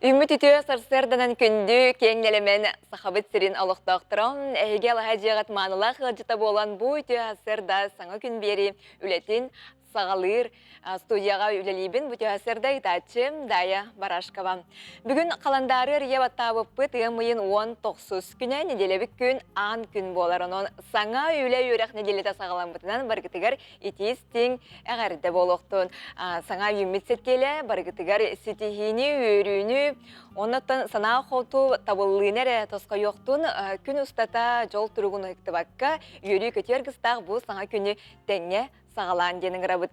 Үміт үтіе сарсырданан күнді кеңнелемен сақабыт сирин алықтақтырам. Әйге алаға жеғат манылақ ғылжыта болан бұ үтіе асырда саңа күн бері үлетін сағалыр студияға үлелейбін бұтіе асырда итачым Дая Барашкова. Бүгін қаландары реваттабы пыт ұмыйын 19 күні неделебік күн ан күн болар. Онын саңа үле үйрек неделеті сағалан бұтынан барғытығар итис тең әғәрді болуқтын. Саңа үміт сеткелі барғытығар сетихini үйрүйіні оннаттан сана қоту табыллыйнері тосқа yoқтun күн ұстата жол тұрғын ұқтыбаққа үйрүй көтергістақ бұл саңа күні тәңе сағалан денің рабыт.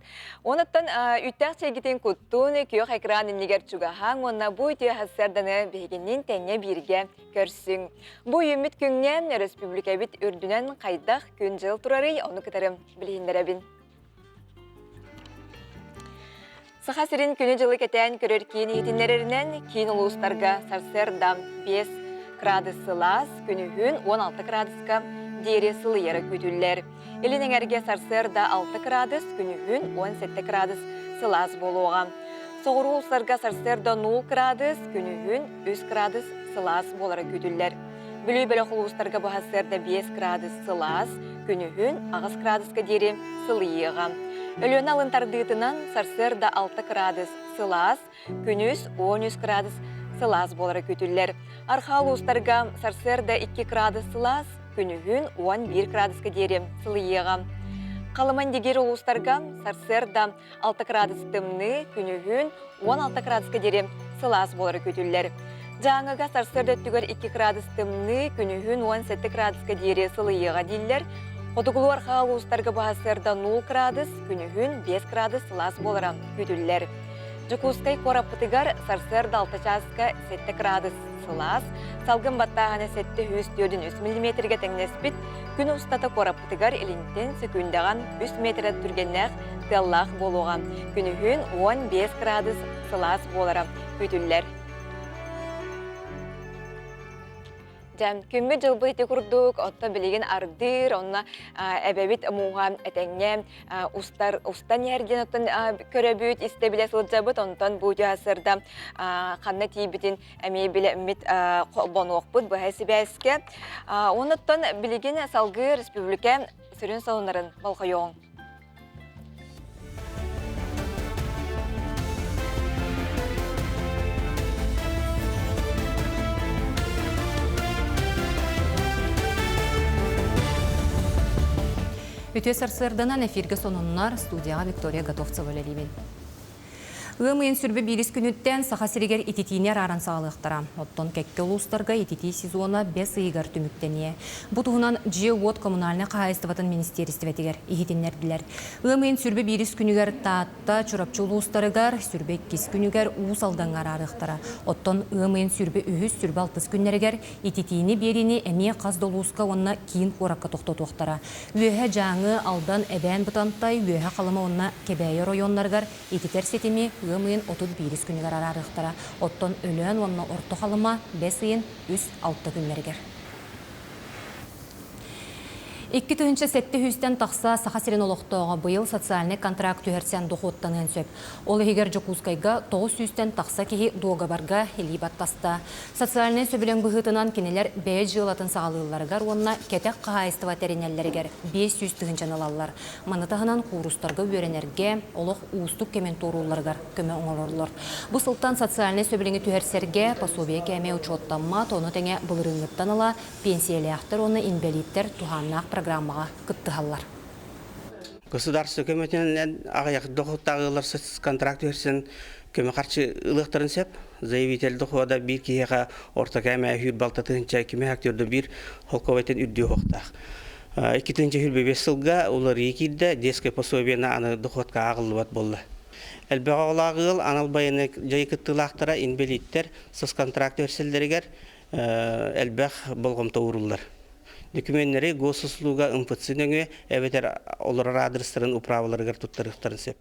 Оннаттан үттәқ чегітен күттун күйіқ экран иннегер чугахан, онна бұл үті хасырданы бейгеннен тәңе бірге көрсің. Бұл үміт күннен республика бит үрдінен қайдақ күн жыл тұрары, оны күтәрім білейіндерәбін. Саха сирин күні жылы кетен көрер кейін етінлерінен кейін ұлыстарға сарсырда 5 градус сылас, күні хүн 16 градуска дері сылы ері көтілер. Елінің әрге сарсырда 6 градус, күні хүн 17 градус сылас болуға. Соғыру ұлыстарға сарсырда 0 градус, күні хүн 3 градус сылас болары көтілер. Бүлі бөлі ұлыстарға бұғасырда 5 градус сылас, күні хүн 9 градуска дері сылы еға. Өліні алынтардығытынан сарсырда 6 градус сылас, күніз 13 градус сылас болары көтілер. Архал ұстарға сарсырда 2 градус сылас, күні хүн 11 градуска дері сылы еға. Қалыман дегер ұлыстарға сарсырда 6 градус тымны, күні хүн 16 градуска дері сылас болары көтілер. Жаңыға сарсырда түгер 2 градус тымны, күні хүн 17 градуска дері сылы еға дейлер. Қотығылу арқал ұстарға бағасырда 0 градус, күні хүн 5 градус сылас болара көтілер. Жүкускай қорапытығар сарсырда 6 часқа 7 градус сылас, салғын баттағаны 7-4 мм-ге тәңнеспіт, күн ұстата қорапытығар елінтен сөкіндаған 3 метрі түргеннәқ тыллақ болуға. Күні хүн 15 градус сылас болара көтілер. Күмі жылбы еті күрдік, отта білеген ардыр, онына әбәбет мұға әтәңне ұстан ерден оттан көрәбіт, істебіле сылджабыт, онтан бұйты асырда қанна тейбітін әмей біле үміт болуық бұд бұхайсы бәске. Оныттан білеген салғы республика сүрін салынарын балқайоң. Үтө сарсырданан эфирге сонуннар студияға Виктория Готовцева лелейбен. Өмейін сүрбі бирис күніттен саха сиригер ититинер аран сағалықтара. Оттон кәкке ұлыстарға итити сезона 5 ыйгар түміктене. Бұтығынан Джеуот коммунальны қағайыстыватын министерістіветігер ихитиннерділер. Өмейін сүрбі бирис күнігер таатта чурапчы ұлыстарығар, сүрбі кес күнігер уыс алдаңар арықтара. Оттон өмейін сүрбі үхіз сүрбі 60 күннерігер ититини берini әме қаз долуысқа онна кейін қораққа тоқтотуқтара. Өйе жаңы алдан әбән бұтантай, өйе қалыма онна кебәйі районларғар ититер сетеми Өмейін 31 күнігер арарықтара. Оттон өлен онна орто қалыма 5 үс 6 күнлергер. 2-7 тақса саха сирен олықтауға бұйыл социальный контракт үйерсен доходтан өнсөп. Ол егер Жокускайға 900 тақса кеге доғабарға елейбаттаста. Социальный сөбілен бұғытынан кенелер 5 жылатын сағалыларғар, онына кетек қағайыстыва теренеллергер 500 түгіншен алалар. Манытағынан қуырыстарға өренерге, олық уыстық кемен торуларғар көмі оңаларлар. Бұл сылттан социальный сөбіленгі түйерсерге пособие кәме учоттанма, тоны тәңе бұлырыңыттан ала, пенсиялияқтар оны инвалидтер туғаннақ программаға күттіғалар. Государство көмөтінен ағаяқ доғыттағылар контракт өрсен көмі қарчы ұлықтарын сәп, заявитель доғыда бір кейеға орта кәмі әйір балтатығынша кеме актерді бір холковайтен үрді оқтақ. 2025 жылға олар екілді деске пособияны аны доғытқа ағылуат болды. Әлбәға олағыл анал байыны жайкыттылақтара инвалидтер сыз контракт өрселдерігер әлбәқ болғымта ұрылар. Документтері госуслуга МФЦ-нөңе әветер олар адрестарын управаларығар тұттарықтарын сеп.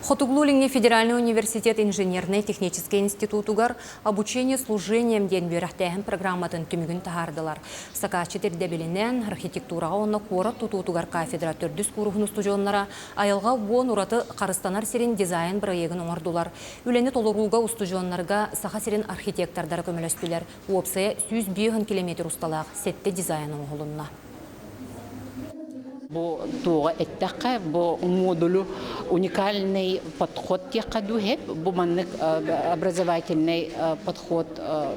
Хотуглулинге Федеральный университет инженерный технический институтугар обучение служением ден бюрәхтәһен программатын түмігін тахардылар. Сакачы тердебелінен архитектураға онна кора тутутугар кафедра төрдіс курухын устужонлара айылға буон ураты қарыстанар серин дизайн проегін оңардылар. Үлені толыруға устужонларға саха серин архитектордары көмелестілер. Уопсая 100 километр усталақ сетте дизайнын оғылынна. Бу туга эттака бу модулю уникальный подход текадухет бу маннык образовательный подход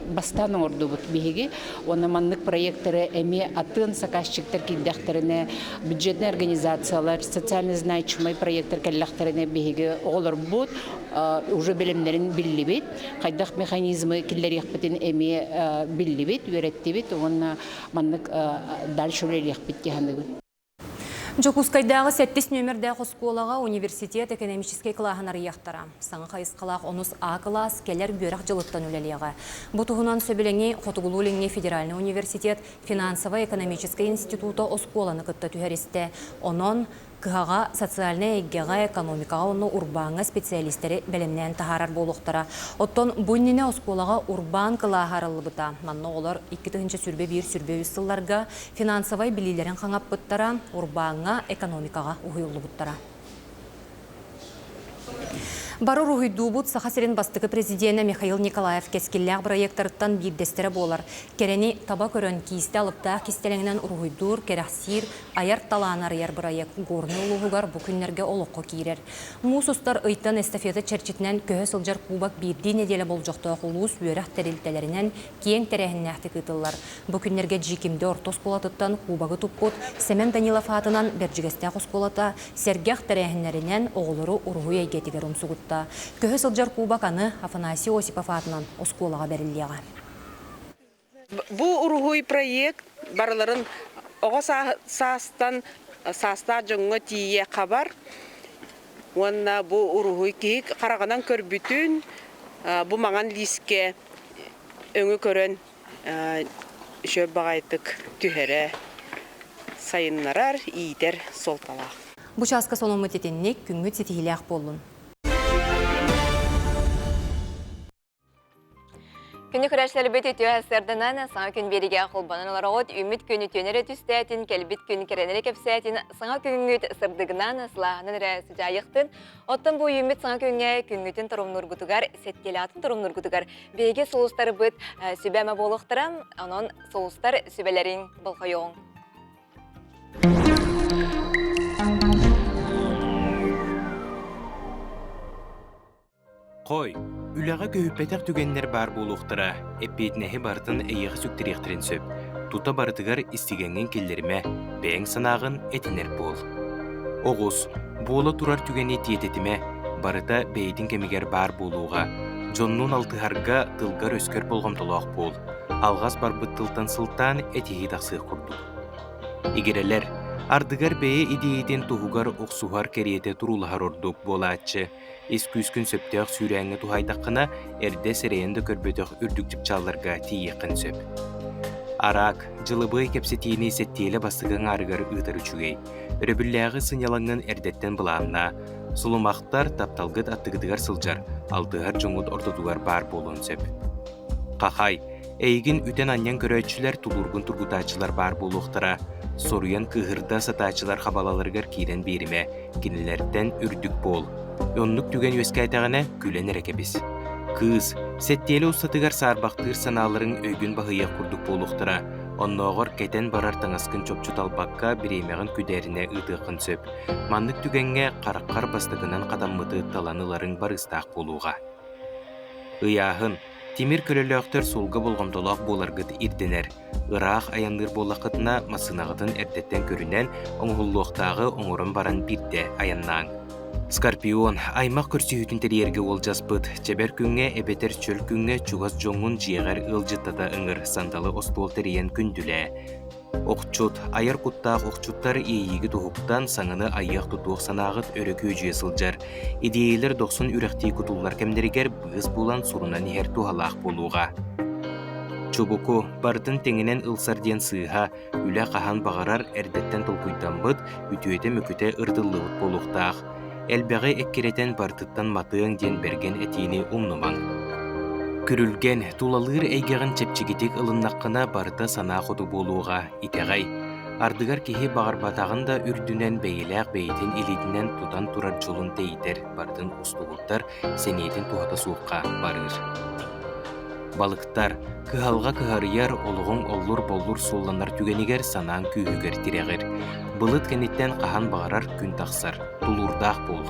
бастан орду бут биги оны маннык проекттары эми атын заказчиктер киддахтерине бюджетный организациялар социально значимый проекттер келлахтерине биги олар бут уже билимдерин биллибит кайдах механизмы киллерихпетин эми биллибит үреттибит оны маннык дальше үлелихпит тихандыгы. Жокускайдағы 7 нөмірді қосколаға университет экономический клағынар яқтара. Саңы қайысқалақ 10 А класс келер бөрақ жылыттан үлелеға. Бұтығынан сөбіленге Хотугулулинге Федеральный университет финансово-экономический института осколаны күтті түхәрісті. Онын кыһаға социальный эггеға экономикаға оны урбанға специалистері бәлемнен тахарар болуқтара. Оттон бұннене осколаға урбан кылағарылы бұта. Манны олар 2-тігінші сүрбе 1 сүрбе 3 сылларға финансовай білілерін қаңап бұттара, урбанға экономикаға ұғылы бұттара. Бару рухиду бут сахасерин бастығы президенті Михаил Николаев кескелләғ проекттарыттан бирдестері болар. Керені таба көрін кейісті алыптақ кестелеңінен рухидур, керахсир, аяр таланар ер проект горны улуғығар бүкінлерге олыққы кейрер. Мусустар ыйттан эстафета черчетінен көһі сылжар кубак бирді неделі бол жоқты құлуыз бөрәқ тәрелтелерінен кейін тәрәхіннәқті кытылар. Бүкінлерге жикімді ортос қолатыттан кубагы тұппыт, Семен Данилов атынан бәржігестәқ ұсқолата, сергеқ тәрәхінлерінен оғылыры ұрғой әйгетігер ұмсығыт. Көһі сылжар кубаканы Афанасий Осипов атынан осколаға бәрілдеға. Бу ургуй проект барларын оға саста жоңға тие қабар. Онна бу ургуй кейік қарағанан көрбүтін бу маған лиске өңі көрін шөп бағайтық түхері сайынларар ийтер солталақ. Бұ часқа сонымы тетеннек күңгі тетихіләқ болын. Күні күрәшлері бет етеу әсірдінен саңа күн береге қолбанын оларағыт үміт күні төнері түстәтін, кәлбет күні керенері кәпсәтін, саңа күнгіт сырдығынан сылағынан рәсі жайықтын. Оттан бұл үміт саңа күнге күнгітін тұрымныр күтігар, сеткелатын тұрымныр күтігар. Беге соғыстары бұд сүбәмі болықтырам, онын соғыстар сүбәлерін бұлқайуын. Қой, үләға көйіппетек түгеннер бар болуқтыра, әппетнәхі бартын әйіғі сүктеректерін сөп. Тута барытығар істегенген келдеріме бәң санағын әтінер бол. Оғыз, бола тұрар түгені тиететіме, барыта бәйдің кемегер бар болуға, жоннун алтығарға тылғар өскер болғамтылақ бол. Алғас бар бұттылтан сылтан әтеғі тақсық құрды. Егерелер, ардыгар бәйі идейтен туғығар оқсуғар кереті тұрулағар ордық болатшы. Ескүскін сөптеғ сүйрәңі тухайдаққына әрді сірейінді көрбөтіғ үрдік жіпчаларға тиеқін сөп. Арақ, жылыбы кепсетейіне сеттейлі бастығын арығар ұйтар үчігей. Өрөбілләғі сынялаңын әрдеттен бұлағына. Сұлымақтар тапталғыд аттығыдығар сылжар, алдығар жоңғыд ортадуғар бар болуын сөп. Қақай, әйгін үтен аньян көрөтшілер тулургын тұргутачылар бар болуқтыра. Соруян кығырда сатачылар қабалаларғар кейден беріме, кенелерден үрдік бол. Онлық түген өскәйтәғіне күлен әрекебіз. Кыз, сәттелі ұстатығар сарбақтыр саналарын өйгін бағыя құрдық болуқтыра. Онноғыр кәтен барар таңасқын чопчут албаққа біремеғін күдеріне ұтықын сөп. Мандық түгенге қараққар бастығынан қадаммыты таланыларын барыстақ болуға. Ұяғын, темір көлеліқтер солға болғамдолақ боларғыд ирденер. Ирақ аянлыр болақытына масынағытын әрдеттен көрінен оңғылуқтағы оңырын баран бірде аяннаң. Скорпион, аймақ көрсі хүтінтерерге ол жаспыд. Чебер күнге әбетер чөл күнге чуғас жоңын жиғар ылжыттада ыңыр сандалы остол терейен күнділі. Оқчут, аяр құттақ оқчуттар ейігі тұғықтан саңыны аяқ тұтуық санағыт өрікі өжуе сылжар. Идеялер 90 үріқтей күтулар кәмдерігер бұғыз болан сұрынан ер туғалақ болуға. Чубуку, бартын теңінен ылсарден сыға, үлі қахан бағарар әрдеттен тұлқыйдан бұд, үтуеті мүкіте ұрдылығыт болуқтақ. элбэҕи эккиретен бартыттан матыың диэн берген этиини умнумаң. Күрүлген тулалыыр эйгեղин чепчигитик ылыннаққына барыта санаа хоту болууға итеғай. Ардыгар киһи бағарбатағын да үрдүнен бэйилээх бэйитин илитинен тутан турар жолун дейдер бардын устугуттар сенетин тухата суукка барыр. Балыктар кыһалга кыһарыяр олуғуң оллур боллур сулланар түгенигер санаан күүһүгер тирегер. Былыт кенеттен қахан бағарар күн тахсар, тулурдаах бол.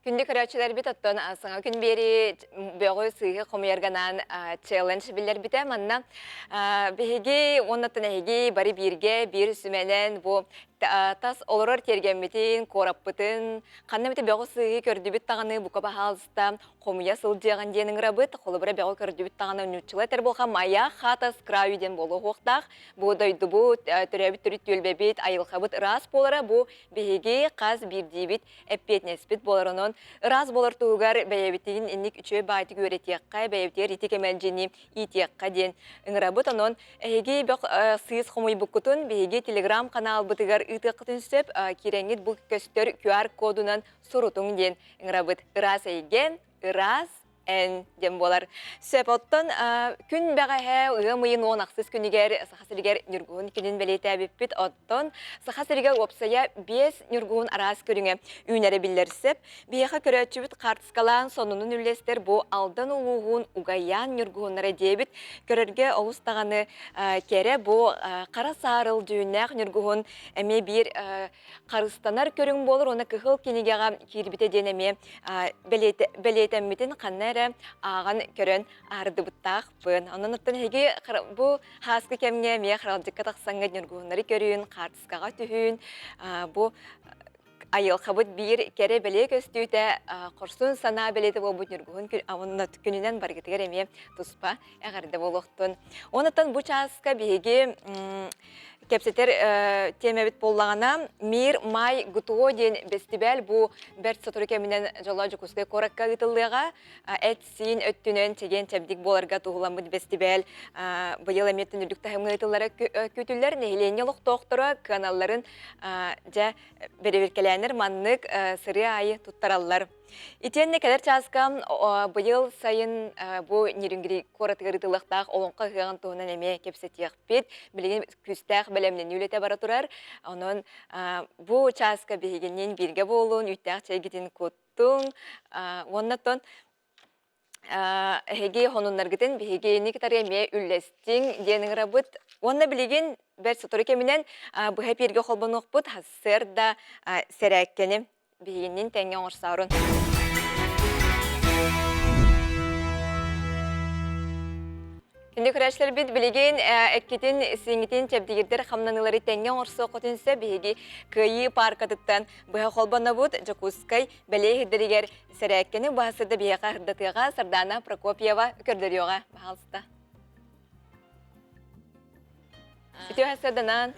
Күнді көрәтшілер бит оттон саңа күн бері бөғі сыйғы қомиярганан челлендж білер біте манна беге оннаттан әйге бары бирге бір сүменен бұл тас олорор тергенбетін, кораппытын, қанна біте бөғі сыйғы көрді біт тағаны бұқа бағалыста қомия сылдияған денің рабыт, қолы бірі бөғі көрді біт тағаны нүтчілі тәр болға мая хатас крауиден болу хоқтақ, бұл дойды бұл түрәбіт түрі төлбебет, айылқабыт рас болары бұл беге қаз бірді біт, әппетнеспіт боларының раз болар туғар бәйәбеттеген инник үші байты көретекқа, бәйәбеттер итек әмәлжені итекқа ден. Үңірабыт оның әйге бәқ сыйыз қомой бұқытын бәйге телеграм канал бұтығар үтіқытын сөп кереңет бұл көстер QR кодынан сұрутың ден. Үңірабыт ырас әйген, ырас ән дем болар. Сөп оттан күн бәғәхә ұғымыйын оң ақсыз күнігер сақасырігер нүргуын күнін бәлеті әбіппіт оттан сақасырігер опсая 5 нүргуын арас көріңе үйнәрі білдерсіп, бейеға көрәтшібіт қартысқалан сонының үлестер бұл алдан ұлуғын ұғаян нүргуынлары дебіт көрерге олыстағаны кәрі бұл қара сарыл дүйінәқ нүргуын әме бір қарыстанар көрің болыр, оны күхіл кенегеға кербіте денеме бәлетәмметін қаннар ағын көрін арды бұттақ бұн. Онын ұттан әйге бұл хасқы кәмге ме қыралдыққа тақсаңға нүргуынлары көрін, қартысқаға түхін, бұл айыл қабыт бір кәрі бәле көстүйті құрсын сана бәлеті бұл бұд нүргуын күнінен барғытығыр әме тұспа әғарды болуқтын. Онықтан бұл часқа бейге кепсетер темебет боллағана мир май гутуо ден бестибәл бұл бәрт сатыры кәмінен жала жүкізгі коракка ғытылыға әтсін өттінен теген тәбдік боларға туғыламыд бестибәл бұйыл әметтін үрдік тағымғы ғытылары көтілер нәйлене лұқ тоқтыры каналларын жа береверкеләнер маннық сыры айы тұттаралар. Итенне кәдер часкам бұйыл сайын бұл нерінгірі коратығырытылықтақ олонқа ғыған туғынан әме кепсетияқ бет, білеген күстәқ бәлемнен үлеті бара тұрар. Онын бұл часка бейгеннен бірге болуын, үттәқ чәйгетін көттің. Оннаттон әйге хонунларгытын бейгені кітар әме үллестің денің рабыт. Онна білеген бәр сұтыры кемінен бұға перге қолбан оқпыт, хасыр да сәрәккені. Бейгеннен тәңген орсаурын. Күнді көрәшілер бет білеген әккетін сеңітен тәбдегердер қамнанылары тәңген орсы қотынсы бейге күйі паркатыттан бұға қолбана бұд Жакускай бәлей хиддерігер сәрәккені бағасырды бейға хырдатыға Сардана Прокопьева көрдіріоға бағалысты. Үтеу әсірданан.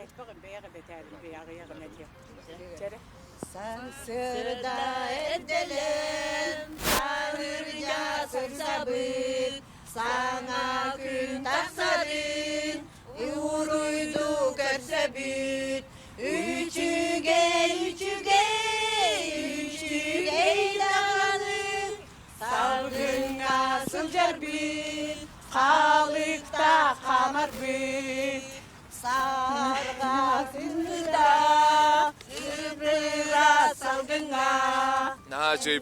Sansırda edelim, tanrıca sabır, sana gün taksarın, uğruydu körsebüt, üçüge dağılır, salgın asıl cerbüt, kalıkta kamar büt, sarga sınırda,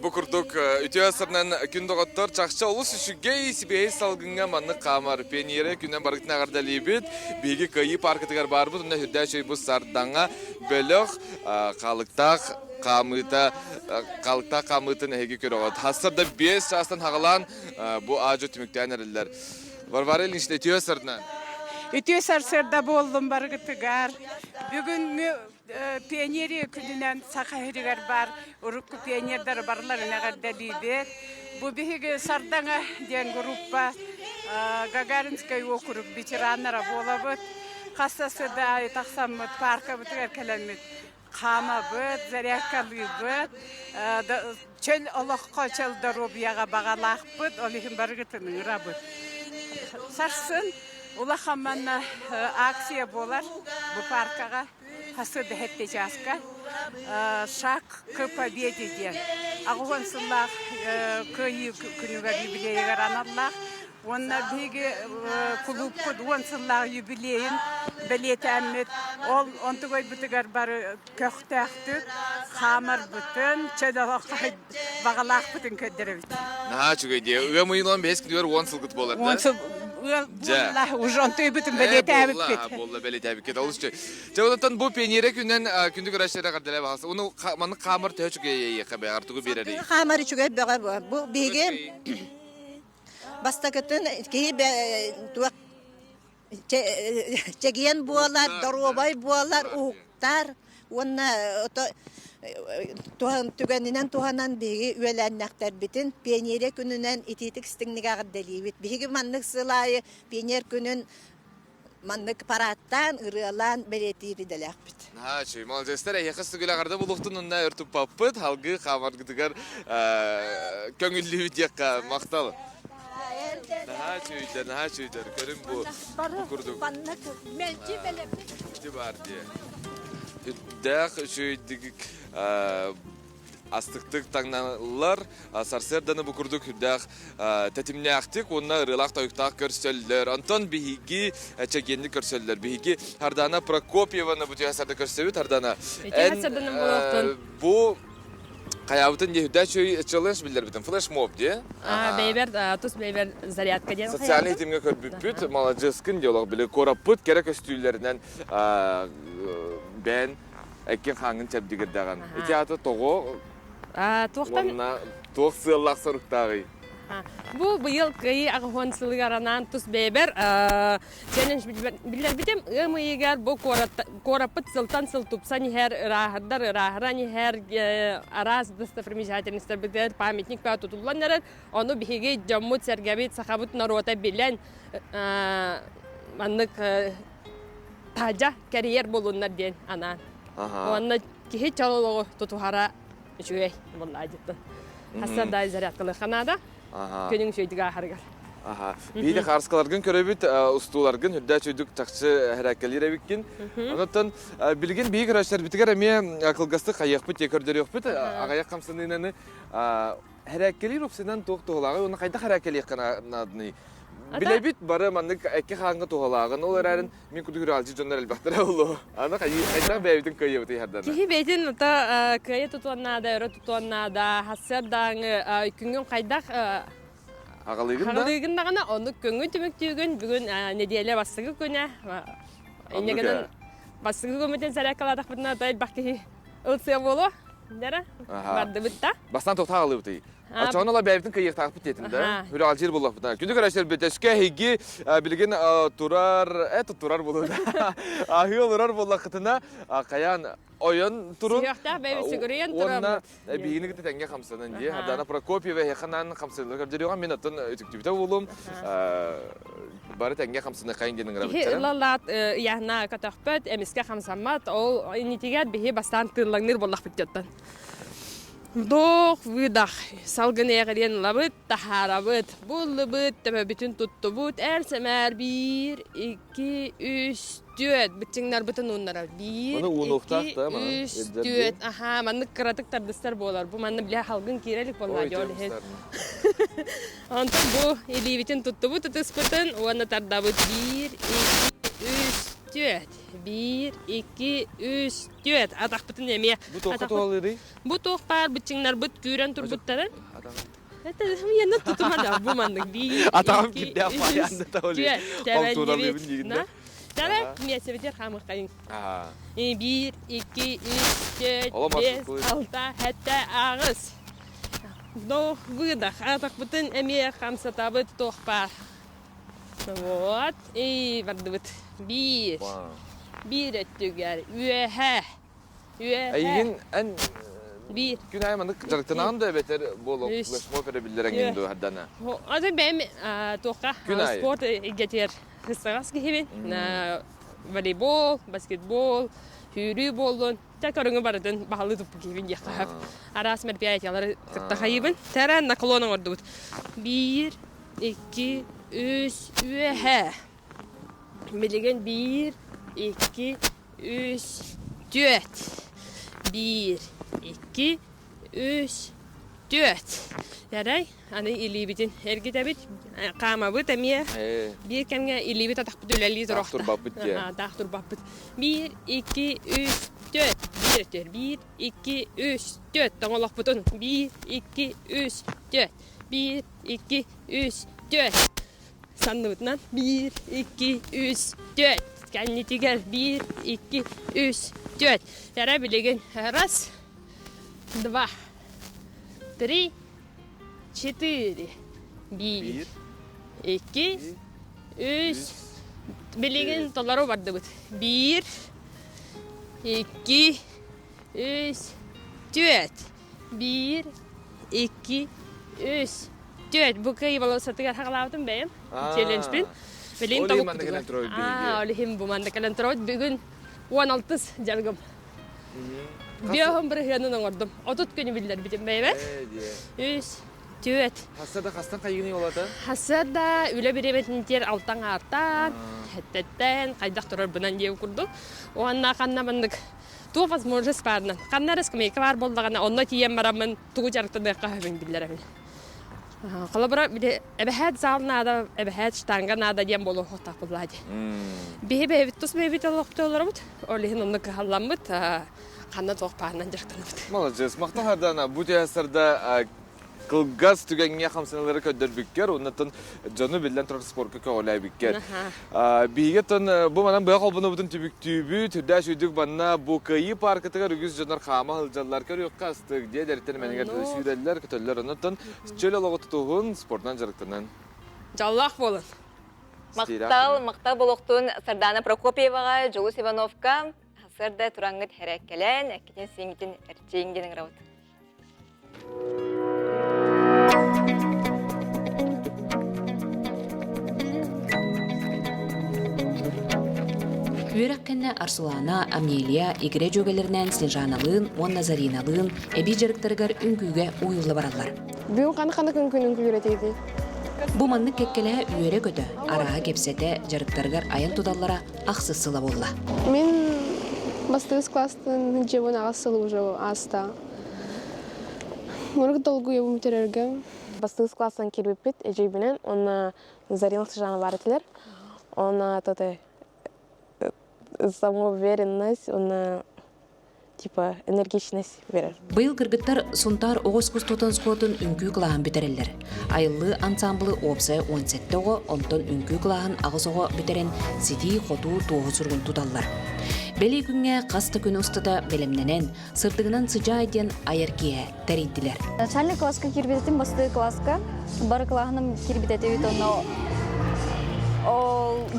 Bu kurduk ütüye sırnan gün doğattır çakça olus üçüge isibey salgınga manlık kamar peniyere günden barıktına ağırda libit bilgi kayı parkıtıgar var bu tunda hüdde bu sardana bölük kalıkta kamıtın hegi körüğüt hasırda 5 şahstan hağılan bu ağacı tümükten eriler var elin işte ütüye sırnan Ütüye sarsırda boldum barıtıgar bugün pioneri күнінен сақайырығар бар, ұрыққы пионердар барларын ағарда лидер. Бұл бігігі Сардаңа ден группа Гагаринскай округ ветеранлары бола бұд. Қастасы да тақсамыд, парка бұтығар кәләмет. Қама бұд, заряккалы бұд. Чөл олыққа чөл дұрубияға бағалақ бұд, олығын барғытының ұра бұд. Сарсын Ула хаманна акция болар бу паркага хасыды хетте жаска шаг к победе ден. Агуган сыллах кыйы күнүгө юбилейге аналлах. Онна биги клубку дуан сыллах юбилейин билетәммет. Ол онтугой бутыгар бар көктәхтүк, хамар бутын, чедалак багалак бутын көддөрөбүт. Чугай де, ыгамыйлан 5 күнүгөр 10 сылгыт болар да. Wallah, уже bütün belediye Bolla belediye biket oluştu. Cevaptan bu peniyere günden gündük araçlara kadar bahs. Onu manı kamar tüçük yakabe artık bir Kamar çuga bu bigi bastakatın ki tuak çegiyen bualar, darobay bualar, uğuktar. Ona tuhan tügeninden tuhanan bigi üyelenekler bitin peniyere gününden ititik istinliğe delibit. Bigi manlık sılayı peniyer günün manlık parattan ırılan beletiri delek bit. Malcesler yakası güle karda buluktun onunla örtüp papıt halgı kamar gidigar köngüllü vidiyaka maktalı. Naha çöyder, görün bu kurduk. Melçi belep. Var diye. Dağ şöydik astıktık tangnalar sarserdanı bu kurduk dağ tetimne aktık onunla ırılak tayıktağ körseller Anton bihigi çegenli körseller bihigi Hardana Prokopyeva'nı bu tiyasarda körsevit Hardana bu Kayavutun Yehuda çöy challenge bilir bitin flash mob diye. Beyber tuz beyber zaryadka diye. Sosyal eğitimge körbüt malacıskın diyorlar bile korapıt gerek üstüllerinden ben ekin hangın çabdigirdagan. İtiyatı toğu Toğtan toğ sığırlaq sarıqtağı. Bu yıl kıyı ağıhon sılgaranan tuz beyber challenge bilir bitim ımı yeger bu korapıt sıltan sıltupsan her rahran her araz достопримечательностьтер bilir памятник pa tutulanlar onu bihige Jammu Sergabit Sahabut Narota bilen manlık taja kariyer bulunlar diyen anan. Onu ki çalığı tutuhara şüy vallahi cidden. Hasar da zaryatkalı kanada. Günün şöydüğü hargar. Bir de karskalargın körebit ustulargın hüdda çöydük takçı herakeleri bikin. Ondan bilgin büyük araçlar bitiger eme akılgastı kayak bit yekerleri yok bit. Akayak kamsınınanı herakeleri opsinden toğlağı onu kayda harakeli kanadını. Bilebit barı manlık eki hangı toğlağın olarların min kudu alcı jonlar elbette oldu. Ana kayda beybitin kayı bitiyor herden. Ki beytin ta kayı tutuanada, öyle tutuanada hasardan günün kayda Ağalığında gana onu göngü tümüktüğün bugün ne diyeler bastığı güne. Ne kadar bastığı günden sarakalardak buna da elbette ölçüye bolu. Nere? Vardı bitti. Bastan tohta ağalığı bitiyor. Açağın ola beybitin kayı takip ettiğinde hürü alcır bulak bitiyor. Gündük araçlar biteşke hegi bilgin turar bulu. Ahi olurar bulak kıtına kayan oyun turun. Siyahta beybi siguriyen turun. Onunla biyini gitti tenge kamsanın diye. Hardana Prokopye ve yakından kamsanlığı gördürüyor. Ben atın ütüktübüte bulum. Bari tenge kamsanlığı kayın gelin gara bitçeren. Lallat yahna katahpet emiske kamsanmat. O nitigat bihi bastan tırlanır bulak bitiyattan. Doğ vidah salgın eğriyen labıt taharabıt bullabıt tabi bütün tuttubut ersemer 1 2 3 4 bütünler bütün onlara 1 2 3 4 aha manlık karatık tardıslar bolar bu manlı bile halgın kirelik bolar diyor he antam bu eli bütün tuttubut tutusputun ona tardabıt 1 2 3 4 1 2 3 4 atak bütün yemeğe Bu tohta toğaları? Bu tohtar bütünler büt küren turbutların. Hem yanında tutmadı bu mandık. Atam gitti apa yanında toğalı. Kontrol evin Tabii miyasebetler hamur kayın. 1 2 3 4 5 6 hatta ağız. Doğ gıda atak bütün yemeğe kamsa tabut tohpar. Вот, и вардывыт. Bir ettüger. Üehe. Ayın en Bir. gün aymanık jarıktınağın da beter bolu flaşmo verebilirler engindu haddana. Adı benim toka sport getir hıstağız gibi. Voleybol, basketbol, yürü bolun. Tekrarını baradın bahalı topu gibi yakahap. Aras merpiyatyaları kırtahayıbın. Teren naklona ordu. 1 2 3 üehe. Билеген 1, 2, 3, 4. 1, 2, 3, 4. Ярай, аны илибитин. Эргитебит, камабыт эмие. Bir кемге илибит атакпыт үләли зорохта. Тахтур баппыт. 1, 2, 3, 4. 1, 2, 3, 4. Тоңолоқпытын. 1, 2, 3, 4. 1, 2, 3, 4. Санныбытынан. 1, 2, 3, 4. Кәннетигер. 1, 2, 3, 4. Ярай билеген. Раз, 2, 3, 4. 1, 2, 3. Билеген толару барды бут. 1, 2, 3, 4. 1, 2, 3, 4. Bu kayı balosatı haqalabdım ben. Challenge-пен. Билеген толуп. Олихим bu mandakalan troid bugün 16 jargım. Биохом бір хянын оңырдым. Отут көні білдер бітім бәйбе. 3, 4. Хасада қастан қайгыны олады? Хасада үлі біреметінтер алтан артан, әттеттен, қайдақ тұрар бұнан деу күрді. Оғанна қанна бандық туы возможность барынан. Қанна рыскымейкі бар болдағана, онна тиен барамын туғы жарықтан дайыққа хөбін білдер әмін. Қалабыра әбәхәт залына ада, әбәхәт штанға нада дем болу хоқтақ бұлады. Бейбет тұс бейбет олықты олар бұд. Олығын онны қағалан бұд. Қанна тоқ бағынан жарықтан бұд. Молодец. Мақтағардана бұд ясырда Кылгаз түгенге хамсаналары көддер біккер, оннатын жону білден транспортқа көғылай біккер. Бейгеттен бұл манан бұя қолбыны бұдың түбік-түбі, түрдә шүйдік банна бұл кайы паркетіға үгіз жонар қама ғылжалар көр өқ қастық, де дәріттен мәнігер сүйрелер, көтелер, оннатын чөл олығы тұтуғын спортынан жарықтынан. Жаллақ болын. Мақтал болуқтың Сардана Прокопьеваға, Жолус Ивановка, Сарда тұраңғыт әрәккелен, әккетен сеңгетін әрчейінгенің рауыт. Үйрәккенне Арсулана, Амелия, Игре жөгелерінен Снежаналын, Онна Зариналын, әбі жарықтарығар үңкүйге уйылы баралар. Бүгін қаны-қаны күн үңкі үйретейді. Бұ манны кеккелі үйері көті, араға кепсеті жарықтарығар аян тұдаллара ақсысыла болла. Мен бастығыз кластың жебін ағасылы уже аста. Мұрғы долгу ебім терерге. Бастығыз кластың кербеппет, әжейбінен, оны Заринал Снежана барытылар. Оны тоты самоуверенность, она типа энергичность берер. Быйыл кыргыттар сунтар оғыз кустотан скотын үңкүй кылаһын битереллер. Айыллы ансамблы опсы 17-го онтон үңкүй кылаһын ағыз оғы битерен сити хоту тоғы сургун туталлар. Бели күнге қасты күн устыда белемненен, сырдығынан сыжа айден айыркие тәрейділер. Начальный класска кирбидетин басты класска, бар клаһыным кирбидетебит онно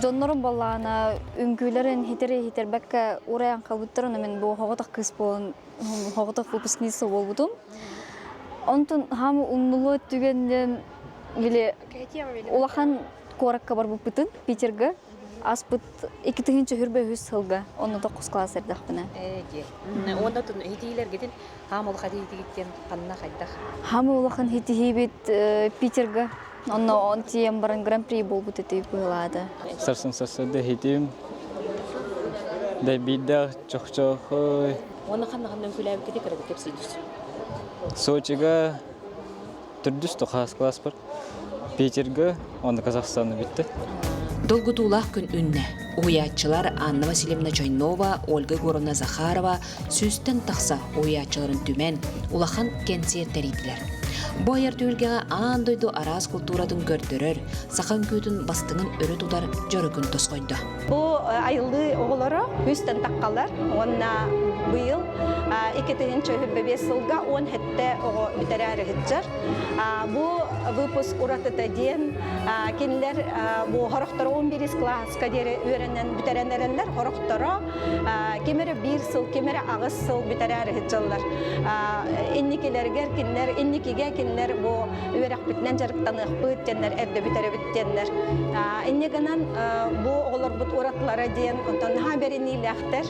Жоннорун баллана үңкүлерин хитер бәккә ураян калбыттырын мен бу хоготак кыз болон хоготак выпускница болбудум. Онтон хамы умнулу түгенден биле улахан коракка бар бупытын Питерге аспыт 2-нче хүрбе хүс сылга онны 9 класс эрдәхпенә. Онда тун хитилер гетин хамы улахан хитигиттен канна кайдах. Хамы улахан хитигибит Питерге Онно он тием баран гран-при болбут эти булады. Сарсын-сарсыды хитим. Да бидда чох-чох. Оны қаннағаннан күләбі кеде кірді кепсейдіз? Сочиға түрдіс тоқас класс бар. Питерге, оны Қазақстанны бітті. Долгу тулақ күн үнне. Уятчылар Анна Васильевна Чойнова, Ольга Горовна Захарова сүстен тақса уятчыларын түмен улахан кенсер тәрейділер. Бу аяр түйілгеға андойду араз культурадың көрдірір, сақан көтін бастыңын өрі тұдар жөрі күн тосқойды. Бұл айылды оғылары үстен таққалар, онна бұйыл 2-нче хүрбе сылға 10 хетте оғы бітәрәрі хетчар. Бұл выпуск ұратыда ден, кенлер бұл хорықтары 11 класска дері өренен бітәрәнеренлер, хорықтары кемері 1 сыл, кемері ағыз сыл бітәрәрі хетчалар. Инникелергер кенлер, инникеге кенлер бұл өрек бітінен жарықтанық бұд денлер, әрді бітәрі біттенлер. Иннегінен бұл оғылар бұд ұратылары ден, онтан наға берені ләқтер,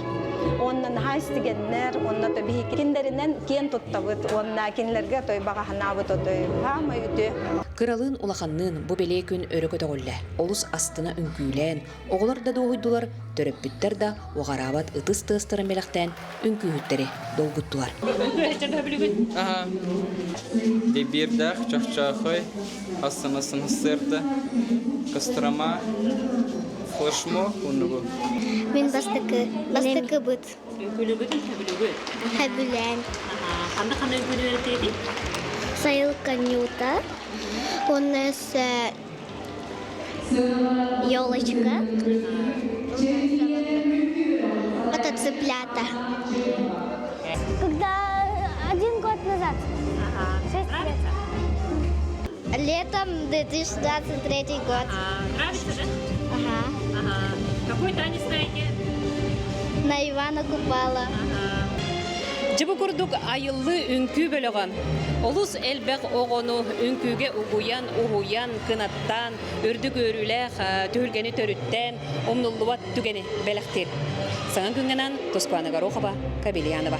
онна наға істегенлер, онна онна то бихи киндеринен кен туттабыт, онна кинлерге той багаханабыт той хама үтө. Кыралын улаханнын бу беле күн өрөкө төгөлле. Олус астына үңкүүлен, оголар да доойдулар, төрөппүттер да огарабат ытыс-тыстырын белектен үңкүүттери долгуттулар. Дебирдах, чахчахой, астанасын хысырды, Кострома, флешмо, унугу. Мен бастыкы быт. Хэбүлэн. Қандай үңкүлі өртейді? Сайылка Ньюта, у нас елочка, это цыплята. Когда 1 год назад, 6 лет. Летом 2023 год. Нравится, да? Ага. Какой танец знаете? На Ивана Купала. Жыбы күрдік айыллы үнкі бөліған. Олус әлбәқ оғыну үнкіге угуян, кынаттан, үрдік өріләқ, түйілгені төріттен, омнулуат түгені бәліқтер. Саңан күнгенен Тоскуана Горохова, Кабелиянова.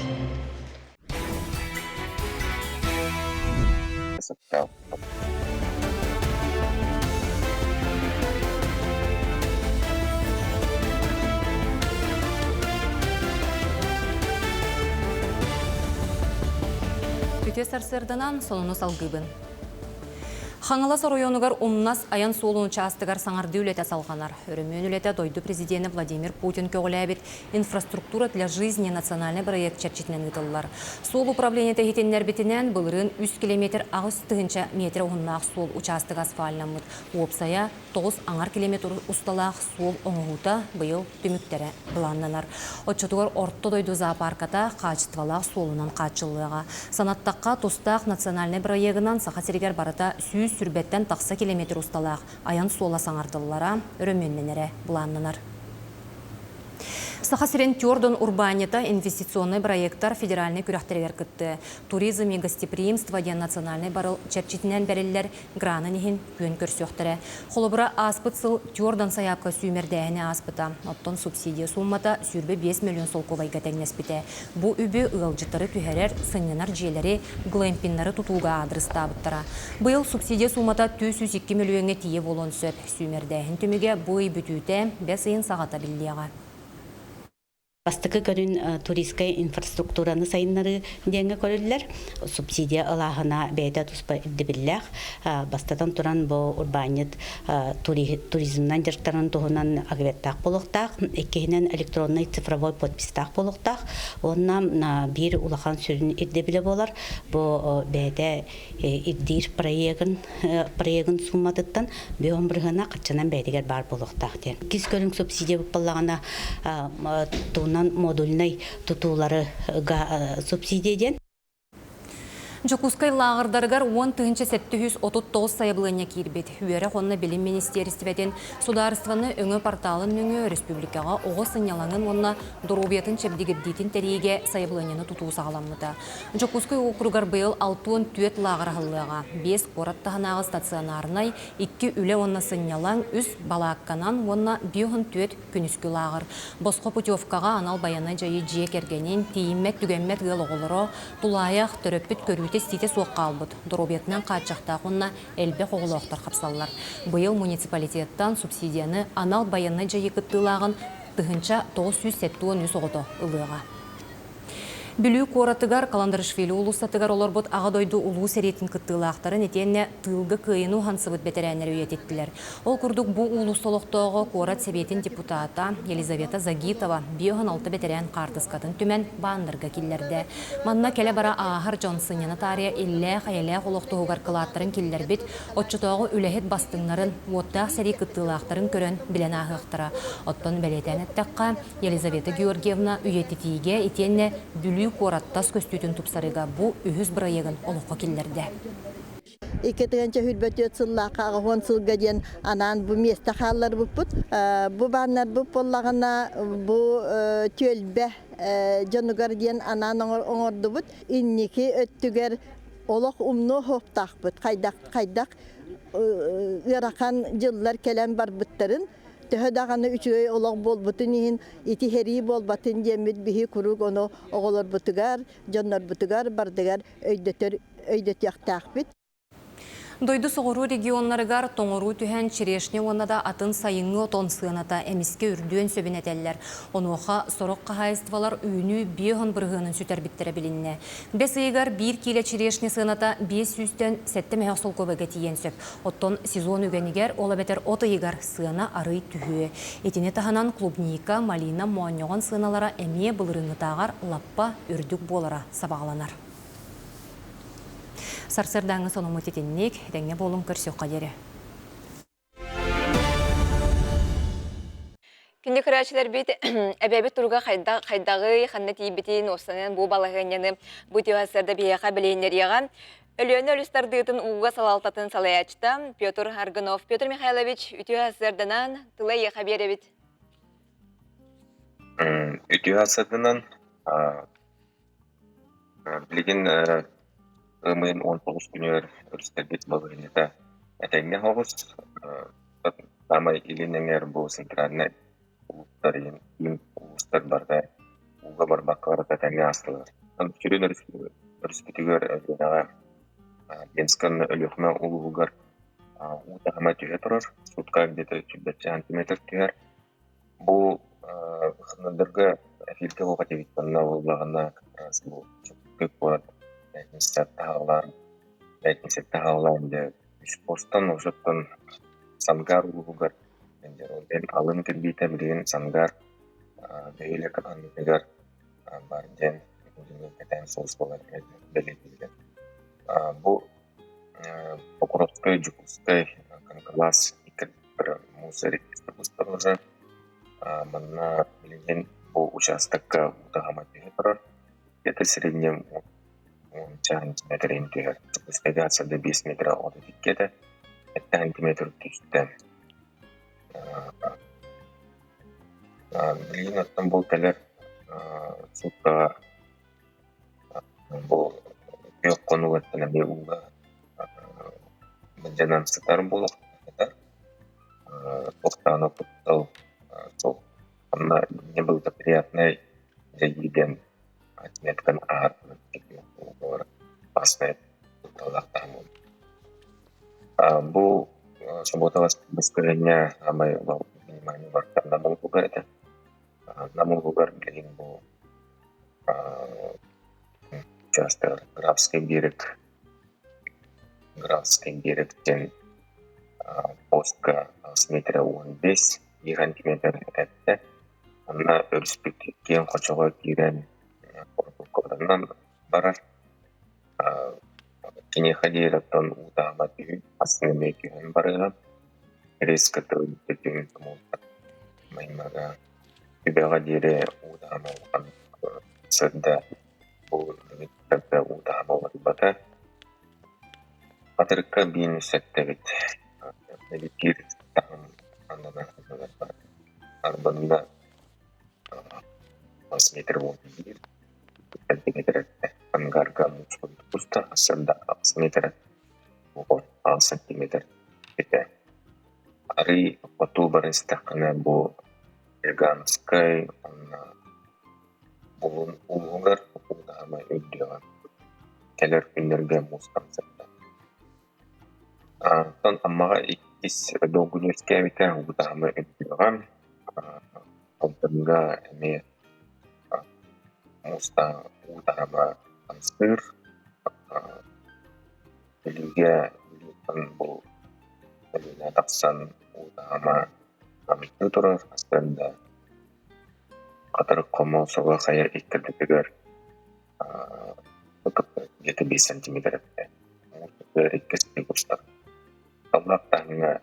Сарсырдынан сонуну салгыбын. Хаңалас районугар умнас аян солуну частыгар саңарды үлете салғанар. Өрөмөн үлете дойду президенті Владимир Путин көгіләбет инфраструктура для жизни национальный проект чәрчетінен ұтылылар. Сол управление тәхетенлер бетінен бұлырын 100 километр ағыз түгінші метр оғыннақ сол участык асфальнамыд. Уопсая 9 аңар километр усталақ сол оңғута бұйыл түміктері бұланнанар. Отчетугар орто дойду зоопарката қачытвалақ солынан қачылыға. Санаттаққа тостақ национальный проектынан сақасергер барыта сүрбеттен тақса километр усталақ аян сола саңардылылара өрөмөнненері бұланнанар. Сахасирен Тёрдон урбанита инвестиционный проекттар федеральный күрәхтергер кытты. Туризм и гостеприимство ден национальный барыл чәрчетінен бәрелілер грананихин күйін көрсөқтірі. Холобыра аспыт сыл Тёрдон саяпқа сүймердәйіне аспыта. Оттон субсидия суммата сүрбі 5 миллион солковайға тәңнеспіте. Бұ үбі ұғылжыттары түйерер сынненар жиелері глэмпиннары тутуға адрыста абыттара. Бұл субсидия суммата 202 миллионға тие болон сөп. Сүймердәйін түміге бұй бүтүйте 5 айын сағата білдеға. Бастыкы көрін туристская инфраструктураны сайыннары денге көрілілер. Субсидия алағына бәйді тұспа иддібілләқ. Бастадан тұран бұл урбанет туризмнан жарықтарын тұғынан агветтақ болуқтақ. Еккейінен электронный цифровой подпистақ болуқтақ. Онна бір улахан сүрін иддібілі болар. Бұл бәйді иддир проегін суммадыттан бөйін бірғына қатшанан бәйдігер бар болуқтақ. Кіз көрін субсидия бұппалағына модульный тутулары субсидияден. Жокускай лағырдарығар 10-739 сайабылыня кирбет. Үйері қонына білім министерстведен сударыстываны өңі порталын өңі республикаға оғы сынялаңын онына дұрубиятын чәбдегіддейтін тәрейге сайабылыняны тұтуы сағаламыда. Жокускай оқырғар бұйыл 6-4 лағыр ғылыға, 5 қораттағынағы стационарынай, 2 үлі онына сынялаң, 3 балаққанан онына 1-4 күніскі лағыр. Босқо путевкаға анал баяны жайы жиек ергенен, тейіммет түгенмет ғыл оғылыро, тулаяқ төрөппіт көрүйті стите соққа албыд. Дұробетінен қатшақта қонына әлбе қоғылықтар қапсалылар. Бұйыл муниципалитеттан субсидияны анал баяны жайы күттілағын тұхынша 970 оғыды ұлыға. Бүлі қоратыгар Каландарышвили улустатыгар олар бұд ағадойды улу сәретін күттілақтарын етенне тылғы күйіну хансыбыд бетерәнер өйететтілер. Ол күрдік бұ улустолықтығы қорат сәбетін депутата Елизавета Загитова 5-6 бетерән қартыскатын түмен бандырға келлерді. Манна келе бара Ағар Джонсыняны тария илле қайыле қолықтығығар қылаттарын келлер бет, отчытығы үләхет бастыңларын, оттақ сәрі күттілақтарын көрін білен ағықтыра. Оттон бәлетен әттіққа Елизавета Георгиевна өйететіге етенне бүлі қораттас көстүтін тұпсарыға бұ үйіз бірайығын олыққа келдерді. Икетігінші хүлбөтет сыллаққа ағуын сылға ден анан бұ месті қалар бұппыт. Бұ баннар бұп болағына бұ төлбе жанугар ден анан оңырды бұт. Иннекі өттігер олық умну хоптақ бұт. Қайдақ ұрақан жыллар келен бар бұттарын. Төһө дағаны үчөй олог бол бутунин ити хери бол батын жемит бихи курук оно оголор бутугар, жоннор бутугар бардыгар өйдөт яктаакпит. Дойду соғыру регионларыгар тоңыру түхен черешне онада атын сайыңы отон сыаната әміске үрдуен сөбін әтәлілер. Онуға сорок қағайыстывалар үйіні бейхін бірғының сүтер біттері білінне. Бес ыйгар 1 киле черешне сыаната 500-тен сәтті мәхсол көбігі тиен сөп. Оттон сезон үгенігер ола бәтер от ыйгар сыана арый түхі. Етіне таханан клубника, малина, муаньоған сыаналара әме бұлырыңытағар лаппа үрдік болара сабағаланар. Сарсырдаңы соның мұтетіннек, дәңе болын көрсек қадері. Күнді күрәчілер бейт әбәбі тұрға қайдағы қанны тейбітін осының бұл балығынені бұты ғасырда бейеқа білейіндер еған. Өліөні өлістардығытын ұғыға салалтатын салаячта Петр Аргынов. Петр Михайлович, үті ғасырдынан тылы еқа бере бет? Үті ғасырдынан білген Мен 19 күнер өрістергет болғынеті әтәңне хоғыз. Тамай иленеңер бұл центральный ұлықтарын, ұлыстар барда ұлға бар бақылар әтәңне астылар. Күрен өрістігер әденаға бенскан өліқме ұлығығар ұлтағыма түйе тұрар. Сутқа где-то 30 сантиметр түйер. Бұл қынылдырғы әфилке оға тевиттанына ұлғағына бұл көп болады. Әйтінсет тағаларында үш постан ұшыттан сангар ұлығығар. Мен алын кірбейті білген сангар бөйлі қанығығар барден кәтән соғыс болады бәлетілген. Бұл Покровскай, Жукускай, Канкалас, бір мусорик ұстығыстыр ұжы. Мұнна білген бұл участыққа ұтағама түйе тұрар. Это среднем 10 сантиметр интегр. Спустягаться до 10 метра от этикета. 5 сантиметров түйісті. Білген аттан бұл тәлер суттаға бұл көк қонуға тәлемей ұлға білденен сытар болып тоқтаны құттал сол. Она не было приятной заеден отметкан артын баснайып талақтарым болды. Бұл субботалас бескөліне амай внимание бартар намыл бұғар еді. Намыл бұғар білген бұл часто Графский берегтен постқа метра 15 сантиметр әтті. Она өріспектен қочаға керен қордынан барар. Кене хадейлаттан ұтағыма түйін, астыны мекеуін барыған. Резко түйін тұмылтар. Маймаға үбәға дере ұтағыма оған сырда бұл үміттарда ұтағыма оған бата. Батырыққа бейін сәтті бет. Медикер тағым андана қадалар бар. Арбанында 10 метр болды. Сантиметр ангарга мучкун пуста, асырда 6 метр 6 сантиметр бете. Ары поту барыстақына бұл Ирганскай, бұлын ұлғығар ұлғағыма өйдіған. Кәлер күндерге мұстан сәтті. Тан аммаға иккес доғынерске әбеті ұлғағыма өйдіған. Қолтырынға әме Musta utama answer Liga bu Liga taksan utama kami tutor aslında kadar komo soga kaya ikkedeler untuk 5 cm dari kesini kusta Allah tangga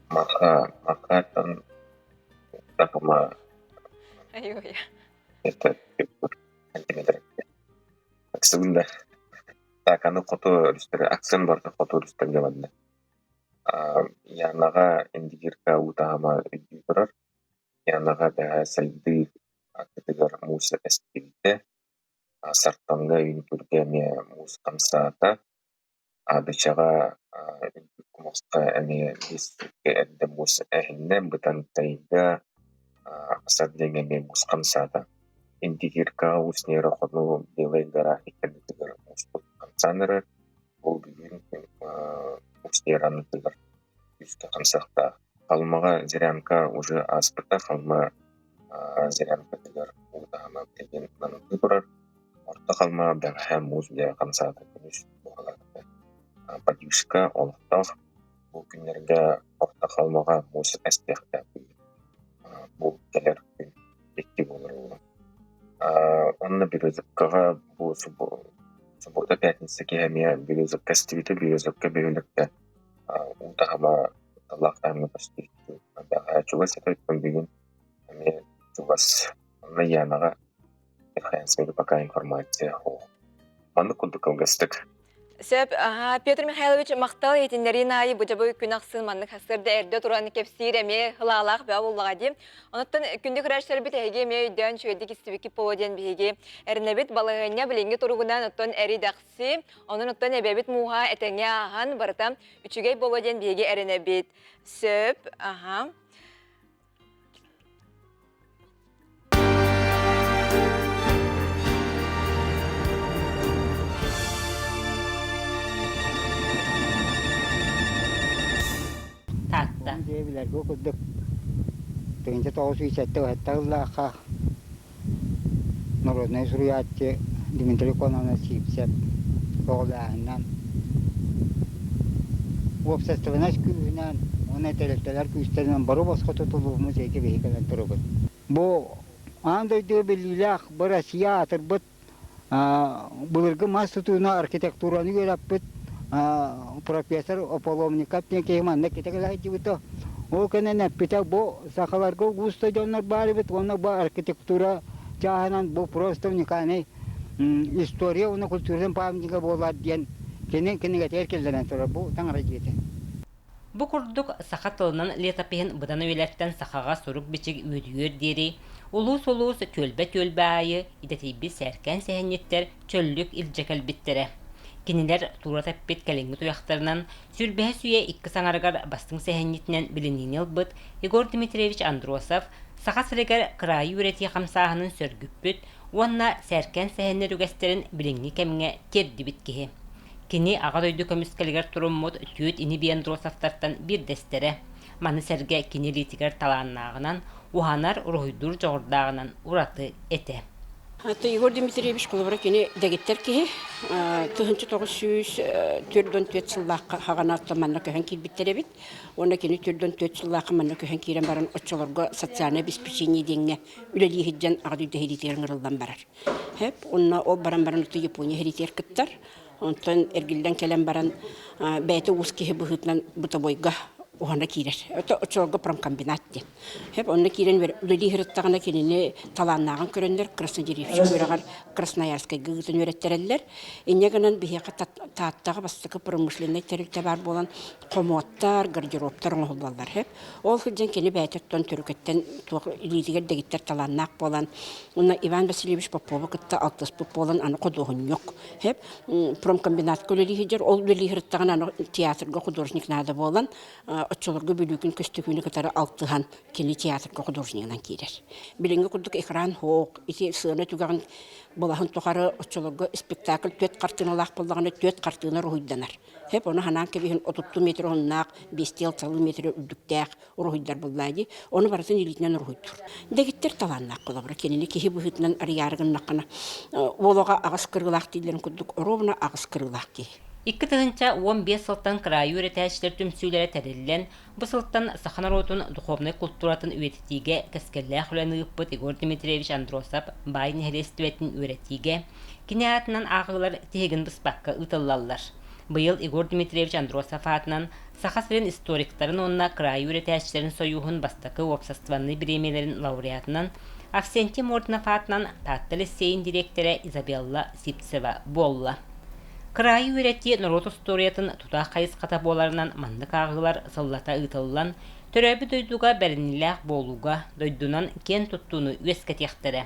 maka tan sama Ayo ya. Это сантиметр. Sebenarnya takkan foto aksen barda foto Instagram'da. Yanına indikirka utama editor. Yanına da saydı aktiver musa estivde. Sartanga yunturge me mus kamsata. Abeçaga Мосқа әне бестікке әдді мұс әхіннен бұтан тайда асаддеңе мен мұсқан сада. Индигирка уснера хону белай гара икендетігір мұспұт қансаныры бұл бүгін уснераны тігір үсті қансақта. Қалмаға зірянка уже аспыта қалма зірянка тігір ұлдағына білген нанымды тұрар. Орта қалма бәңхә мұз бия қансады күніш бұғалады. Падюшка олықтақ бұл күнерге орта қалмаға мұз әспекті бұл келер күн екті болыр олы. Онна Березовкаға бұл суббота пятница кеме Березовка стивиті Березовка бөлікті ұлдағыма талақтарыны бастырды. Бәға чуғас етіп бүгін әме чуғас онна янаға Хэнсмеге пока информация о. Маны күлді кылгастык. Сөп, Петр Михайлович мақтал етіндерін айы бұжабы күн ақсын манны қасырды әрді тұраны кепсейір әме ғылалақ бәу олыға дем. Оныттан күнді күрәштер біт әйге ме өйден шөйді кестібекі полуден бейге. Әрінәбіт балығыня білінге тұрғынан оттан әрі дақсы, оның оттан әбәбіт мұға әтәңе аған барыта үчігей полуден бейге әрінәбіт. Сөп, Tatta. Bilar go kuduk. Tengce tahu suicide tu hatta lah kah. Narodne suriyatche Dimitri Konona sipset. Kolahanan. Wapsastavanash kunan. Ona teleteler küstenen baru baskı tutulduğumuz eki vehikalan turubut. Bu anda diyor bililah berasiya terbut. Bulurga mas tutuna arkitekturani göraput. Profesor Opolomnikapnya kemana kita lagi betul. Oh kena pita bo sakalarga gusto jonar bari bet ona ba arkitektura jahanan bo prostom nikane historia ona kulturdan paham juga bola dian kene gater kelden sonra bu tangra jete. Bu kurduk sakatılının letapehen bıdanı ölertten sakağa soruk biçik ödüyor deri. Ulus tölbe ayı idetibi serken sehenyetter çöllük ilcekel bittere. Kiniler tuğra tappet kelengi tuyaklarından sürbehe süye ikki sanargar bastın seheniyetinden bilinini ılbıt Igor Dmitrievich Androsov sağa sıregar kırayı üretiye kamsağının sörgüppüt onna serken sehenler ügesterin bilinni kemine kerdi bitkihi. Kini ağa doydu kömüskeliger turummut tüyüt ini bir Androsovtartan bir destere. Manı serge kini litiger talanağınan uhanar ruhuydur çoğurdağınan uratı ete. Hatta Igor Dmitrievich kulubra kini degitter ki tuhuncu toğusüz türdön tüetsillahqa hağanatla manna köhen kilbittere bit. Ona kini türdön tüetsillahqa manna köhen kiren baran oççolarga sotsialne обеспечение denge üleli hiccan ağdı dehiliterin ırıldan barar. Hep onna o baran utu Japonya heliter kıttar. Ondan ergilden kelen baran beyte uskihi buhutlan buta boyga ohana kirer. Oçolga pramkombinat den. Hep onna kiren üleli hırıttağına kenini talanağın körenler Krasnoderivich köreğar Krasnoyarskay gıgıtın öğrettereller. Enneganan biheqa taattağı bastıkı pромышленный terikte bar bolan komottar, garderoptar oğullar hep. Ol hıccan keni beytetton türketten ilitiger degitler talanağ bolan. Ona Ivan Vasilievich Popova kıtta altas pop bolan anı kodoğun yok. Hep pramkombinat köleli hıccar ol üleli hırıttağın anı tiyatrga hudorjnik nada bolan. Oçolorga bölükün köstükünü katara altıhan keni tiyatrga hudorjniklan kirer. Bilingi kurduk ekran hoğuk, iti sığına tügağın bolahın toqarı oçolorga spektakl tüet kartınalaq bollağını tüet kartına ruhuydanar. Hep onu hanan kebihin 30 metre onnaq, 5-6 metre üddüktäq ruhuydar bolladı. Onu baratın ilitinen ruhuydur. Degitler talannaq kolabra kenini kehi buhutnan ariyargın naqana. Olağa ağız kırgılaq dilerin kurduk, rovna ağız kırgılaq ki. İki tığınca 15 sıltan kırayı üreteçler tümsüylere terillen, bu sıltan Sakhanarotun duhovnay kulturatın üretitiğe keskerliğe xulanıqpıt Igor Dmitrievich Androsov bayın helestüvetin üretitiğe, kinayatından ağılar tehegin bıspakka ıtıllallar. Bu yıl Igor Dmitrievich Androsov adından Sakhasirin historiklerin onna kırayı üreteçlerin soyuhun bastakı obsastvanlı biremelerin laureatından Aksenti Mordinov adından Tatlı Liseyin direktörü Izabella Siptseva bolla. Kırayı üretiye Norot Historiyatın tuta kayıs katabolarından mandık ağılar sallata ıtıllan, töröbü doyduga berinillah boluga doydunan ken tuttuğunu üesketiyaktere.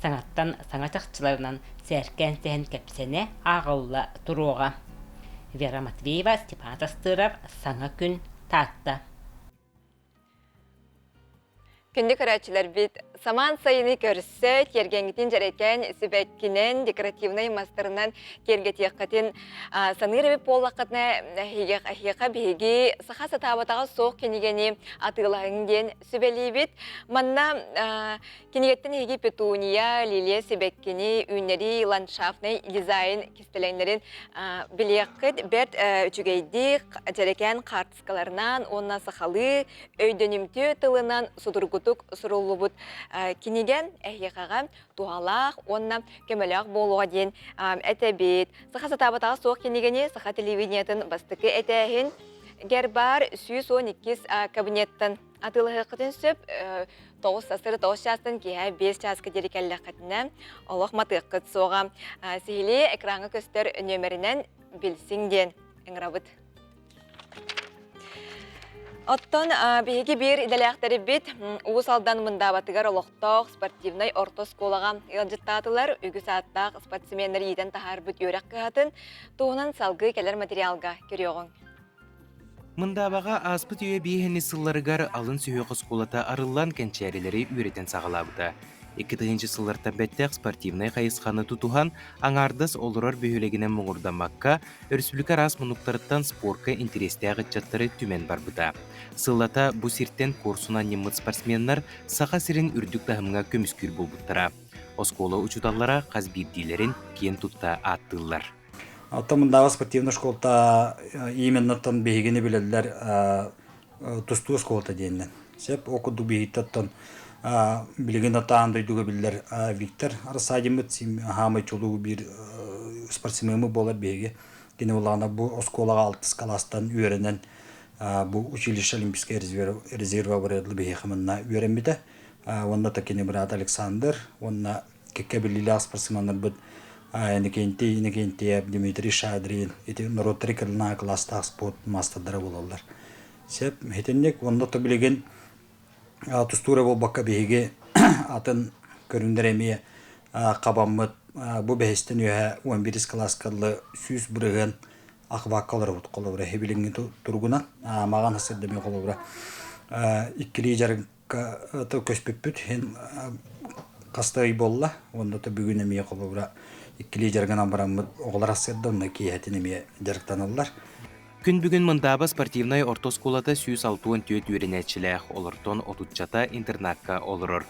Sanattan sanatçılarından serken sehen kepsene ağılla turuğa. Вера Матвеева, Степан Тастыров, Саңа күн, Татта. Күнді көрәтшілер бит саман сайыны көрісі тергенгетін жарекен сүбәткінен декоративный мастерынан кергетек қатын саныр әбіп болақытына хиға бейгі сақа сатабатаға соқ кенегені атылағыңден сүбәлі бит. Манна кенегеттен хиги петуния, лилия сүбәткені, үнері, ландшафтный дизайн кестеленлерін білеқіт бәрт үчігейді жарекен қартыскаларынан, онна сақалы өйдөнімті тылынан судыргут сурулубут кинеген эхиқаға туғалақ, онна көмелақ болуға дейін әтәбет. Сақа сатабатаға соқ кинегені сақа телевидениятын бастықы әтәхін гербар 112 кабинеттен атылығы қытын сөп 9 сасыры 9 частын кейі 5 частқа дерекәлі қытына олық матық қыт соға сейлі экраңы көстер нөмірінен білсіңден әңірабыт. Оттон беги бир иделяқтары бит уус алдан мында батыгар олоқтоқ спортивный ортосколаға илжыттатылар үгі сааттақ спортсменлер еден тахар бүт өрек қағатын туғынан салғы келер материалға көріоғын. Мындабаға аспыт үйе бейхені сылларыгар алын сүйе қосқолата арылан кәнчәрелері үйретен сағалабыда. 2-тыгынчы сылларта бәттәк спортивный қайысқаны тұтуған аңардас олырар бүйілегінен мұңырдамаққа өрсүлікі рас мұнуқтарыттан спорка интерестіяғы чаттары түмен барбыда. Сыллата бұ сирттен курсуна немыт спортсменнар сақа сирин үрдік тахымға көміскүр болбыттара. Оскола учуталлара қазбирдилерін кен тұтта аттылар. Мындағы спортивный школта именно тан бейгені білелер тұсту школта дейінен. Сеп оқыду бейгіттаттан билеген атаан дойдуга билер Виктор Арсадимыт хамы чулуу бир спортсмены болар беге. Кене улана бу осколага 6 класстан үйренен бу училище олимпийский резерва барыдлы беге хамынна үйренбите. Онда та кене брат Александр, онна кекебилила спортсмендар бут Никенти Дмитрий Шадрин, эти народ трикерна класстаг спорт мастердары болалар. Сеп хетеннек онда та билеген Тустура бол баққа бейге атын көріндіреме қабаммыт бұ бәйістен өйі 11 класскалы сүз бұрығын ақваққалар ұт қолыбыра хебіліңі тұрғына маған асырдыме қолыбыра. Иккілі жарыққа көспеппіт қастай болла, онда та бүгін әме қолыбыра иккілі жарғынан барамыт оғылар асырды, онда кейхәтін әме жарықтан алылар. Күн бүгін мындаба спортивный ортосколата 164 үйренетчіләқ олыртон отутчата интернатқа олырыр.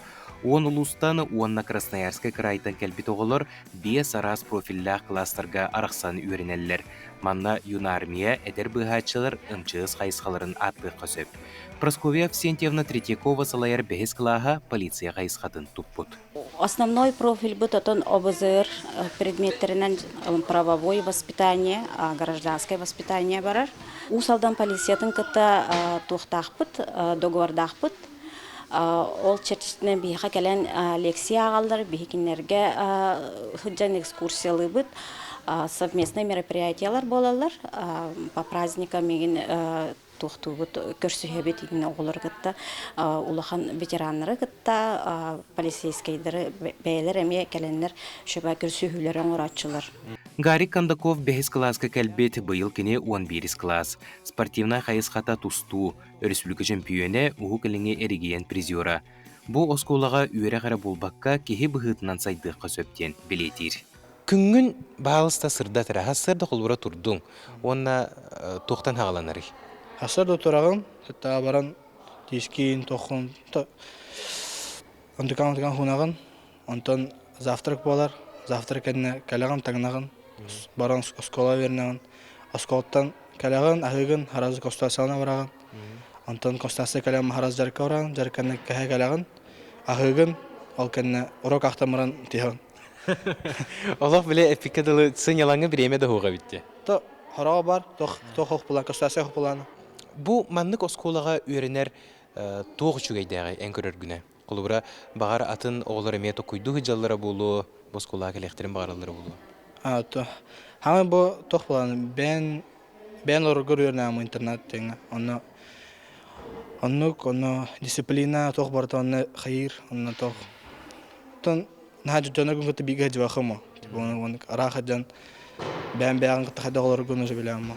Он улустан уанна Красноярска крайтан кәлбит оғылыр 5 арас профилләқ кластарға арақсан үйренелер. Манна юнармия әдер бұғатшылар ұмчығыз қайысқаларын атты қосып. Прасковья Всентьевна Третьякова салайыр бәхіз қылаға полиция қайысқатын тұппыт. Основной профиль будет ОБЗР предметтеринен правовое воспитание, гражданское воспитание барар. Усалдан полициятын кыта тухтахпыт, договордахпыт. Ол чертичтен бейха келен лекция агалдар, бейхикинерге хыджан экскурсиялы быт. Совместные мероприятиялар болалар. По праздникам меген тухту бут көрсөһөбөт игин оголор гытта улахан ветераннары гытта полицейскийдер бейлер эме келеннер шөбө көрсөһүлөр оңорачылар. Гарик Кандаков 5 класска кәлбет быйыл кене 11 класс. Спортивна хайысқата тусту, республика чемпионы угу келеңе эригиен призера. Бу осколага үйрә қара болбаққа кеһи быһытынан сайдыққа сөптен билетир. Күнгүн баалыста сырда тара хасырда холбура турдуң. Онна тоқтан хағаланары. Хасырда турагын, хәтта баран тискин тохун антыкан хунагын, антон завтрак болар, завтрак әнне кәләгән тагнагын, баран оскола вернәгән, осколтан кәләгән ахыгын харазы костасына бараган. Антон костасы кәләм хараз жарка бараган, жарканы кәһә кәләгән, ахыгын ал кәнне урок ахтамыран тиһән. Олох биле эпикадылы сынялаңы биреме да хуга битте. То хараа бар, тох булан костасы булан. Бу маннык осколага үйренер тоғы чүгейдәғі ән көрер күні. Қолыбыра бағар атын оғылары мето күйдуғы жаллары болу, босколага лектерін бағаралары болу. Хамы бу тоқ болан, бән орғыр үйренәм интернет теңі. Онны дисциплина тоқ барда, онны қайыр, онны тоқ. Тон, наға жүджанар күн көті бигі жуақы ма. Оны арақ әджан бән бән кытта олар гөнөж беләм.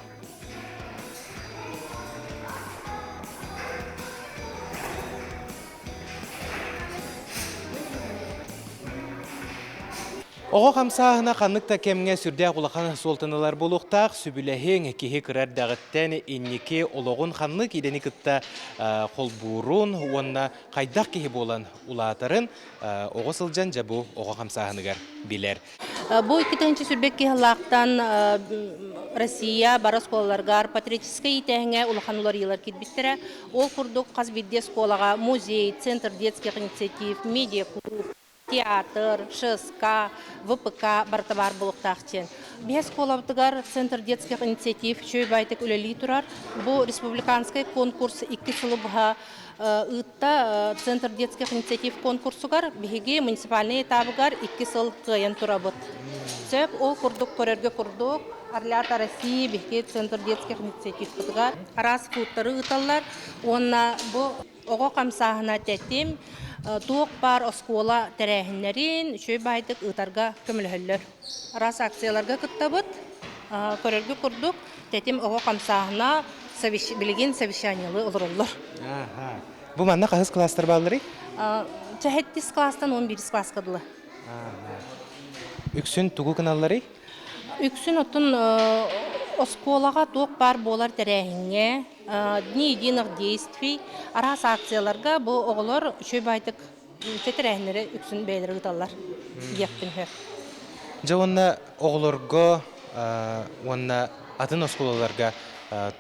Оға қамсағына қаннықта кемге сүрдәк улақан солтанылар болуқтақ, сүбіләхең кеге кірар дағыттен еннеке олығын қаннық едені күтті қолбұрын, онына қайдақ кеге болан улатырын оға сылжан жабу оға қамсағынығар білер. Бұл 2-ші сүрбек кеғылақтан Россия бара сколаларгар патриотическая итәңе улахан улар елар кетбіттірі. Ол құрдық қазбедде сколаға музей, центр детских инициатив, медиа-клуб, театр, ШСК, ВПК бартабар болуқтақтен. Бес колабдығар Центр детских инициатив чөй байтық үлелі тұрар. Бұл республиканский конкурс 2 сылыбға ұтта Центр детских инициатив конкурсугар бігеге муниципальный этабығар 2 сыл қойын тұрабыд. Сөп ол құрдық көрерге құрдық. Арлята России бігеге Центр детских инициатив бұдығар. Арас футтары ұталар. Онна бұл оғы қамсағына тәттем туық бар оскола тәрәхінлерін шөй байдық ұтарға көмілхілер. Арас акцияларға күттабыд, көрерге күрдік, тәтем оғы қамсағына білген совещаниялы олырылыр. Бұл манна қағыз кластар балыры? 7 кластан 11 класс қадылы. Үксін тұғы каналлары? Үксін ұттын осколаға туық бар болар тәрәхінге, дни единых действий, арас акцияларға бұл оғылар шөй байтық тәрәхінлері үксін бәйлері ұталар. Еппін хөр. Жа онна оғыларға, онна атын осколаларға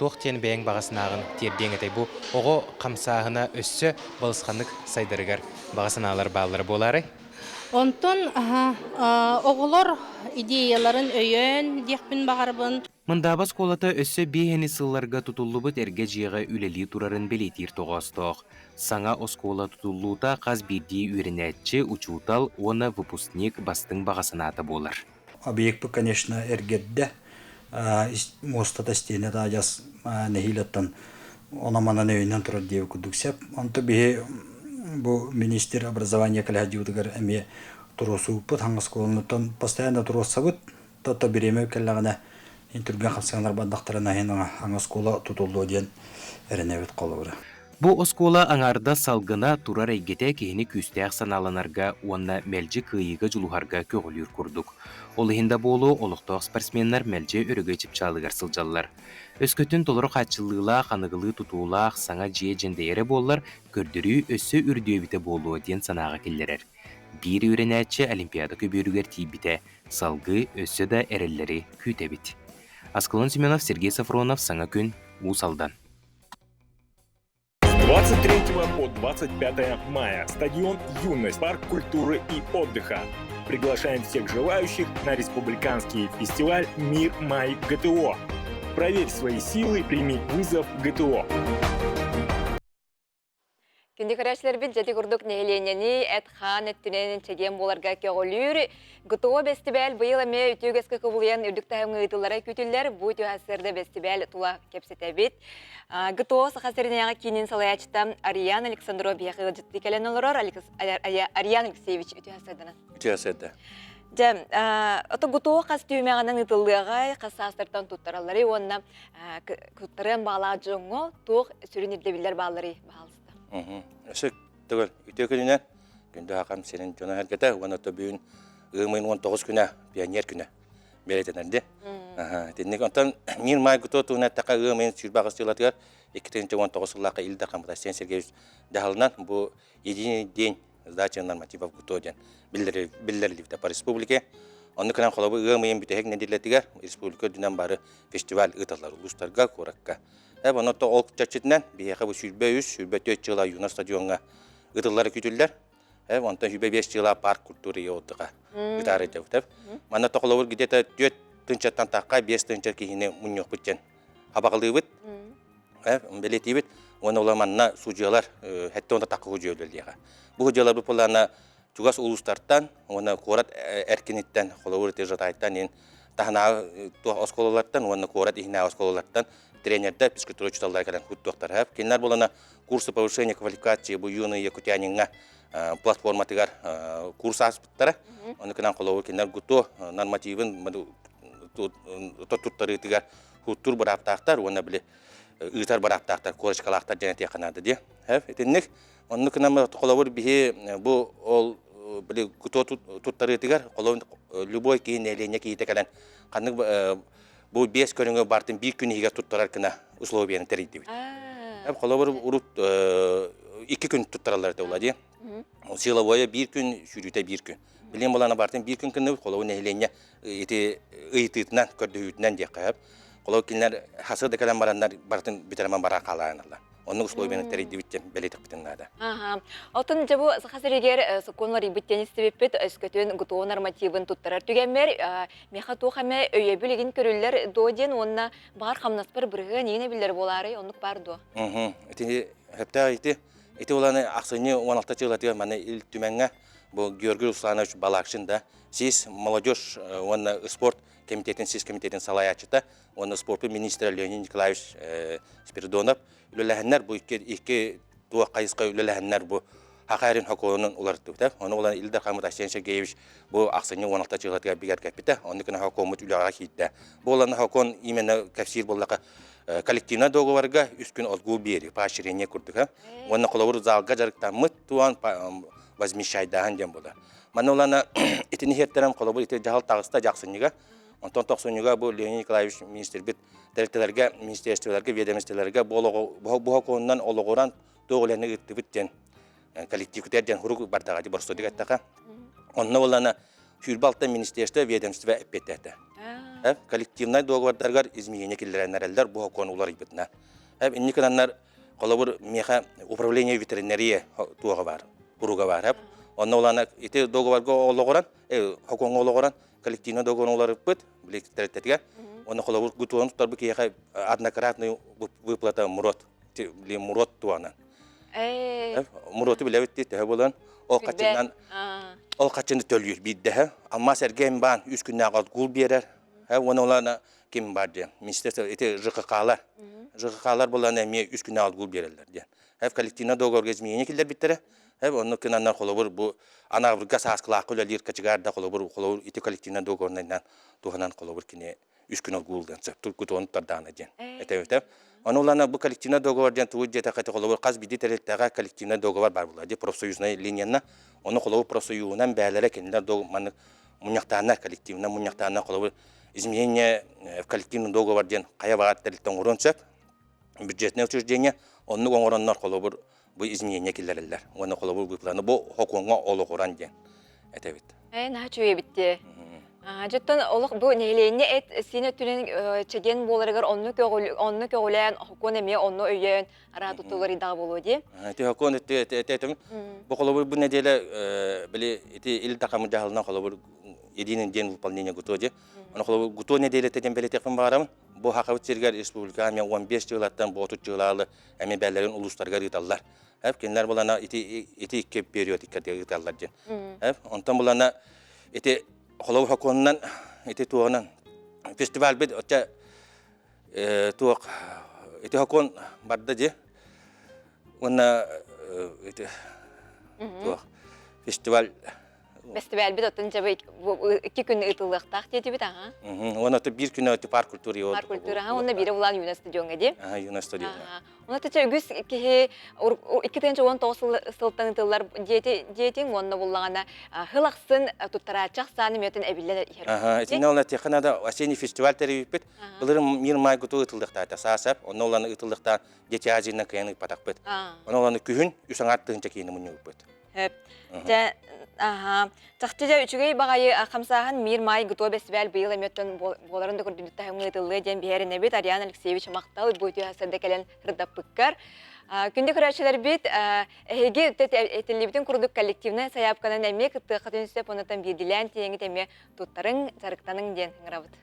туық тен бәйін бағасынағын терден әтей бұл оғы қамсағына өссі балысқанлық сайдарығар бағасыналар балары болары? Онтон оғылар идеяларын өйен декпін бағарбын. Мындабас колата өссө бейхени сылларга тутуллубут эрге жиыга үлели турарын белетир тоғастық. Саңа оскола тутуллута қаз бирди үйренәтчі учутал оны выпускник бастың бағасынаты болар. Объект, конечно, эргедде. Мостата стене да жас нехилеттен онаманан өйнен тұрар дейі күдіксеп. Онты бейі бұл министр образования кәләдеудігер әме тұросу бұд, хаңыз қолынытын постоянно тұросса бұд, тата береме кәләғіне интерген қапсағанар бандақтарына аңыз қолы тұтылды дейін әрінәвет қолы бұры. Бу оскола аңарда салгына турар әйгете кейіні күстәқ саналанарға, онна мәлжі күйігі жылухарға көгілер күрдік. Олығында болу олықтық спортсменнар мәлжі өрігі чіпчалығар сылжалылар. Өскөтін толыры қатшылығыла, қанығылы тұтуылақ, саңа жие жендейері болар, көрдірі өссі үрдеуіті болуы ден санаға келдерер. Bir үйренәтші Олимпиада көберігер тейбіте, салғы өссі да әрелері күйтебіт. Аскалон Семенов, Сергей Сафронов, Саңа күн, Усалдан. 23 по 25 мая. Стадион «Юность», парк культуры и отдыха. Приглашаем всех желающих на республиканский фестиваль «Мир Май ГТО». Проверь свои силы, прими вызов ГТО. Күнді көрәшілер біл жәті күрдік нәйленені әтхан әттінен чеген боларға кеғолыр. ГТО бестибәл бұйыл әме үтігескі көбілген үрдіктәңі ұйтылары күтілдер бұй түйәсірді бестибәл тұла кепсеті бет. ГТО сақасырынияға кейінен салаячыта Ариан Александро бияқығы жытты кәлен олырар. Ариан Алексеевич үтігесірдіні. Үтігесірді. Жам, ото ГТО қас түймеғанын ұтылыға қасастыртан тұттаралары, онына күттарын бағала жоңы тұқ сүрін еділбілер бағалары бағалысты. Өсік түгіл үте күнінен күнді ақам сенің жона әргеті, оны то бүйін 19 күні, пионер күні беретенерді. Теннек онтан Мир Май ГТО туғына тақа 19 сүрбағыстығылатығар 2019 жылаққа илді қамыта Сен Сергеевич дағылынан бұл единый день сдачи нормативов ГТО ден білдерілікті по республике. Оны күнен қолабы 20 бүтәхек нәдерлетігер республика дүнен бары фестиваль ұталар ұлыстарға, қораққа. Оны то ол чачетінен бейеқі бұл сүрбе 4 жыла юна стадионға ұтылары күтілдер. Онтан сүрбе 5 жыла парк культуры еуытыға ұтары жауытып. Мана тоқылауыр гидеті 4 тынчаттан таққа 5 тынчат кейіне мұньоқ бүттен абағылы бұд. Белеті бұд. Оны оламанына сұжиялар әтті онда таққы ғұжи өлділдеға. Бұл ғұжиялар бұл полана Чугас улустарттан, оны корат әркенеттен, қолауыр тержатайттан, тағына осколаларттан, оны корат ихна осколаларттан тренерді психотерапевталар кәлін құттуқтар әп. Кенлер болана курсы повышения квалификации бұл юны якутянинға платформатығар курс аспыттары. Оны кенен қолауыр кенлер ғұтту нормативін туттарытыгар хуттур бараптактар, оны биле ытар бараптактар, корышкалактар жана теканады де. Этенник онны кынама колобур бихи бу ол биле гуто туттарытыгар колобур любой кейин элене кейте калан канык бу 5 көрүнгө бартын 1 күн иге туттарар кына условияны терейди. Колобур уруп 2 күн туттаралар да улади. Силовое 1 күн, шүрүтө 1 күн. Билем болана бартын 1 күн кынны колобур элене эти ыйтытынан көрдүйтүнөн же кайып. Колобур кинер хасырда калан барандар бартын битерман бара калааналар. Onun условияны терейди битем белетик битеннада. Алтын жабу сахасыригер соконлар ибиттен истебеппет өскөтөн гутоо нормативын туттарар түгенмер меха тухаме өйө билигин көрүллер доден онна бар хамнаспар бирге нене билер болары онук барды. Эти хепта эти уланы аксыны 16 жылга мана ил түмөнгө бу Георгий Русланович Балакшин сиз молодежь он спорт комитетин сиз комитетин салаячыта он спорт министры Леонид Николаевич Спиридонов үлеләһеннәр бу ике туа кайыска үлеләһеннәр бу хакарын хакуунун улартты да. Оны улан Илдар Хамит Асеншегевич бу аксыны 16 жылга бигер капита. Оны кына хакуумат үләгә китте. Бу улан хакуун именно кафсир боллака коллективна договорга 3 күн отгул бери поощрение курдык. Оны колобур залга жарыкта мыт туан возмещайдан дем була. Мана улана этини хеттерем колобур эти жахал тагыста жаксыныга. Онтон токсонуга бу Леонид Николаевич министр бит территорияларга, министрликтерге, ведомстволарга бу хакуундан ологоран тоголаны ыттыбыттен коллективдерден хурук бардага борсо дигеттака. Онна улана Хүрбалта министерство ведомство эппетте. Коллективный договордарга изменение киллеренерлер бу хакуун улар ибитна. Инниканнар колобур меха управление ветеринария туга бар, буруга бар. Онна улана эти договорга ологоран, хакуун ологоран коллективный договорлар бит, билеттерге. Оны колобур гутуан турбу кияха однократную выплата мурот, ли мурот туана. Муроты билебитти те болан ол качынды төлүр бидде. Амма сергем бан 3 күннән кал гул берер. Оны улана ким барды? Министрлик эти ЖКХлар. ЖКХлар болан эми 3 күннән кал гул берерлер ди. Коллективный договорга изменение килдер биттере. Оны кынаннар колобур бу анагырга саскыла көлөлөр качыгарда колобур эти коллективный договорнан туханан колобур кине 3 күн гулдан сөптүр гутуан тардана ден. Этебет. Оны улана бу коллективный договордан туҗета ката колобур каз биди тереттага коллективный договор бар булады. Профсоюзный линияна оны колобур профсоюзунан бәләре киндер договор муньяктана коллективна муньяктана колобур изменение в коллективный договор ден кая багат тереттен урон сөп бюджетное учреждение оны оңороннор колобур бу изменение киллерлер. Оны колобур бу планы бу хокуңга ологоран ден. Этебет. Начуе битти. Жаттан олық бұл нейлейіне әт сені түнен чеген боларығыр онны көгілән хокон әме онны өйен ара тұтылыр идағы болу де? Хокон әтетім. Бұл қолы бұл неделі білі ил тақамы жағылынан қолы бұл единен ден выполнение гуто де. Оны қолы бұл гуто неделі тәден бәлі тәқім бағарамын. Бұл хақавыт сергер республика мен 15 жылаттан бұл 30 жылалы әме бәлерін ұлыстарға ұйталар. Кенлер болана ити 2 периодикка ұйталар де. Онтан болана Холов хаконнан эти туанан фестиваль бит отча туак эти хакон бадда же уна эти туак фестиваль бит оттан жабы 2 күн ытылыктак деди бит ага. Уна то 1 күн өтүп парк культура. Парк культура ха уна бире улан юна стадионга де. Юна стадион. Уна тече үгүс ки 2019 сылтан ытылар жетин онна буллагана хылаксын туттарачак саны метен эбиллер. Этинолна технада осенний фестиваль терибит. Булырым мир май гуту ытылдыкта та сасап, онна уланы ытылдыкта жетиазина кыяны патакпыт. Онна уланы күһүн үсаңаттын чекени мунюпыт. Тахтыжа үчүгөй багайы камсахан мир май гуту фестиваль быйыл эметтен боларында көрдүктө хымытылы ден биһәрин бит Ариан Алексеевич мактал буйты хасырда келен рдаппыккар. Күндө көрәчләр бит эге этелибитен курдук коллективный саяпканын эме кытты катынсып онотан бирдилән теңи теме туттарын зарыктаның ден гравыт.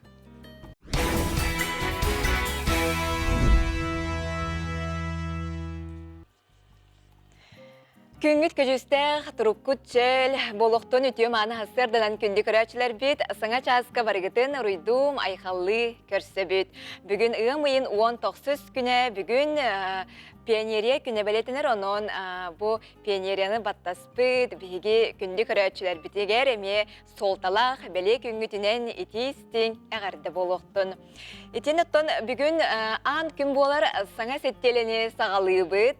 Күнгіт көжістәқ, тұрупкут чел, болуқтон үтіем аны хасырдан күнді көрәчілер бет, саңа часқа барығытын ұруйдум айқаллы көрсі бет. Бүгін ұғымайын 19 күні, бүгін Пионерия күнне белетинер онон бу пионерияны баттаспыт биги күндү көрөчүлөр битигер эме солталах беле күнгүтүнен итистин эгерде болуктун. Итинеттон бүгүн ан күн болар саңа сеттелени сагалыбыт,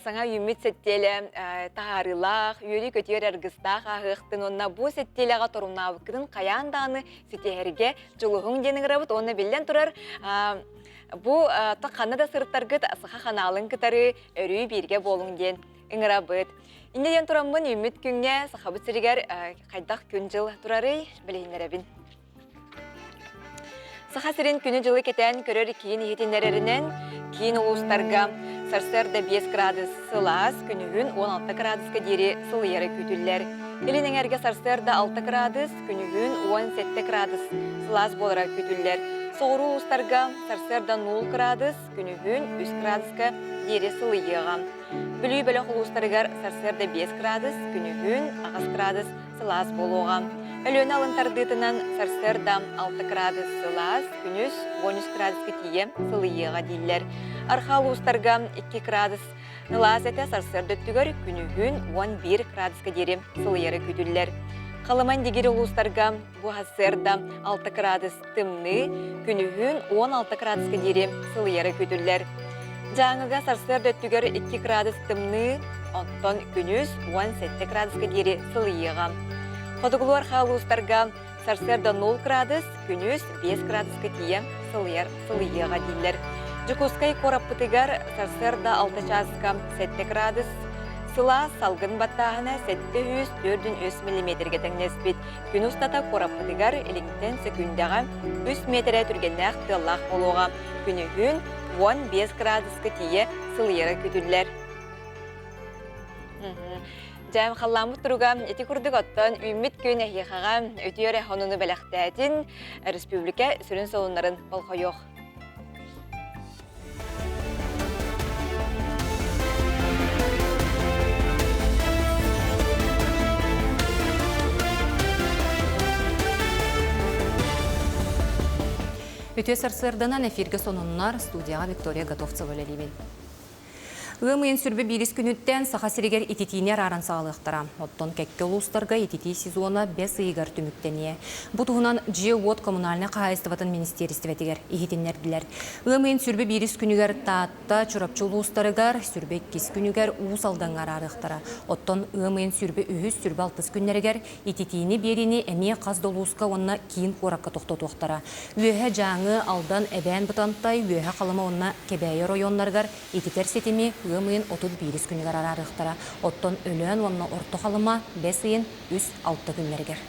саңа юмит сеттеле таарылах, үйрү көтөр аргыстах агыктын онна бу сеттелега турунабыкын каянданы сеттерге жолугун дениграбыт оны билден турар. Бу таққаны да сырттаргыт асыға қаналын кітары өрүй берге болың ден ыңырабыт. Индеден тұрамын үміт күнге сақабыт сірігер қайдақ күн жыл тұрары білейінеребін. Саха сирин күні жылы кетен көрөр кейін етінерерінен кейін ұлыстарға сарсырда 5 градус сылас, күнігін 16 градусқа дері сылыяры күтілер. Елінің әрге сарсырда 6 градус, күнігін 17 градус сылас болыра күтілер. Соғыру ұлыстарға сарсырда 0 градус, күнігін 3 градусқа дері сылыйыға. Бүлі бөлі ұлыстарығар сарсырда 5 градус, күнігін 9 градус сылас болуға. Өліні алынтардытынан сарсырда 6 градус сылас, күніз 13 градусқа тие сылыйыға дейлер. Арқа ұлыстарға 2 градус сылас әті сарсырда түгір, күнігін 11 градусқа дері сылыйыры күтілер. Қалыман дегері ұлыстарға бұ ғасырда 6 градус тымны, күнігін 16 градусқа дері сылыяры көтілер. Жаңыға сарсырда түгір 2 градус тымны, онтон күніз 17 градусқа дері сылыйыға. Қодығылуар қалуыстарға сарсырда 0 градус, күніз 5 градусқа тие сылыйыға дейлер. Жүкускай қораппытығар сарсырда 6 жазға 7 градус, Сыла салгын баттағына 700-400 мм тәңнеспет. Күн ұстата қораппытығар еліңтен секундяға 3 метрі түргеннәқ тыллақ болуға. Күнігін 15 градусқа тие сылыяры күтілер. Жайым қалламы тұруға еті күрдік оттан үміт күн әйеқаға өтіер әхонуны бәліқтәтін республика сүрін соғынларын болғайық. Өте сарсырдынан эфирге сонуннар студияға Виктория Готовцева өлелейбен. Өмейін сүрбі бирис күніттен сақасырегер итетинер арын сағылықтыра. Оттон кәкке ұлыстарға итети сезона 5 ыйгар түміктение. Бұтығынан Джеуот коммунальны қағайыстыватын министерістіветігер ихетінерділер. Өмейін сүрбі бирис күнігер таатта чурапчы ұлыстарығар, сүрбі кес күнігер уыс алдаңар арықтыра. Оттон өмейін сүрбі үхіз сүрбі 6 күннерігер итетини берini әме қаз долуысқа онына кейін қораққа тоқтотуқтыра. Өйе жаңы алдан әбән бұтантай, өйе қалыма онына кебәйі районларғар итетер сетеме Өмейін 31 күнігер арарықтыра. Оттон өлен онына орты қалыма 5-6 күнлергер.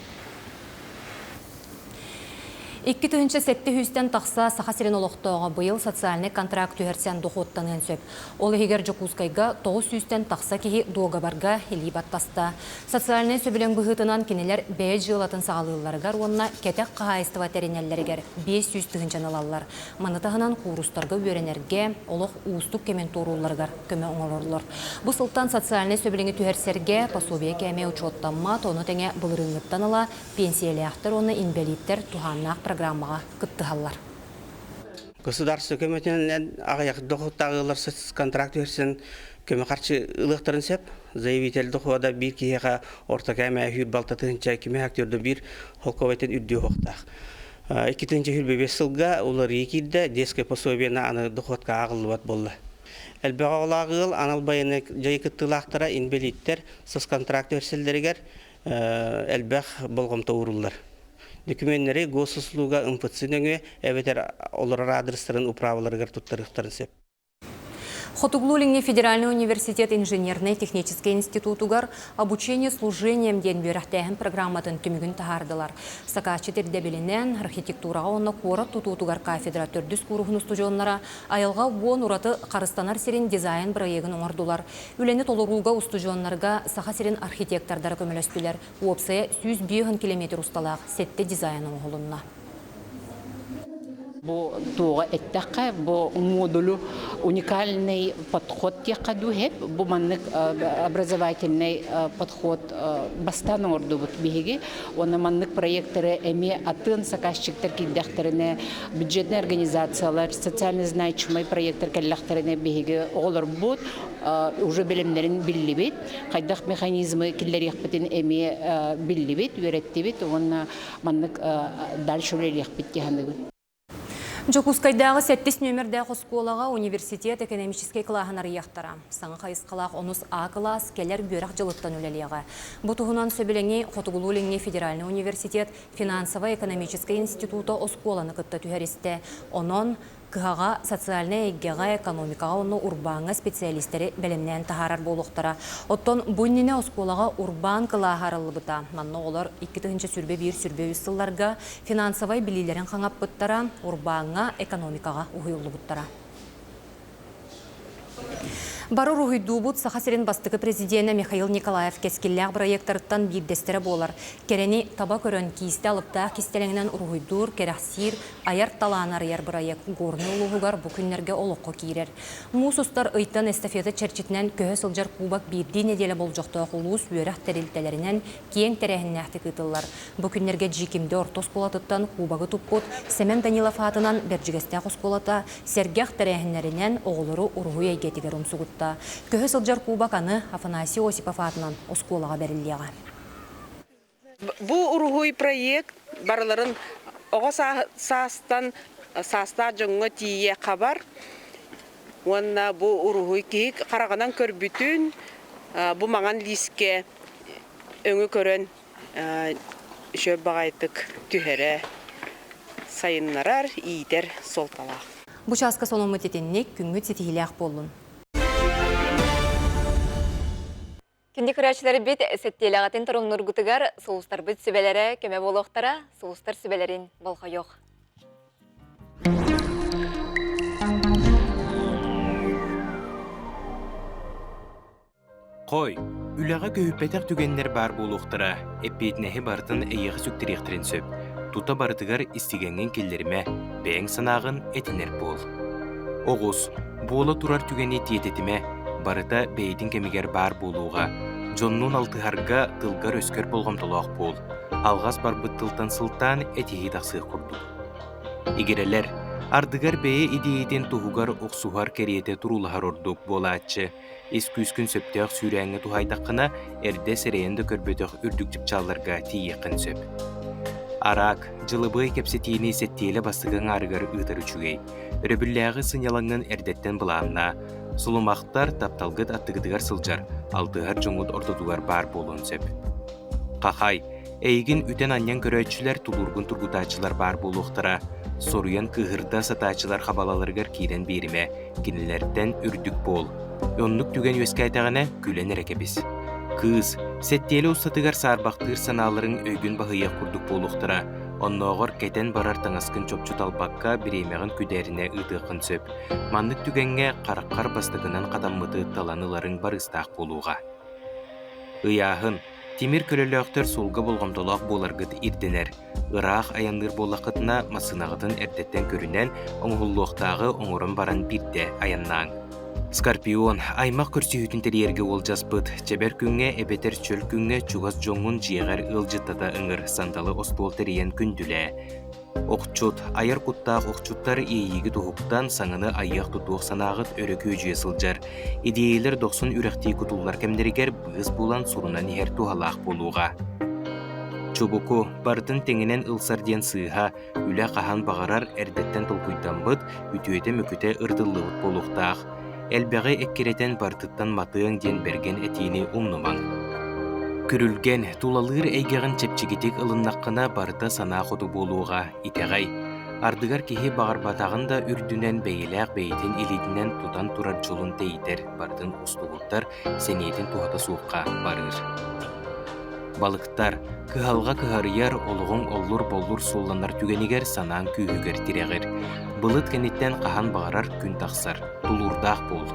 2-700-тен тақса сақасырын олықтауға бұйыл социальный контракт үйерсен доходтанын сөп. Ол егер Жокускайға 900-тен тақса кеге доғабарға елей баттаста. Социальный сөбілен бұғытынан кенелер 5 жылатын сағалығыларғар, онына кәтек қағайыстыва тәренеллергер 500 түгінчен алалар. Манытағынан қуырыстарға өренерге, олық уыстық кемен торуларғар көмі оңаларлар. Бұл сылтан социальный сөбіліңі түгерсерге пособие кәме учоттанма, тоны тәңе бұлырыңыттан ала, пенсиялияқтар оны инвалидтер туғаннақ программаға күттіғалар. Государство көмөтінен ағаяқ доходтағылар контракт версен көмі қарчы ұлықтарын сеп, заявитель дохода бір кейеға орта кәмі әйір балтатынча кеме актерді бір холковайтен үрді оқтақ. 2025 жылға олар екілді детское пособиені аны доходқа ағылуат болды. Әлбәға олағыл анал байыны жайқыттылақтара инвалидтер сыз контракт верселдерігер әлбәқ болғымта ұрылар. Документleri госуслуга МФЦ-нөңе әбетер олар адрестарын управаларығар тұттарықтарын сеп. Хотуглулинге Федеральный университет инженерный технический институтугар обучение служением ден бюрахтәһен программатын түмігін тахардылар. Сакачетерде беленен архитектураға онна қора тутутугар кафедра төрдіс курухын устужонлара айылға вон ураты қарыстанар серин дизайн проегін оңардулар. Үлені толыруға устужонларға саха серин архитектордары көмілөстілер. Уопсая 100 километр усталақ сетте дизайнын оғылынна. Бу туга эттакка бу модулю уникальный подход техадухеп, бу маннык образовательный подход бастан орду бут биги, он маннык проекторы эми атын заказчиктер киддахтерине бюджетный организациялар социально значимый проекттер келлахтерине биги олар бут уже билимлерин биллибит, кайдах механизмы киллерихпетин эми биллибит, үреттибит, он маннык дальше үлелихпит тихандыгы. Жокускайдағы 7 нөмірді қосколаға университет экономический клағынар яқтара. Саңы қайысқалақ 10 А класс келер бөрақ жылыттан өлелеға. Бұтығынан сөбіленге Қотығылуленге федеральный университет финансово-экономический институты осколаны күтті түхәрісті. Онын кыһаға социальный эггеға экономикаға оны урбанға специалистері бәлемнен тахарар болуқтара. Оттон бұннене осколаға урбан кылағарылы бұта. Манны олар 2-тігінші сүрбе 1 сүрбе 3 сылларға финансовай білілерін қаңап бұттара, урбанға экономикаға ұғылы бұттара. Бары рухиду бут Сахасирин бастығы президенті Михаил Николаев кескелләғ проекттарыттан бирдестері болар. Керені таба көрін кейісті алыпта кестелеңінен рухидур, керахсир, аяр таланар ер проект горны улуғығар бүкінлерге олыққы кейрер. Мусустар ыйттан эстафеті черчетінен көе сылжар кубак бирді неделі бол жоқты құлуыз өрәқ тәрелтелерінен кейін тәрәхіннәхті кытылар. Бүкінлерге жикімді ортос болатыттан кубагы тұппут, Семен Данилов атынан бәржігесті қосқолата, сергех тәрәхінлерінен оғылыры ұрғуй әйгетігер ұмсығыт. Көһө сылжар кубаканы Афанасий Осипов атынан осколаға бәрілдеға. Бу ургуй проект барларын оға саста жоңға тие қабар. Онна бу ургуй кейік қарағанан көрбүтін бу маған лиске өңі көрін шөп бағайтық түхері сайынларар ийтер солталақ. Бұ часқа соның мүтетіннек күңгі тетігілі ақ болын. Кенде күрәшілері бет сәттеліғатын тұрың нұргутығар соғыстар бұд сүбелері көмі болуқтара, соғыстар сүбелерін болға йоқ. Қой, үліға көхіппетек түгенлер бар болуқтара, әппетнәхі бартын әйіғі сүктеректерін сөп. Тута барытығар істегенген келдеріме бәң санағын әтінер бол. Оғыз, бола тұрар түгені тиететіме, барыта бәйдің кемігер бар болуға, жоннун алтыхарға тылғар өскер болғамтылақ бол. Алғас бар бұттылтан сылтан әтеғи тақсық құрды. Егерелер, ардығар бәйі идеяден тұғығар оқсуғар кереті тұрулығар ордық бола атчы. Ескүскін сөптеғ сүйрәңі тұхайдаққына әрді сәрейінді көрбетіғ үрдік жіпчаларға тиеқін сөп. Арақ, жылыбы кепсетейіне сеттейлі бастығын арығар ұйтар үчігей. Өрөбілләғі сынялаңын әрдеттен бұлағына, Сулумақтар тапталгыт аттыгыдыгар сылжар, алдыгар жоңуд ортодугар бар болуын сөп. Қақай, әйгін үтен аньян көрөтчілер тулургун тургутачылар бар болуқтара, соруян кығырда сатачылар қабалаларғар кейден беріме, кенелерден үрдік бол. Онлық түген өскайтағына күлен әрекебіз. Кыз, сеттелі ұстатыгар сарбақтыр саналарын өйгін бағыя құрдық болуқтара, онноғыр кәтен барар таңасқын чопчут албаққа біремеғін күдеріне ұтықын сөп. Манлық түгенге қараққар бастығынан қадаммыты таланыларын барыстақ болуға. Ыяғын, темір көлеліқтер солға болғамдолақ боларғыт ирденер. Ырақ аянлыр болақытына масынағытын әрдеттен көрінен оңғылуқтағы оңырын баран бірде аяннаң. Скорпион, аймақ көрсі хүтінтерерге ол жаспыд. Чебер күнге, әбетер чөл күнге чуғас жоңын жиғар ылжыттада ыңыр сандалы остол терен күнділі. Оқчут, айыр құттақ оқчуттар ейігі тұғықтан саңыны аяқ тұтуық санағыт өрікі өжие сылжар. Идеялер 90 үріқтей күтулар кәмдерігер бұғыз болан сұрынан ер туғалақ болуға. Чубуку, бартын теңінен ылсарден сыға, үлі қахан бағарар әрдеттен тұлқыйдан бұд, үтуеті мүкіте ұрдылығыт болуқтақ. Әлбәғі әккеретен бартыттан матыың ден берген әтейіне умнымаң. Күрілген, тулалыр әйгеғін чепчігетек ылыннаққына барыта сана құды болуға итеғай. Ардығар кеге бағар батағын да үрдінен бәйіләқ бәйтін елетінен тұтан тұрар жолын дейдер, бардын ұстығыттар сенетін туғата суыққа барыр. Балықтар, кыһалға кыһарыяр олығың оллур боллур солланар түгенігер санаң күйігер тирегер. Бұлыт кенеттен қахан бағарар күн тақсар, тулурдақ бол.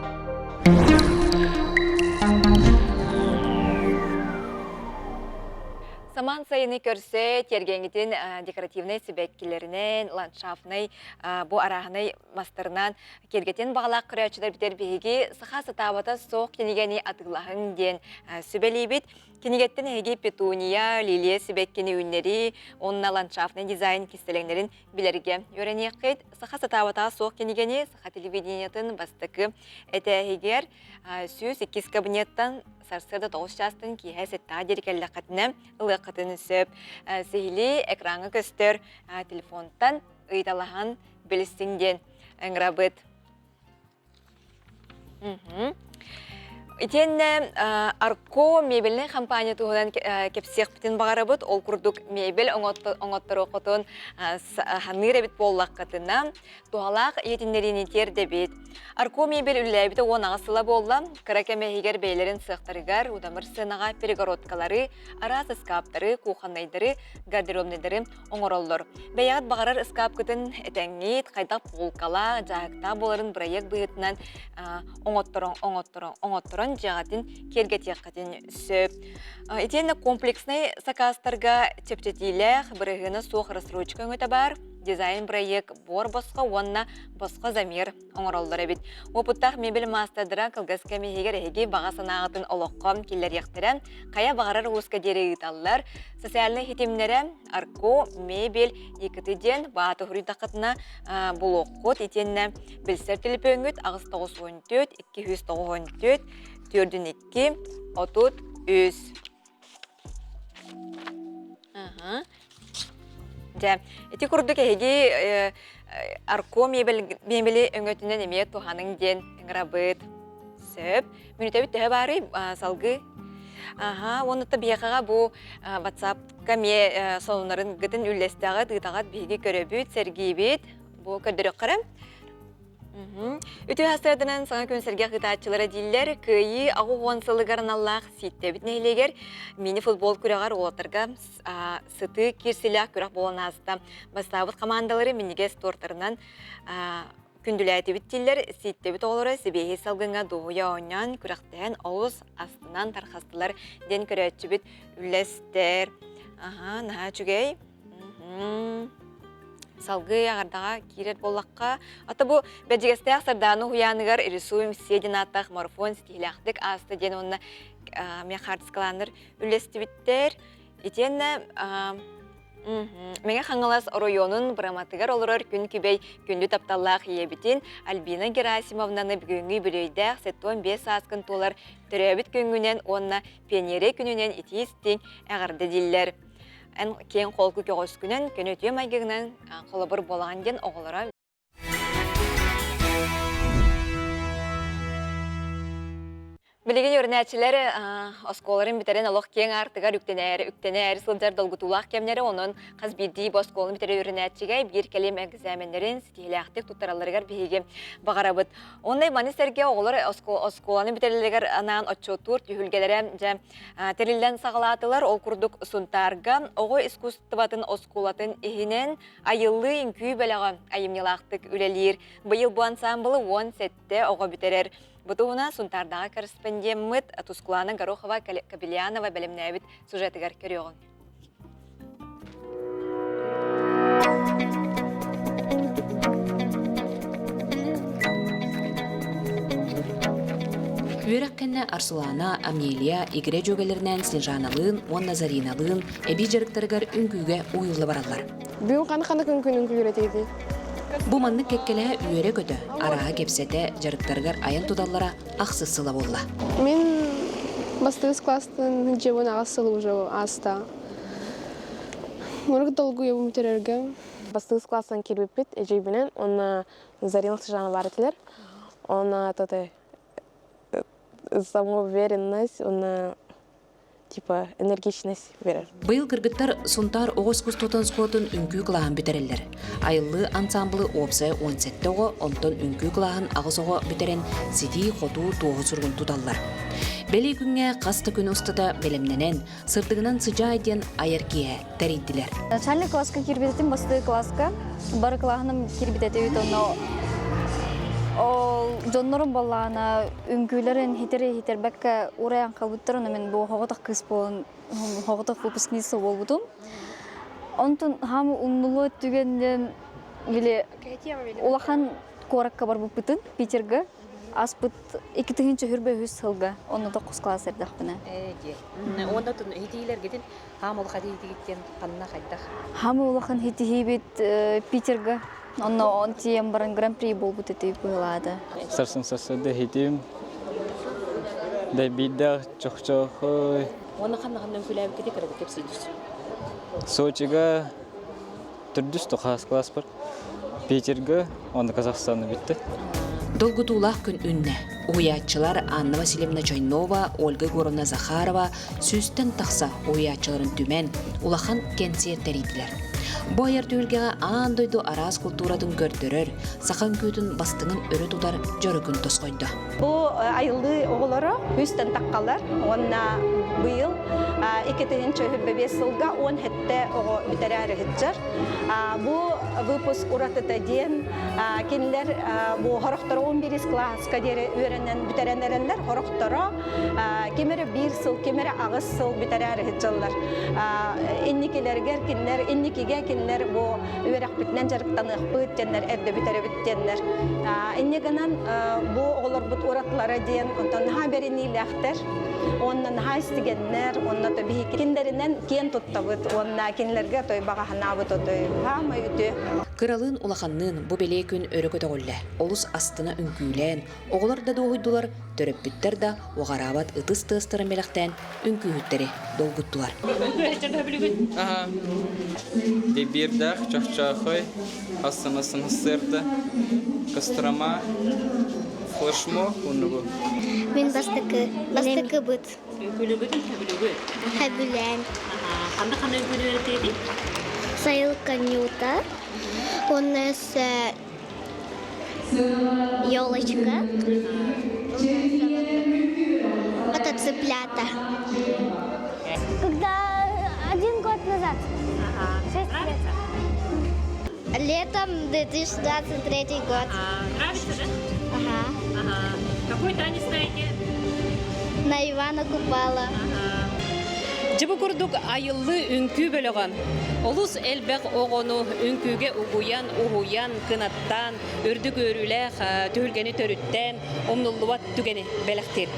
Саман сайыны көрсе, тергенгетін декоративный себеккелерінен, ландшафтный, бұ арағыны мастырынан келгетін бағалақ күрәчілер бітер бейге сыға сытабата соқ кенегені атығылағын ден сөбелейбет. Кенегеттен әге петуния, лилия себеккені үннері, онына ландшафтный дизайн кестелеңдерін білерге. Өрені қейт, сыға сытабата соқ кенегені сыға телевидениятын бастықы әтәгер сүйіз 2 кабинеттан сарсырда 9 частын кейхәс әтта дерекелі қатыны ұлы қатыны сөп. Сехілі экранға көстер телефонтан ұйталаған білістіңден әңірабыт. Итенне Арко мебелінің компания туғыдан кепсеқ бітін бағарабыт, ол күрдік мебел оңоттыр оқытын ханыр әбіт боллақ қатына туғалақ етіндерін етерді бет. Арко мебел үлләбіті он ағысыла болла, қаракәмә егер бейлерін сықтарығар, удамыр сынаға перегородкалары, арас ыскаптары, куханнайдары, гардеробнайдары оңыроллар. Бәяғыт бағарар ыскап күтін әтәңет, қайдақ полкала, жағықта боларын проект бұйытынан оңоттырын жағатын кергетек қатын сөп. Етені комплексный сақастарға тепчетейлер, бірігіні соқ рассрочка өте бар, дизайн проект бор босқа, онына босқа замир оңыролдар әбет. Опыттақ мебел мастадыра қылғызқа мегер әге бағасын ағытын олыққам келер ектірі, қая бағарар ұлысқа дері ұйталылар, социальный хетемнері Арко мебел екітіден бағаты хүрі тақытына бұл оққот етені білсер телепі өңіт ағыз 914, 294, 4-2, 30-100. Эти күрдік әйге Арко мебелі өңөтінен емет туғаның ден үңірабыт сөп. Мүнітәбіт тәе бары салғы. Онытта бияқаға бұл WhatsApp-ка ме сонларын ғытын үллестіғат, ғытағат бейге көрөбіт, сәргейбіт. Бұл көрдірі қырым. Үті хастырдынан саңа көнсерге қытатчылары дейлер, көйі ағу ғонсылығарын Аллах сетті бітнейлегер, мені футбол күрағар олатырға сыты керселі күрақ болан азды. Бастабыт командалары менеге стортарынан күнділәйті біттейлер, сетті біт олары себейі салғынға доғуя ойнан күрақтайын ауыз астынан тарқастылар ден көрәтші біт үлестер. Наға чүгей. Салғы ағардаға керет болаққа. Ата бұл бәджігестәк сардану хуяныгар ирисуым седен аттақ марафон стихиляқтық асты ден онына меқартысқаланыр үлесті біттер. Етені мәңе қаңылас районын бұраматығар олырар күн күбей күнді тапталлақ ебітін Альбина Герасимовнаны бүгінгі білейдәқ 15 асқын толар түрәбіт күнгінен онына пенере күнінен етейістен әғарды дейлер. Ән кен қолғы көғыз күнін, көні өтем әйгігінен қолыбыр болаған ден оғылыра. Білеген өрнәтшілер осколарын бітерен олық кен артығар үктенәр сылдар долгутулақ кемнері оның қазбирді осколын бітере өрнәтшіге бір кәлем әгізәменлерін стихиляқтық тұттараларығар бейге бағарабыд. Ондай манистерге оғылар осколаны бітерелігер анан отчотур түйілгелері тәрілден сағалатылар ол күрдік сұнтарға оғы искусстватын осколатын ехінен айылы инкүй бәліға айымнелақтық үлелер. Бұйыл бұл ансамблы 10 сәтті оғы бітерер. Бұтуына сұнтардағы корреспондент Тускулана Горохова Кабелянова бәлімнәбіт сюжетігер көріоғын. Күрәккәнне Арсулана, Амелия, Игре жөгелерінен Снежаналын, Онна Зариналын, әбі жарықтарығар үңгүйге ойылы баралар. Бүгін қаны күн күретейді. Бу манны кеккеле үйере көтө, араға кепсете жарықтарғар аян тудаллара ақсыз сыла болла. Мен бастығыз кластың жевін ағасылы уже аста. Мұрғы долгу ебім терерге. Бастығыз кластан келбеппет, әжейбінен, оны Заринал Сежана барытылер. Оны тоты самоуверенность, оны типа энергичность берер. Быйыл кыргыттар сунтар оғыз кустотан скотын үнкүй кылағын бітерелер. Айылы ансамблы опсы 17 оғы, онтон үнкүй кылағын ағыз оғы бітерен сиди хоту тоғы сүргін тудаллар. Бәлей күнге қасты күн ұстыда белемненен, сыртығынан сыжа айден айыркие тәрейділер. Начальный класска кирбететім, басты класска. Бары кылағыным кирбететі өт оны Ол жоннорун баллана үңкүлерин хитер бәккә ураян калбыттырын мен бу хоготак кыз болун хоготак выпускница болбудум. Онтон хамы умнулу түгенден биле улахан коракка бар бупытын Питерге аспыт 2-нче хүрбө хүс сылга. Онда 9 класс эрдәхпенә. Онда тун хитилер гетин хам ул хади хитигиттен канна хайдах. Хамы улахан хитихибит Питерге. Онна онтием баран гран-при болбут этеп буйлады. Сарсын сарсыды хитим. Да бидда чохчохой. Оны каннаган күләп кете кирде кепсидис. Сочига түрдүс тохас класс бар. Питерге, оны Казахстанны битти. Долгутулах күн үнне. Уятчылар Анна Васильевна Чайнова, Ольга Горовна Захарова сүстен тақса уятчыларын түмен улахан кенсиеттеридилер. Бу аяр түйілгеға андойду араз культурадың көрдөрөр, сақан көтін бастыңын өрі тудар жөрігін тосқойды. Бу айылды оғылары үстен таққалар, онна бұйыл 2-нче хүрбе сылга 10 хетте оғы бітәрәрі хетчер. Бу выпуск уратыта ден, кенлер бу хорохтары 11 класска дері өренен бітәрәнеренлер, хорохтары кемері 1 сыл, кемері ағыз сыл бітәрәрі хетчерлер. Инникелергер кенлер, инникеге кенлер бу өрәк бітнен жарықтан ұқпыт денлер, әрді бітәрі біттенлер. Иннегенен бу оғылар бұт уратылары ден, онтан наға берені ләқтер, оннан наға істігенлер, онна төбі кендерінен кен тұттабыт, онна кенлерге той баға ханабыт отой, хама үті. Кыралын улаханнын бу беле күн өрөкө төгөлле. Олус астына үңкүйлен, оголар да доойдулар, төрөппүттер да огарабат ытыс-тыстырын белектен үңкүүттери долгуттулар. Ага. Дебирдах чахчахой, астанасын сырды, Кострома, флешмо унугу. Мен бастыкы быт. Күлүгү Хабилен. Кандай күлүлөр тейди? Сайыл конюта. У нас елочка. Мотоциклята. Когда 1 год назад. 6 лет. Летом 2023 год. Нравится, да? Ага. Какой танец знаете? На Ивана Купала. Жыбы курдук айыллы үңкүү бөлөгөн. Олус элбек огону үңкүүгө угуян, кынаттан, өрдүк өрүлэх, төгүлгени төрүттен, омнуллубат түгени белектир.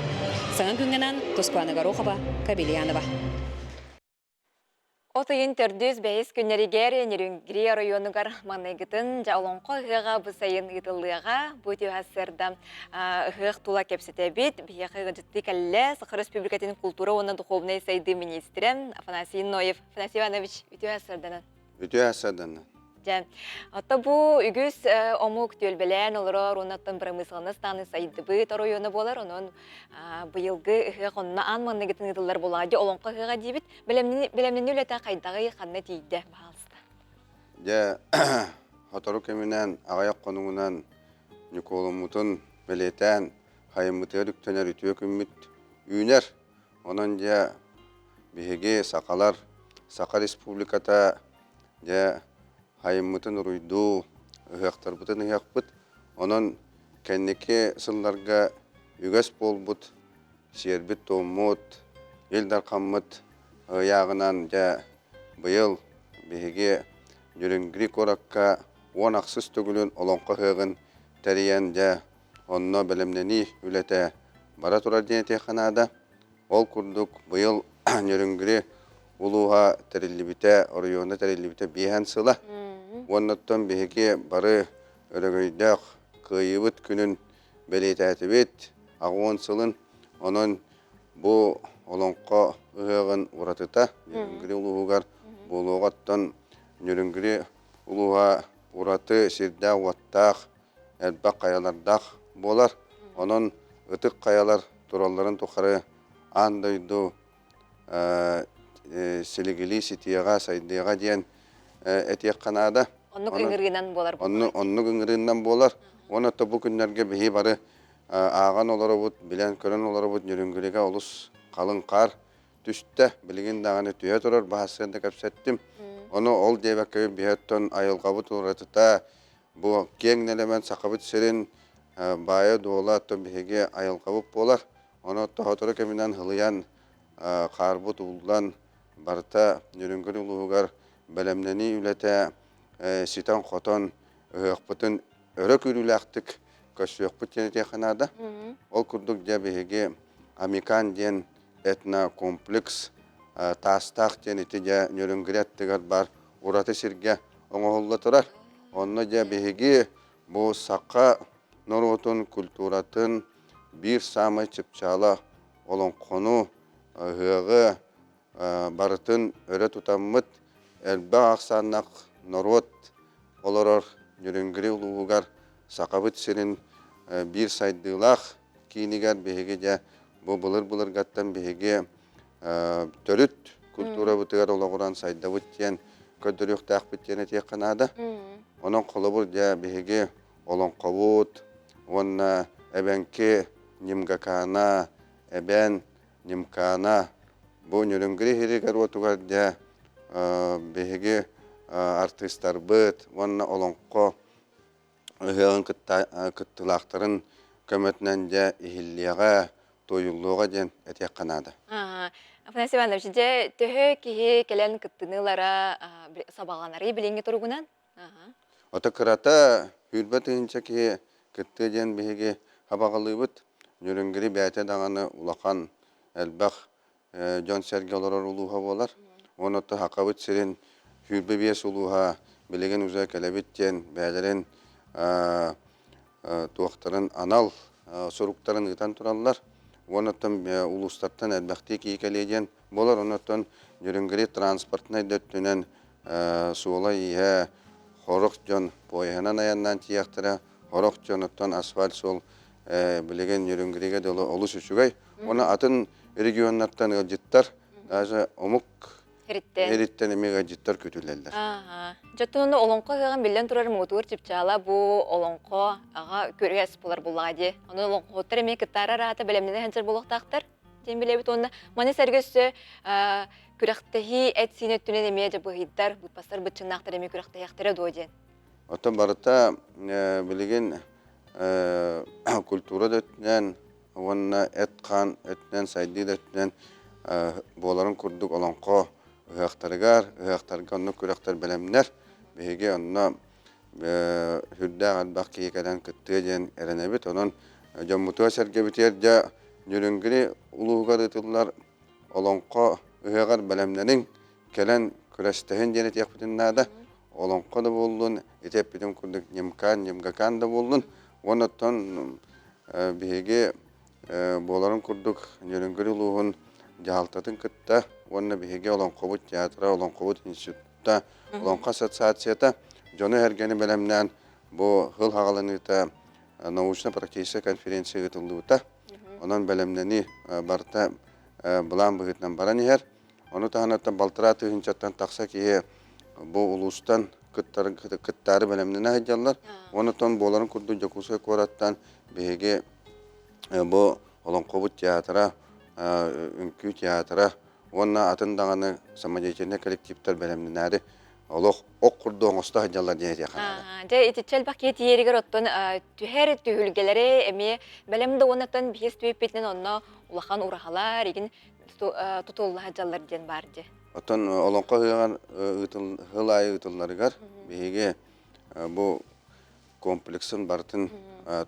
Саңан күнгенен Тоскуана Горохова, Кабельянова. Отыйын төрдүз бәйіз күннерігер Нерүнгри районугар манайгытын жаулонқо ғыға бұсайын ғытылыға бұты ғасырда ғық тула кепсеті бет бейіқі ғыжытты кәлі Сақыр Республикатының культура оны духовный сайды министрі Афанасий Ноев. Афанасий Иванович, үті ғасырданын? Үті ғасырданын. Отта бу үгіз омук төлбелен олар онаттан промысланы станы сайды бұйт районы болар, оның бұйылғы ғық онына анманны гетін ғытылар болады, олонқы ғыға дейбіт, білемнен өлеті қайдағы қанны тейді бағалысты. Хотору кемінен ағаяқ қонуынан Николомутын білетен қайымытығыр үктенер үтіе күмміт үйінер. Оның бігеге сақалар, Сақа Республиката Хайыммытын ұруйду, ұғақтар бұтын ұғақ бұт, оның кәннеке сылларға үгәс бол бұт, сербіт тоғымыт, елдар қаммыт ұяғынан бұйыл бігеге жүрінгірі кораққа 10 ақсыз түгілін олонқа ғығын тәриян онына білімнені үләті бара тұрар дейнете қанада. Ол күрдік бұйыл жүрінгірі ұлуға тәрелібіте, орыйуына тәрелібіте бейхан сыла. Оннаттан бігеге бары өрігойдақ қиыбыт күнін бәлетәті бет, ағуын сылын, оның бұл олонқа ұғығын ұратыта, нүрінгірі ұлуғығар болуғаттан нүрінгірі ұлуға ұраты сирдә уаттақ, әлбақ қаялардақ болар. Оның ұтық қаялар тураларын тұқары андойду селегілі сетияға, сайдыға дейін әтек қанада. Онны күңіргінен болар. Онны күңіргінен болар. Оны бұл күнлерге бейі бары аған олары бұд, білен көрін олары бұд, нүрінгіліге олыс қалың қар түсті. Білген дағаны түйе тұрар, бағасығында көпсеттім. Оны ол дейбәккөй бейеттен айылға бұд ұратыта, бұл кең нелемен сақабыт сірін бая дола то биһиге айылкабып болар. Оны тоһотора кеминен хылыян карбут улдан барта нүрүнгөр улугар белемнени үлете ситан хотон ыхпытын өрө күрүләктик көсөкпүт тене ханада. Ол курдук дә биһиге Американ ден этна комплекс тастак ден итеге нүрүнгөрәттегәр бар ураты сирге оңолла турар. Онно дә биһиге бу сакка норотун культуратын bir самай чыпчала олон кону hığı barıtın öre tutamıt elbe aksannak norot oloror yürüngiri uluğugar sakabıt senin bir saydığılak kinigar behege de bu bulur gattan behege törüt kultura butıgar olağuran saydavıt diyen ködürük takbit diyen etiye kanada onun kolabur de behege olan kavut onna ebenke nimgakana eben nimkana bu yürüngiri hirigar otugar de behege artistlar bıt onna olonko hıgın kıttılakların kömetnen de ihilliyaga toyulluğa den etiye kanada. Афанасий Иванович, же төһө киһи келен кыттыныылара сабаганары билинги тургунан? Ота кырата хүрбет инче ки кытты ден беге хабагалыбыт yürüngiri bäte dağını ulakan elbaq John Sergey oloror uluha bolar. Onu da hakabıt serin hürbe biyes uluha bilegen uza kelebitten bälerin tuaktarın anal soruktarın ıtan turallar. Onu da ulustartan elbaqti ki keleyden bolar. Onu da yürüngiri transportuna döttünen suola ihe horok John boyanan ayandan tiyaktıra horok John'tan asfalt sol bilegen yürüngiriga dolu olus üçügay. Ona atın regionlardan gajittar, даже omuk eritten emi gajittar kötülerler. Jattonda olonko hıgın billen turar motor çipçala bu olonko ağa körüges bolar bulladı. Onu olonko hotar emi kıttara rahata bilemnede hencer buluqtaqtar. Den bilebit onda mani sergösü kürektehi et sinettünen emiye jabı hiddar butpastar bıçınnaqtar emi kürektehi yaxtara dojen. Ota barata bilegen kultura dötünen, onna et kan ötünen, saydı dötünen boların kurduk olanko hıqtargar onu kürektar bilemler. Behege onna hüdda qalbaq kiyekeden kıttıgen erenebit. Onun jammutuğa sergebiter ja yürüngiri uluğgar ıtıllar olanko hıqar bilemlerin kelen kürestehen jenet yakbitinada. Olanko da buldun, etep bitim kurduk nimgakan da buldun. Ondan bihege boların kurduk yürüngiri uluğun jahaltatın kıtta. Onunla bihege olan kovut teatra, olan kovut institutta, olan kasat saatsiyata. Jonu hergeni bilemnen bu hıl hağalanıta nauşna praktisi konferensiya gıtıldıvıta. Onun bilemneni barta bulan bıgıtnan baran her. Onu tahanattan baltıratı hınçattan taksa ki bu ulustan kıttarı bilemnene hacallar. Ondan boların kurdu jakusa korattan bihege bu olan kovut teatra, ünkü teatra, onna atın dağını samajayçene kolektifler bilemnenari ok kurdu oňosta hacallar diye yakana. Ja itiçel paket yeriger otton tüher tühülgeleri emi bilemde onatan bihes tüyepetnen onna ulakan urahalar igin tutullu hacallar diyen bardı. Oton olonqa hıgan hılay ıtıllarıgar bihege bu kompleksin bartın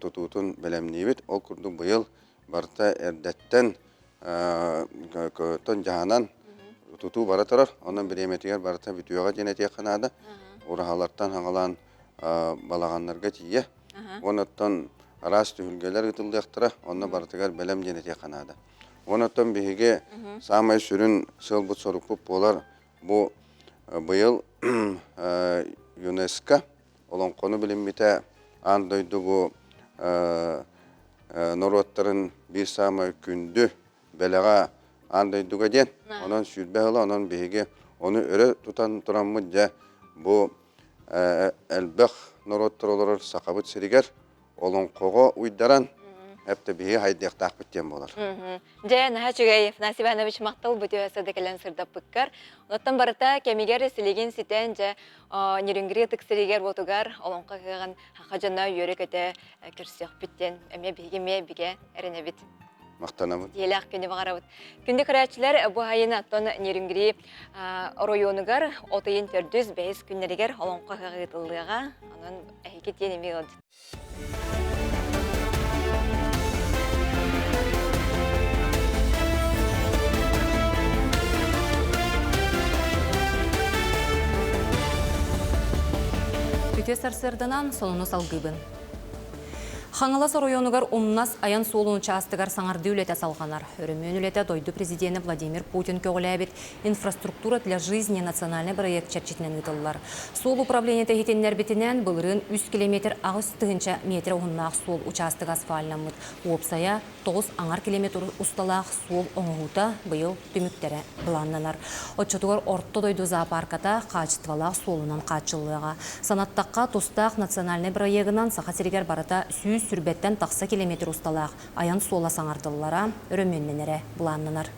tututun bilemnibit ol kurdu bu yıl barta erdetten ton jahanan tutu baratarar onun biremetiger barta bituyaga jeneti kanada urahalardan hangalan balağanlarga tiye onattan aras tühülgeler ıtıldıqtıra onna bartagar bilem jeneti kanada onattan bihege samay sürün sılbut sorukpup bolar bu yıl UNESCO olan konu bilimite andoydugu norotların bir samay kündü belaga andoyduga den onun sürbehala onun bihege onu öre tutan turanmıca bu elbaq norotlar olarak sakabıt siriger olan koğa uydaran әпті бейі хайдықтақ біттен болар. Жай наха чүгей Насип Анович мақтал бұты өсі декелен сырдап бұккар. Оттан барыта кемигер сілеген ситен жа нерінгірі тіксірегер отугар олонқа қиған хақажана үйері көте көрсек біттен әме бейгеме біге әріне біт. Мақтанамын. Елақ күнді бағарабыд. Күнді күрәтшілер бұл айын аттон нерінгірі районығар отайын төрдіз бәйіз күннерігер олонқа қиғытылыға оның әйкет енемей олды. Күте сарсырдынан сонуну салгыбын. Хаңалас районугар умнас аян солуну частыгар саңарды үлете салғанар. Өрімен үлете дойду президенті Владимир Путин көгіләбет инфраструктура для жизни национальный проект чәрчетінен ұтылылар. Сол управление тәхетенлер бетінен бұлырын 100 километр ағыз түгінші метр ұғыннақ сол участык асфальнамыд. Опсая 9 аңар километр ұсталақ сол оңғута бұйыл түміктері бұланнанар. Отчетугар орто дойду зоопарката қачытвалақ солынан қачылыға. Санаттаққа тустақ национальный проектынан сақасырегер барыта сүрбеттен тақса километр ұсталақ аян сола саңардылылара өрөменленері бұланнанар.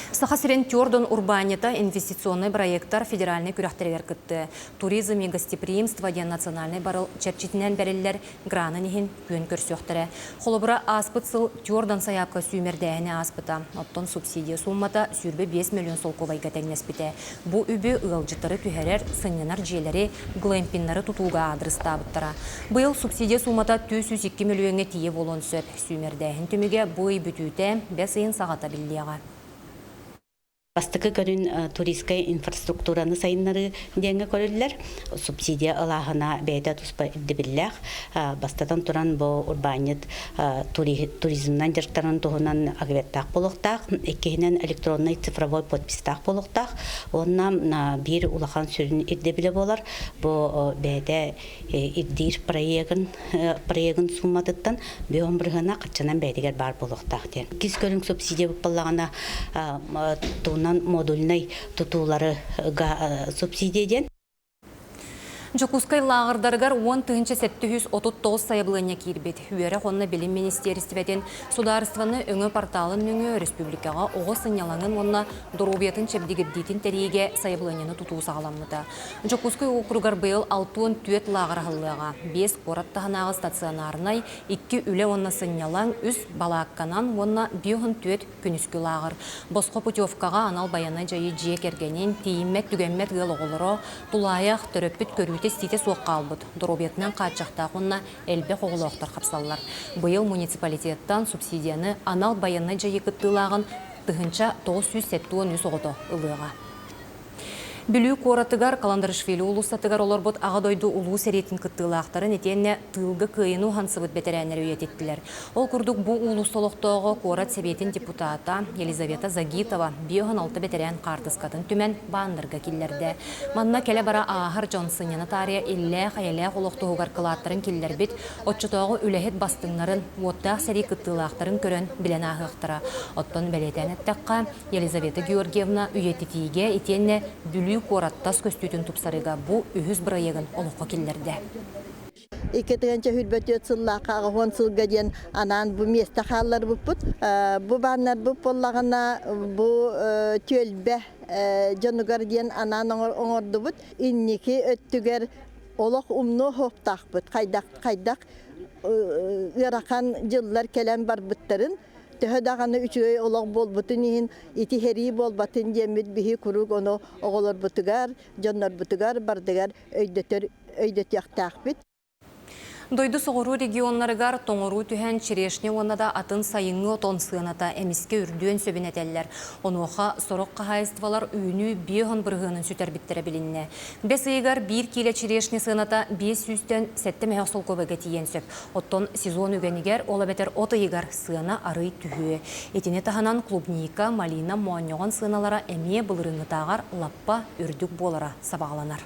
Сахасирен Тёрдон урбанета инвестиционный проекттар федеральный күрәхтәргәр кытты. Туризм и гостеприимство ден национальный барыл чәрчетінен бәрелілер гранынихин көн көрсөқтірі. Холобыра аспытсыл Тёрдон саяпқа сүймердәйіне аспыта. Оттон субсидия суммата сүрбе 5 миллион сол ковайға тәңнеспіте. Бу үбі ұғылжыттары түйәрер сынненар желері глэмпиннары тутуға адрыста абыттара. Бұл субсидия суммата 202 миллионға тие болон сөп. Сүймердәйін түміге бұй бүтүйте 5 айын сағата білдеға. Бастықы көрін туристская инфраструктураны сайынлары денге көрілілер. Субсидия алағына бәйді тұспа дебілләқ. Бастадан тұран бұл урбанет туризмнан жарықтарын тұғынан ағыветтақ болуқтақ. Еккейінен электронный цифровой подпистақ болуқтақ. Онна бір улахан сүрін ирдебілі болар. Бұл бәйді ирдир проегін суммадыттан бөйін бірғана қатшанан бәйдігер бар болуқтақ. Кіз көрін субсидия бұппалағына модульный тутулары субсидияден. Жокускай лағырдарығар 10-739 сайыблығына кейірбет. Үйері қонына білім министерстведен сударыстываны өңі порталын өңі республикаға оғы сынялаңын онына дұрубетін чебдегірдейтін тәрейге сайыблығына тұтуы сағаламыда. Жокускай оқырғар бұйыл 6-4 лағыр ғылыға, 5 қораттағынағы стационарынай, 2 үлі онына сынялаң, 3 балаққанан онына 5-4 күніскі лағыр. Босқо путевкаға анал баяны жайы жиек ергенен, тейіммет түгенмет ғыл оғылыро, тулаяқ төрөппіт көріте стите соққа албыд. Дұробетінен қатшақта қонына әлбе қоғылықтар қапсалылар. Бұйыл муниципалитеттан субсидияны анал баяны жайы күттілағын тұхынша 970 оғыды ұлыға. Бүлі қоратығар Каландарышвили улустатығар олар бұд ағадойды ұлу сәретін күттілақтарын етенне тылғы күйіну хансыбыд бетерәнер өйететтілер. Ол күрдік бұл улустолықтығы қорат сәбетін депутата Елизавета Загитова 5-6 бетерән қартысқатын түмен бандырға келлерді. Манна келе бара Ағар Джонсыняны тария илле қаяле қолықтығығар қылаттарын келлер бет, отчытығы үләхет бастыңларын, оттақ сәрі күттілақтарын көрін білен ағықтыра. Оттон бәлетен әттіққа Елизавета Георгиевна өйететіге етенне бүлі қораттас көстүтін тұпсарыға бұ үйіз бірайығын олыққа келдерді. Икетігінші хүлбөтет сыллаққа ағуан сылға ден анан бұ месті қалар бұппыт. Бұ баннар бұп болағына бұ төлбе жонугар ден анан оңырды бұт. Иннеке өттігер олық умну хоптақ бұт. Қайдақ ұрақан жыллар келен бар бұттарын. Төһөдағаны үчөй олог бол бутунин ити хери бол батын жемит бихи курук оно оголор бутугар жоннор бутугар бардыгар өйдөт яктаакбит. Дойду соғыру регионларыгар тоңыру түхән черешне онада атын сайыңы отон сыйната әміске үрдуен сөбін әтәлілер. Онуға сорок қағайыстывалар үйіні бейғын бірғының сүтер біттері білінне. Бес ыйгар 1 киле черешне сыйната 500-тен сәтті мәғсол көбігі тиен сөп. Оттон сезон үгенігер ола бәтер от ыйгар сыйына арый түхі. Етіне таханан клубника, малина, моаньоған сыйналара әме бұлырыңы тағар лаппа үрдік болара сабағаланар.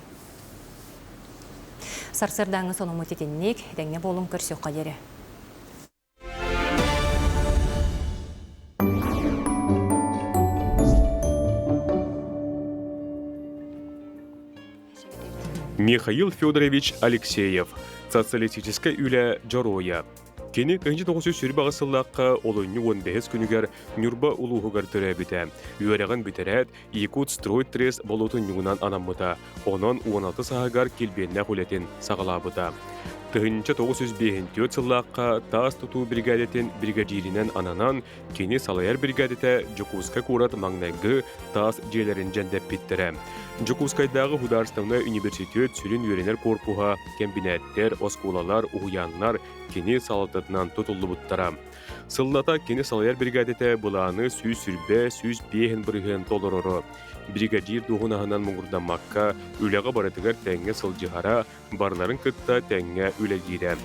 Сарсырдаңы соны етеннек, дәңе болын көрсек қадері. Михаил Федорович Алексеев, социалистическая Юля Джороя. Kini 1900 sürü bağısıllaqqa olunyu 15 günüger Nürba uluğugar törəbitə. Üyərəğin bitərət Yakut Stroy Tres bolotun yuğunan anamıta. Onun 16 sahıgar kilbenlə xuletin sağalabıta. Tığınca 905 yıllıqqa tas tutu brigadetin brigadirindən ananan kini salayar brigadete Жукуска kurat mağnagı tas jelerin jendep bittirə. Жукускайдағы Hudarstavna Universitet sürün öğrenер korpuha, kombinatlar, oskolalar, uyanlar kini salatatından tutullu buttara. Sıllata kini salayar brigadete bulanı süz sürbe, süz behin bırıhın tolororo. Brigadir doğunahından muğurdamakka, üləğə baradıgar təngə sılcıhara, barların kıtta təngə ülə girə.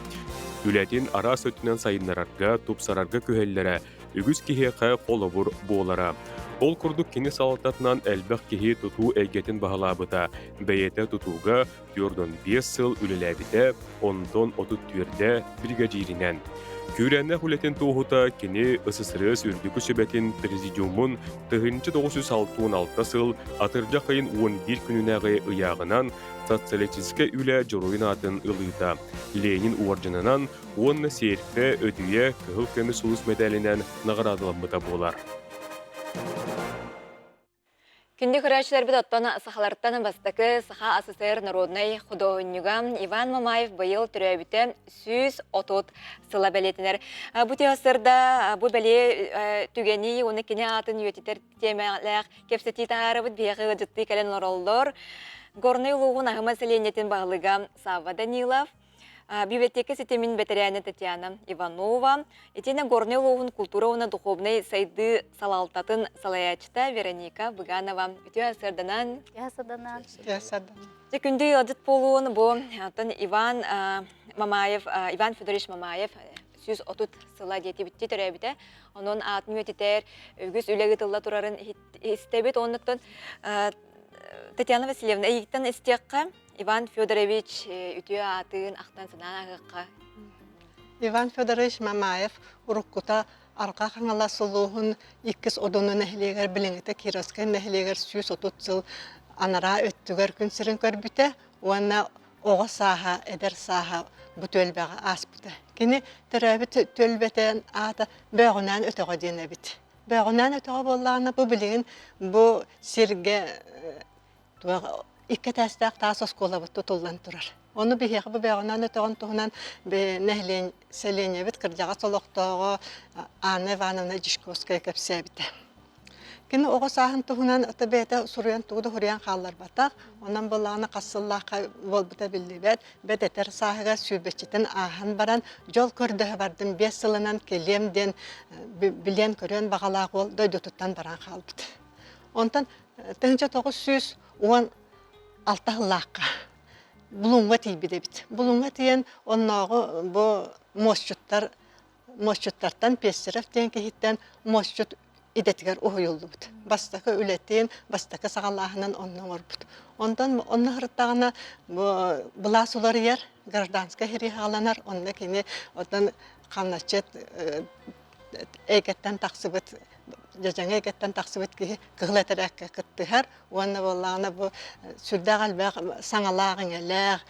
Ülətin ara sötündən sayınlararga, tupsararga köhellere, ügüz kiheqə qolovur boğlara. Ol kurduk kini salatatından elbəq kihi tutu əgətin bahalabıda, bəyətə tutuğa 4-5 yıl ülələbide, 10-30 brigadirinen. Kürenне huletin tohuta kini ısısırı sürdükü sübetin prezidiumun 1966 yıl atırca kayın 11 gününəği ıyağınan sotsialistiske üle joruyun atın ılıyda. Lenin uvarcınınan onun serikte ödüye kıhıl temiz ulus medalinen nağıradılanmıda bolar. Күнді күрәшілер біт оттаны сақаларттаны бастықы Саха СССР народный художнигам Иван Мамаев байыл түрәбіті сүз отут сыла бәлетінер. Бұ теосырда бұ бәле түгені оны кене атын өтетер темәләқ кепсеті тағары бұд бейғы жытты кәлін оралдыр. Горный луғын ағыма селенетін бағылыға Сава Данилов, библиотека сетемин ветераны Татьяна Иванова, этина горный луғын культуровно-духовный сайды салалтатын салаячта Вероника Быганова. Үтіе асырданан? Күнді адыт болуын бұл Иван Федорович Мамаев сүз отут сыла дети бітті түрәбіті. Оның атын өтетер, үгіз үлегі тылла тұрарын істебет. Онықтан Татьяна Васильевна, әйіктен істеққа Иван Федорович үтіе атын ақтан сынан ағыққа. Иван Федорович Мамаев ұрыққыта арқа қаңала сұлуғын иккіз одының әхілегер біліңіті Кировскай әхілегер сүз отут сыл анара өттігер күнсірін көрбіті, оңна оғы саға, әдер саға бұт өлбәға ас бұты. Кені түрәбі төлбәтен аты бәғынан өтіға дейін әбіт. Бәғынан өтіға болағына бұл білігін бұл серге икке тәстәк таас оскола бұт тұтылдан тұрар. Оны бігеғі бұл бәғынан өтіған тұғынан нәхілен сәлене біт кірдяға солықтығы Анна Ивановна Жишковская көпсі әбіті. Кені оғы сағын тұғынан ұты бәйті сұруян тұғыды хүриян қалар батақ, онан болағына қасыллаққа бол бұта білді бәд, бәд әтер сағыға сүйбетчетін ағын баран, жол көрді бардым 5 сылынан келемден білен көрен бағалақ ол дойды тұттан баран қалбыды. Онтан 1916 лаққа бұлыңға тейбіде біт. Бұлыңға тейін оннағы бұл мосчуттартан пестерев дейін кейттен мосчут идетигер уйулду бут. Бастакы үлетин, бастакы сагаллахынан оннан орбут. Ондан онна хырттагына була сулар ер гражданская хирихаланар, онда кини одан каначет эгеттен таксыбыт, жажаңа эгеттен таксыбыт ки кыглатеракка кыттыхар, онна боллагына бу сүрдагал баг саңалагың элер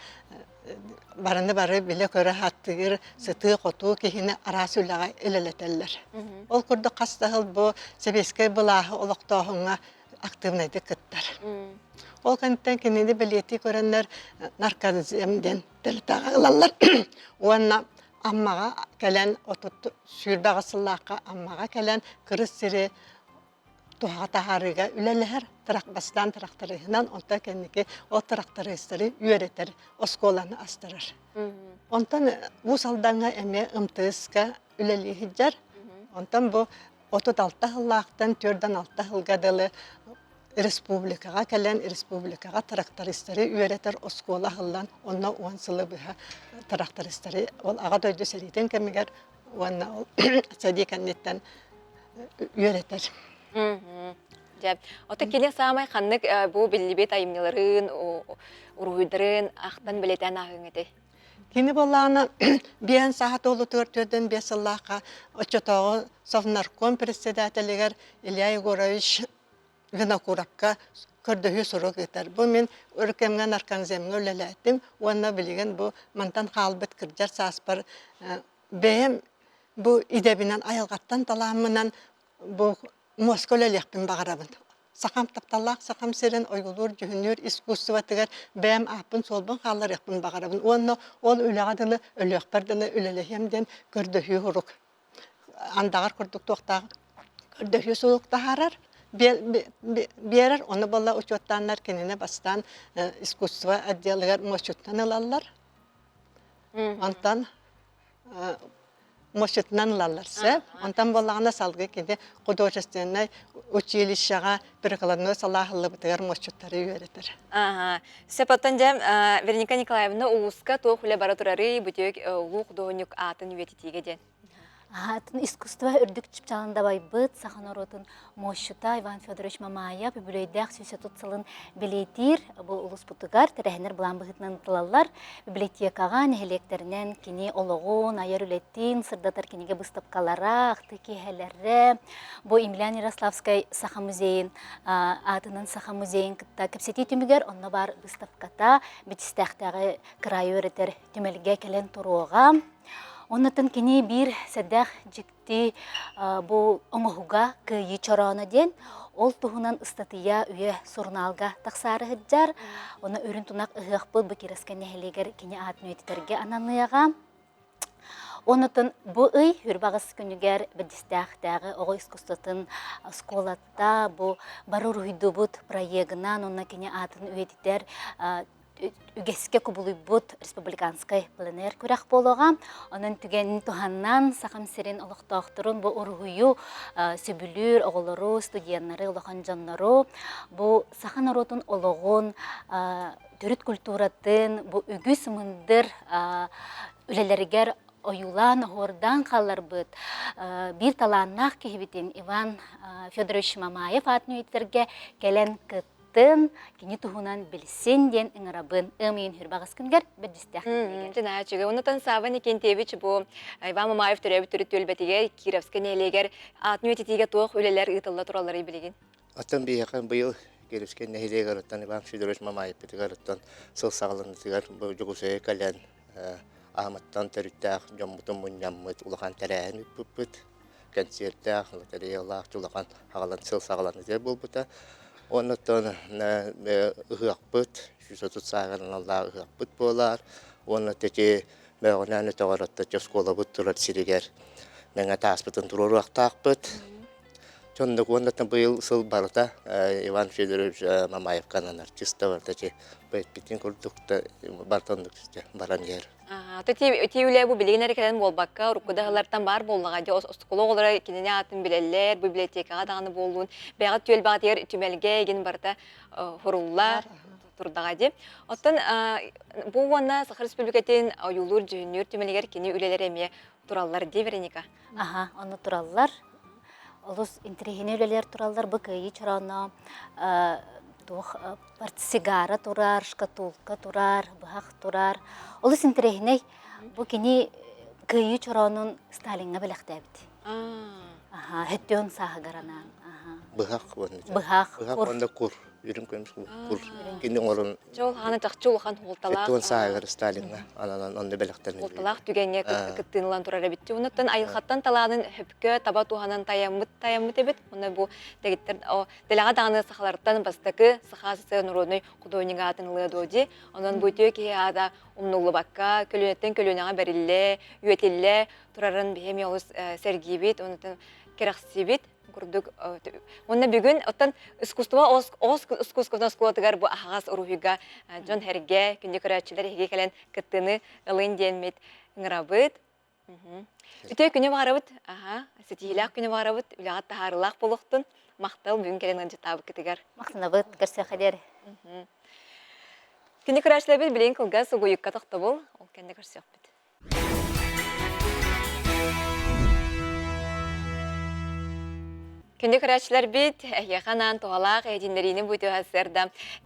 барынды бары біле көрі хаттығыр, сыты қоту кейіні арасылаға елелетелер. Ол күрді қастағыл бұл себеске бұлағы олықтағыңа активнайды күттір. Ол қанттан кенеді білеті көрінлер наркоземден тілтаға ғылалар. Оңна аммаға кәлен отутты сүрбағы сыллаққа аммаға кәлен кіріс сірі туға тағарыға үлелер, бастан тракторыгынан онта кенники о трактористері үйретер, осколаны астырыр. Онтан бұл салданға әме ымтыска үлелі хиджар, онтан бұл 36 жыллақтан 4-6 жылғадылы республикаға кәлен республикаға трактористері үйретер оскола жылдан, онна 10 сылы бұға трактористері, ол аға дөйді сәрейден кәмігер, онна ол сәдей кәннеттен үйретер. Ота келе самай ханнык бу биллибет айымныларын, уруйдарын ақтан білетен ағың еті? Кені болағына бейін сағат олы 4-5 жыллаққа очотағы Совнарком председателігер Илья Егорович Винокуровқа көрдігі сұрық етер. Бұл мен өркемген арканземге өлеләттім, онына білеген бұл мантан қалбет кірджар саспар Beyem bu idebinen ayılgattan talamınan bu Moskova lekbin bağırabın. Sakam taptallak, sakam serin oygulur, cühünür, iskustva tıgar, beyem ahpın solbun kallar ekbin bağırabın. Onu, ol üleğadılı, ölekperdilı, ülelehemden gördüğü huruk. Andağır kurduk toqtağ, gördüğü soluk taharar. Birer onu balla uçottanlar kendine bastan iskustva adyalıgar moşuttan alarlar. Ondan moşuttan alarlarsa, ondan ballağına salgı kendi художественный училищеға bir kılanı salahlı bitigar moşutları öğretir. Aha. Sepatan jam Veronika Nikolaevna Uluska to hule baraturari bütük Luk Dohonyuk atın üyetitiğe den. Атын искусство үрдік чыпчалында байбыт, сахан оротын Мощута Иван Федорович Мамаев, бүлейдәк сүйсе тұтсылын билетир, бұл ұлыс бұтығар, тәрәхінер бұлан бұғытнан тылалар, библиотекаға нәхелектерінен кені олығын, айыр үлеттін, сырдатар кенеге бұстапкалара, ақты кейхәлері, бұл Емельян Ярославскай саха музейін, атының саха музейін кітта көпсети түмігер, онна бар бұстапката, бітістәқтағы крайы өретер түмелге кәлен тұруға. Оннатын кені бір сәдәқ жікті бұл оңығыға күйі чораны ден, ол тұғынан ұстатыя үйе сұрналға тақсары ғыджар, оны өрін тұнақ ұғық бұл бұкерескен нәхелегер кені атын өйтітерге ананыяға. Оннатын бұл үй үрбағыз күнігер бәдістәқтәғы оғы искусстатын сколатта бұл барыр үйді бұд проегінан, онна кені атын өйтітер үгеске күбілі бұд республиканскай пленер күрәқ болуға. Оның түгенін тұханнан сақам серен олықтақтырын бұл ұрғыю сөбілір, оғылыру, студияннары, олыған жаннару. Бұл сақан оротын олығын, түріт культуратын, бұл үгіс мұндыр үлелерігер ойулан ордан қалар бұд. Bir таланнақ кейбітін Иван Федорович Мамаев атын өйтерге келен күт. Кені тұғынан білсен ден ұңырабын ұмейін хүрбағыз күнгер бәдістәқ. Жына чүгі. Онытан Саван Никентьевич бұл Иван Мамаев түрәбі түрі төлбәтігер, Кировскі нәйлегер атын өтетіге тоқ өлелер ұтылда тұралары білеген. Аттан бейеқан бұйыл Кировскі нәйлегер ұттан Иван Федорович Мамаев бітігер ұттан сыл сағылындығыр жүгісі кәлен Ахматтан түріттәқ жамбытын мұняммыт ұлақан тәрәйін үппіт концерттәқ лотереялақ жұлақан ағалан сыл сағыландығыр бұл бұта. Ondan ıhakpıt, şu tutsağın Allah ıhakpıt bolar. Ondan teki mağanan tağaratta skola buttular siriger. Nanga taspıtın turur aktakpıt. Çonda ondan bu yıl sıl barda Ivan Fyodorovich Mamayev kanan artista var teki. Bitin kurdukta bartandık işte baran yer. Тиюле бу билигенер келен болбакка, рукудагылардан бар боллага, же психологлар кинене атын билелер, библиотекага даганы болуун, бага түйел багатер түмелге ген барда хоруллар турдага деп. Оттон бу ванна Сахар Республикатын аюлур жөнүр түмелгер кини үлелер эме тураллар ди Вероника. Аха, аны тураллар. Олус интригене үлелер тураллар бу кыйы чорана сигара турар, шкатулка турар, бахак турар. Олыс интерегіне бұл кені күйі чоранын Сталинға біліқтәбіді. Хөттен сағы ғаранан. Бахак онда құр. Үйрім көміз құр. Кені орын. Жол ғаны жақчыл оған қолталақ. Хөттен сағы ғары Сталинға. Анан онда біліқтәбіді. Қолталақ түгенге күттінілан тұрар әбітті. Онықтан айылхаттан талағының хөпкі таба туғанан таяммыт әбіт. Оны бұл дәгеттер дәліға дағаны сақаларыттан бастықы сақасы нұрыны құдойныңға атынылы доди. Онын бұйты кей ада умнулы баққа, көлінеттен көлінеға бәрілі, үйетілі, тұрарын бейхеми олыс сәргейбет, онытын керақсибет. Онна бүгін оттан искусство искусстводан сколатыгар бу ахагас урухига жон херге күнде көрәчилер хеге келен кыттыны ылын денмет ыңырабыт. Үтө күнө барабыт, сетилак күнө барабыт, үлагат тахарылак болуктун мактал бүгүн келен ынжытабы кытыгар. Мактанабыт, көрсө хадер. Күнде көрәчилер бит билен кылга сугуюкка токтобул, ол кенде көрсөк бит. Күнді көрәтшілер бит, яқанан туғалақ әдінлеріні бұйты ғасырда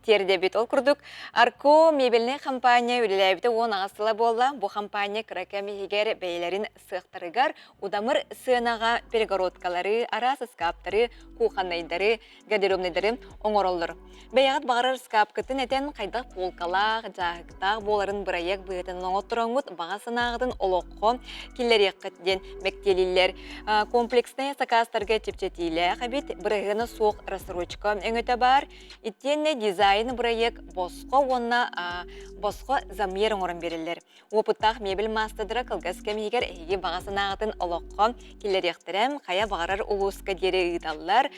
терде бит ол күрдік. Арко мебеліне компания үліләбіті 10 ағасыла болла. Бұл компания күрәкәмі егер бәйлерін сықтарығар, удамыр сынаға перегородкалары, арасы скаптары, куханнайдары, гардеробнайдары оңыролыр. Бәяғыт бағарар скапкытын әтен қайдақ полкалақ, жағықтақ боларын бұрайек бұйытын оңыттырыңғыт бағасынағыдың олоққо келер еқіттен мәктелілер. Комплексіне сақастарға тепчетейлі қабит бұрайғыны соқ рассрочка өңіті бар. Иттенне дизайн бұрайек босқо онна босқо замер оңырын берілер. Опыттақ мебел мастыдыра қылғыз кәмейгер әйге бағасынағыдың олоққо келер еқтірем қая бағарар ұлысқа дері ұйдалылар.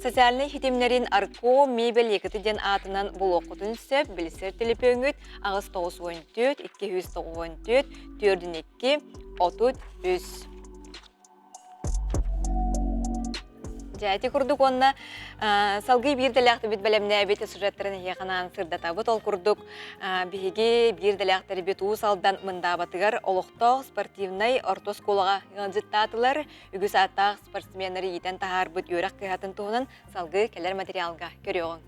Социальный хитемлерін арко мебел екітіден атынан бұл оқытын сөп, білісер телепі өңіт, ағыз 914, 294, 4-2, 33. Жәйті күрдік онна салғы бір дәліғті бет бәлеміне әбеті сюжеттірін еғанан сырдата бұт ол күрдік бігі бір дәліғтері бет ұғыз алдан мұндабатығар олықтақ спортивнай ортос қолаға ғанжыттатылар үгіз аттақ спортсменері етен тағар бұт өрек қиғатын тұғынан салғы кәлер материалға көріоғын.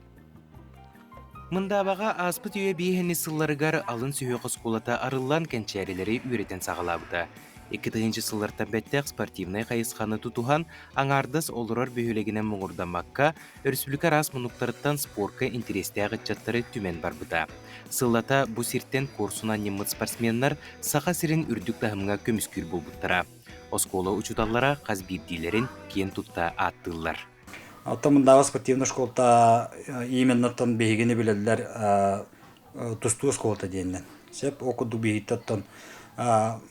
Мындабаға аспыт үйе бейхені сылларығар алын сүйе қосқолата арылан кәнчәрелері үйретен сағалабыда. 2000 сыллартан бәттәк спортивнай қайысқаны тұтуған аңардыз олырар бүйілегінен мұңырдамаққа Республика рас мұнықтарыттан спорка интересті ағытчаттары түмен барбыда. Сыллата бұ сирттен курсуна немыт спортсменнар сақа сирин үрдік тағымға көміскүр болбыттара. Оскола учуталлара қазбирдилерін кен тұтта аттылар. Атамындағы спортивный школта именно тон бейгені білелер тұсту школта дейінен. Сеп оқыду бейгіттаттан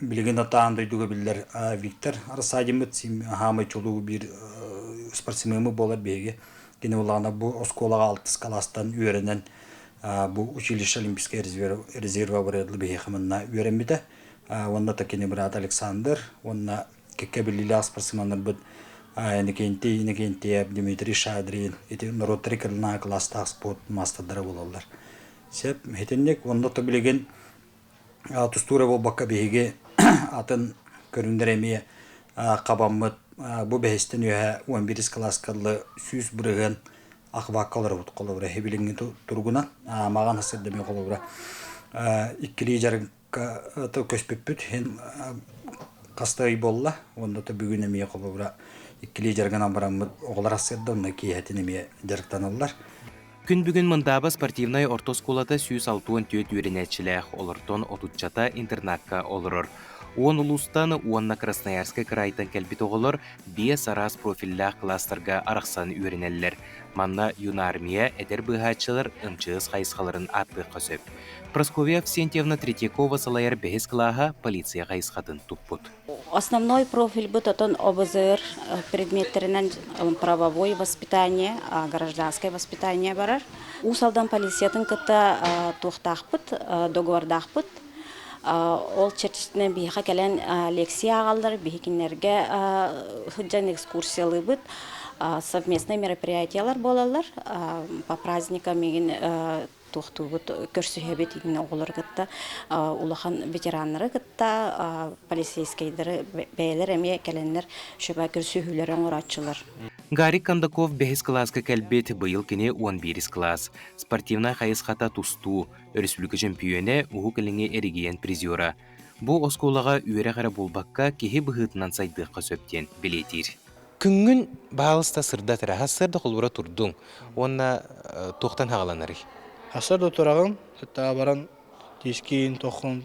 билеген атаан дойдуга биллер Виктор Арсадимыт хамай чулуу бир спортсмены болар беге. Кене улана бу осколага 6 класстан үйренен бу училище олимпийский резерва барыдлы беге хамынна үйренбиде. Онда та кене брат Александр, онна кекебилиле спортсмендар бит Некенте Дмитрий Шадрин, эти народ рекордна класстаг спорт мастерлары болалар. Сеп хетеннек онда та билеген Тустура бол баққа бейге атын көріндіреме қабамыт бұ бәйістен өйе 11 класскалы сүйіс бұрығын ақваққалар бұд қолыбыра. Хебіліңі тұрғынан маған асырдымай қолыбыра. Иккілі жарыққа көспеп бүт, қастай болла, онда та бүгін әмей қолыбыра. Иккілі жарғынан барамыд оғылар асырды, онда кейхәтін әмей жарықтан олар. Күн бүгін мындаба спортивнай ортосколата 164 үйренетчіләқ олыртон отутчата интернатқа олырыр. Он улустан уанна Красноярска крайтан кәлбет оғылыр 5 арас профилләқ кластарға арақсан үйренелілер. Манна юнармия әдер бұғатшылар ұмчығыз қайысқаларын атты қосып. Прасковья Всентьевна Третьякова салайыр бәхес қылаға полиция қайысқатын тұппыт. Основной профиль будет ОБЗР предметтеринен правовое воспитание, гражданское воспитание барар. Усалдан полициятын кыта тухтахпыт, договордахпыт. Ол чертичтен бейха кәлен лекция ағалдар, бейхекинерге хыджан экскурсиялы быт. Совместные мероприятиялар болалар. По праздникам меген тухтугут көрсүхебет игне оголор гытта улахан ветераннары гытта полицейскийдер бейлер эме келеннер шөбө көрсүхүлөр оңуратчылар. Гарик Кандаков 5 класска кәлбет быйыл кене 11 класс. Спортивна хайысқата тусту, республика чемпионы угу кіліңе эригиен призера. Бу осколаға үйері қара болбаққа кеге бұғытынан сайдыққа сөптен білетір. Күнгін бағылыста сырда тіраға сырда қолуыра тұрдың, онна тоқтан хағаланары. Асырда тұрағын, хетта баран тискин, тоқын,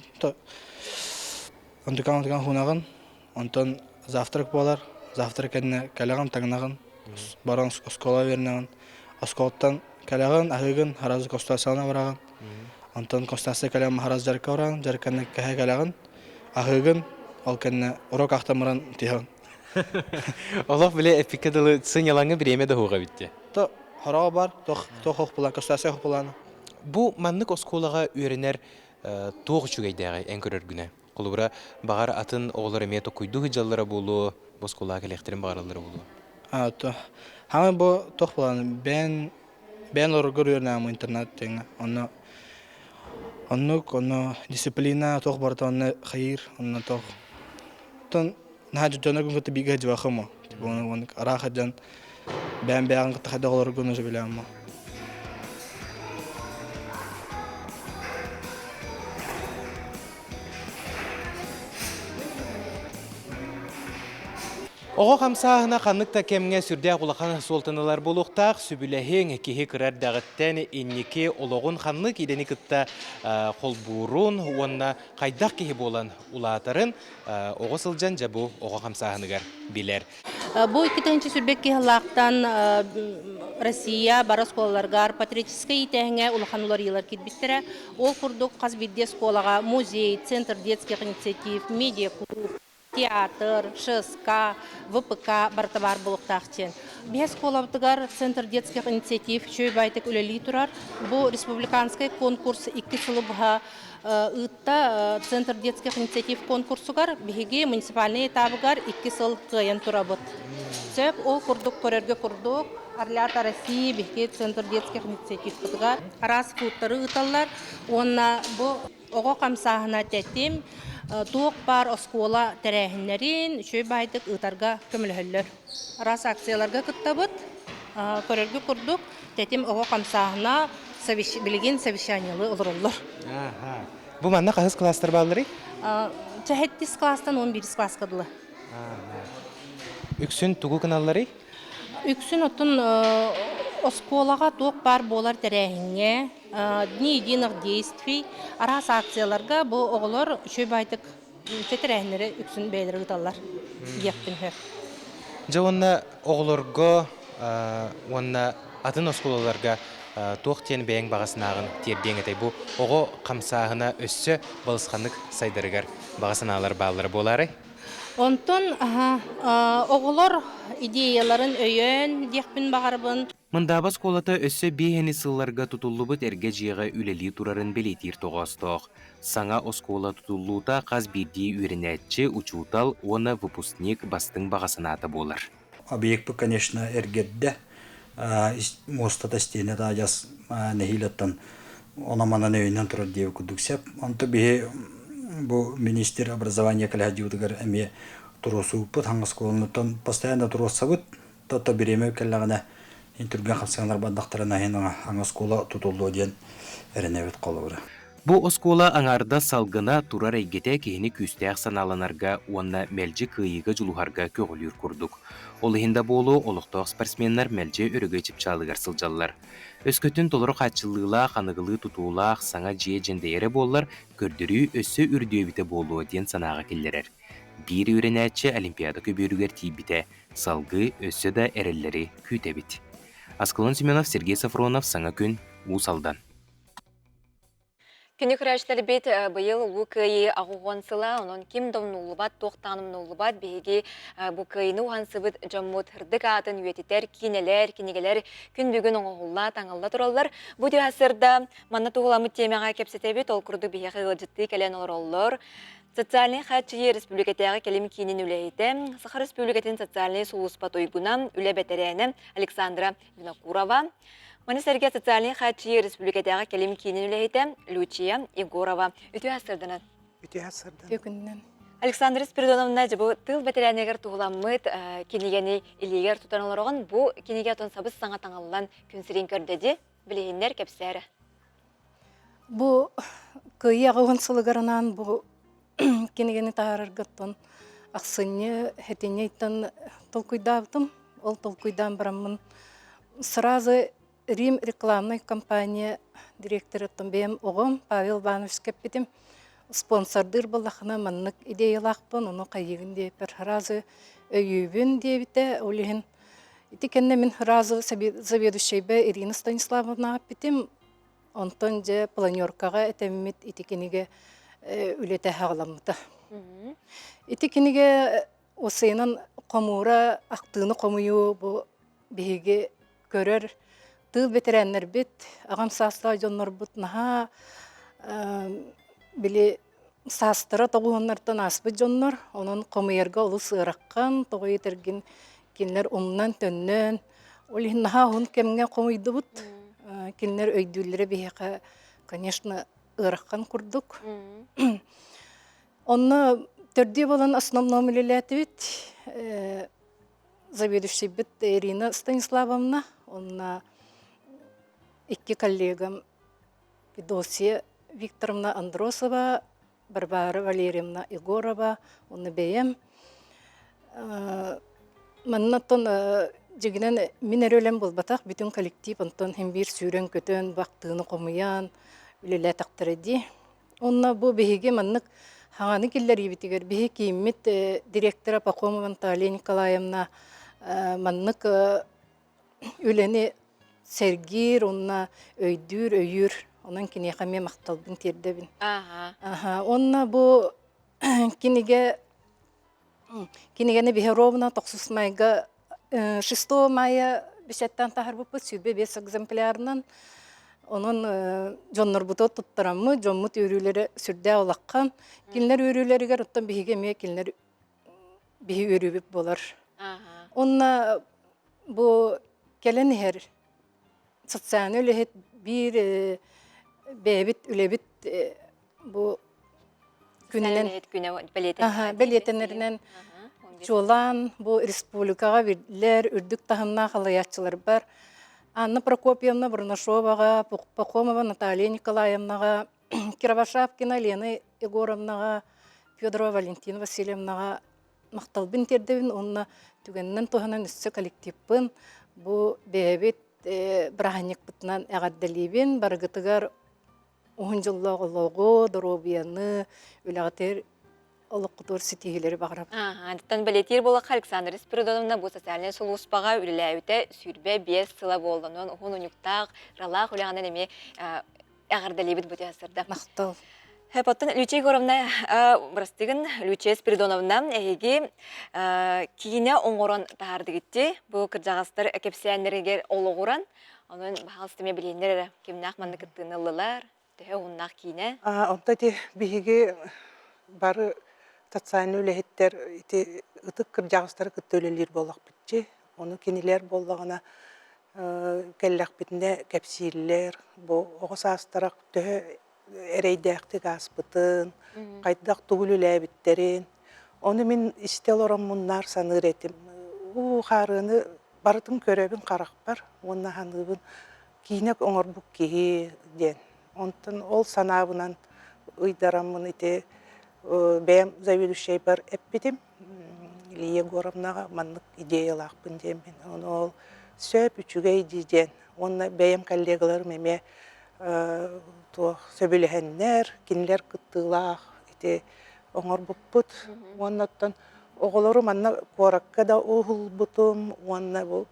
антыкан хунағын, онтан завтрак болар, завтрак әдіне кәліған таңнағын, баран оскола вернағын, осколттан кәліған, ағығын, харазы конституцияна барағын, онтан конституция кәліған харазы жарқа барағын, жарқаны кәхе кәліған, ағығын, ол кәне урок ақтамыран тиған. Олақ біле эпикадылы сынялаңы біреме де хоға бітті? Хараға бар, тоқ бұлан, конституция хоқ бұланы. Бу маннык осколага үйренер тоғы чүгейдәғі ән көрер күні. Қолыбыра бағар атын оғылары мето күйді ғыджалары болу, осколага кәлектерін бағаралары болу. Хамы бұ тоқ бұланы. Бән орғыр үйренәмі интернет теңі. Онны дисциплина тоқ барда, онны қайыр, онны тоқ. Наға жүджанар күн көті бигі ғыджы бақымы. Арақ ғыджан бән бәгін қытты қайда олар көні сөйлем ма. Оғы қамсағына қанықта кемге сүрдә құлақан солтанылар болуқтақ, сүбіләхең кеге кірар дағыттен еннеке олығын қанлық едені күтті қолбұрын, онына қайдақ кеге болан ұлатарын оғы сылжан жабу оғы қамсағынығар білер. Бұл 2-ші сүрбек кеғылақтан Россия бара сколаларғар патриотическай итәңе ұлықанулар елар кетбіттірі. Ол құрдық қазбедде сколаға музей, центр детских инициатив, медиа-клуб, театр, ШСК, ВПК бартабар болуқтақтен. Бес колабдығар Центр детских инициатив чөй байтық үлелі тұрар. Бұл республиканский конкурс 2 сылы бұға ұтта Центр детских инициатив конкурсугар бігеге муниципальный этабығар 2 сыл қайын тұрабыд. Сөп ол құрдық көрерге құрдық. Арлята Россия бігеге Центр детских инициатив бұдығар. Арас футтары ұталар. Онна бұл оғы қамсағына тәттем. Туық бар оскола тәрәхінлерін үшөй байдық ұтарға көмілхілер. Рас акцияларға күттабыд, көрерге күрдік, тәтім оғы қамсағына білген совещаниялы ұлырылыр. Бұл манна қағыз кластар балыры? 7 кластан 11 класс қадылы. Үксін тұғы каналлары? Үксін отын осколаға туық бар болар тәрәхінге, дни единых действий, арас акцияларға бұл оғылар үшөй байтық тәрәхінлері үксін бәйлері ұталар. Еппін хөп. Жа онна оғыларға, онна атын осколаларға туық тен бәйін бағасынағын терден әтей бұл оғы қамсағына өссі балысқанлық сайдарығар бағасыналар бағалары болары? Онтон оғылар идеяларын өйен декпін бағарбын. Мындабас колата өссө бейхени сылларга тутуллубут эрге жиыга үлели турарын белетир тоғастық. Саңа оскола тутуллута қаз бирди үйренәтчі учутал, оны выпускник бастың бағасынаты болар. Объект бұл, конечно, эргедде. Мостата стене да жас нехилеттен онаманан өйінен тұрар дейі күдіксеп. Онты бейі бұл министр образования кәләдеудігер әме тұрысы ұппыт, хаңғы сколынытын постоянно тұрысы бұд, тата біреме кәләғына Түрген қапсағанар бандақтарына аңа скола тұтылды дейін әрінәвет қолы бұры. Бұл оскола аңарда салғына тұрар әйгеті кейіні күстәқ саналанарға, онна мәлжі күйігі жылуғарға көгілер күрдік. Олығында болу олықтық спортсменлер мәлжі өрігі чіпчалығар сылжалылар. Өскөтін толыры қатшылығыла, қанығылы тұтуылақ, саңа жие жендейері болылар, көрдірі өссі үрдеуіті болуы ден санаға келдерер. Бір үйренәтші олимпиада көберігер тейбіті, салғы өссі да әрелері күйтебіт. Аскалон Семенов, Сергей Сафронов, саңа күн, Усалдан. Күні күрәштер бет бұйыл ұлы көйі ағуған сыла, онын кем домнулыбат, тоқтаным нулыбат, бейге бұл көйіні уғансыбыт жаммут хырдық атын үйететер, кинелер, кинегелер күн бүгін оңғылла, таңылла тұралар. Бұл асырда манна туғыламыт темеға кепсетебет, ол күрді бейге ғылжытты кәлен олар олар. Социальный хатчы республикатағы келем кейінен үлейті. Сахар республикатын социальный соғыспат ойгуна үлі бәтәрәні Александра Винокурова. Манисерге социальный хатчы республикатағы келем кейінен үлейті Лючия Егорова. Үті асырдынан? Үті асырдан. Александра Спиридоновна бұл тыл бәтәрәнегер туғыламыд кенегені илегер тұтанылар оған. Бұл кенеге атон сабыз саңа таңалылан күнсірен көрдеді білейіндер кәпсәрі. Бұл көйі ағығын сылығарынан бұл кенегені тағарырғыттын ақсыны хәтене айттан толкуйдавдым. Ол толкуйдан барамын. Сразу Рим рекламный компания директоры бәм оғым Павел Иванович кәппетім. Спонсордыр болақына маннық идеялақпын, оны қайығын деп бір разы өйібін дебіті олығын. Итекенне мен разы заведущей бә Ирина Станиславовна кәппетім. Онтан же планеркаға әтәмімет итекенеге үлеті ғаламыды. Итекенеге осыйынан қомуыра ақтыны қомуы бұл бейге көрер. Тыл бетерәннер бет, ағам састыра жонлар бұт наға біле састыра тоғуыннардан аспы жонлар. Onun қомуерға олы сыраққан, тоғы етерген кенлер оңынан төннен. Олығын наға он кемге қомуйды бұт. Кенлер өйділері бейге, конечно, ыраққан күрдік. Оны төрде болан основном үлеләті бет. заведующий бит Ирина Станиславовна, онна икки коллегам Федосия Викторовна Андросова, Барбара Валерьевна Егорова, онны бейем. Маннаттон жигинен минер өлем болбатақ, бүтін коллектив, онтон хем бир сүйрен көтөн, бақтыны қомыян, үлелі тақтырыди. Онна бу бейге маннық хаңаны келлер ебетігер. Бейге кеймет директора Пахомова Наталья Николаевна маннық үлені сергир, онна өйдүр, өйүр, онан кинеқаме мақталбын тердебін. Онна бу кинегені Бехеровна тоқсусмайға 6 мая бешеттен тахар бұппы сүрбе 5 экземплярынан onun jonlar buto tuttaramı jommut örülere sürde olakkan kinler örüleriger ottan bihige me kinler bihi örübüp bolar. Onna bu gelen her sosyal öyle bir bebit ülebit bu günenen belyetenlerinden çolan bu respublikaga verdiler ürdük tahınna halayatçılar var. Анна Прокопьевна Барнашоваға, Пахомова Наталья Николаевнаға, Кировошапкина Лена Егоровнаға, Федорова Валентина Васильевнаға мақталбын тердебін, онына түгеннен тоғынан үсі коллективпін, бұл бәбет бірағанек бұтынан әғаддалебін, барғытығар 10 жыллағы лоғы, дұробияны, өліғатер олыққытор сетегелері бағырап. Антон балетир болақ Александр Спиридоновна бұл социальный сұлуыспаға үліләуіті сүрбе 5 сыла болдың. Оғын ұнықтақ, ралақ үліғанын әме әғардалебет бұте асырды. Мақтал. Потом Лючей Горовна, брастыгын, Лючей Спиридоновна, әйге кейіне оңғырын тағарды кетті. Бұл кіржағастар әкепсиянлерігер олығыран. Оның бағалыстыме білейіндер кемнақ манды күттігін ұлылар, түхе оңнақ кейіне. Онда де бейге бары социальный үлехеттер ытык кыржағыстары күттөлелер болақ бітче. Оны кенелер болағына кәлләқ бітінде кәпсийлер, оғыс астарақ түхі әрейдәқтік аспытын, қайдақ тұғылылә біттерін. Оны мен істел орам мұннар саныр етім. Қарыны барытын көребін қарақ бар, онына ханығын кейінек оңыр бұк кейі ден. Онтын ол санабынан ұйдарамын ете бәм заведущий бар әппетім. Лия Горовнаға маннық идеялақпын демен. Оны ол сөп үчіге идейден. Оны бәйім коллегалар мәме сөбіліхеннер, кенлер күттілақ, оңыр бұппыт. Оннаттан оғылары манна қораққа да оғыл бұтым. Онна бұл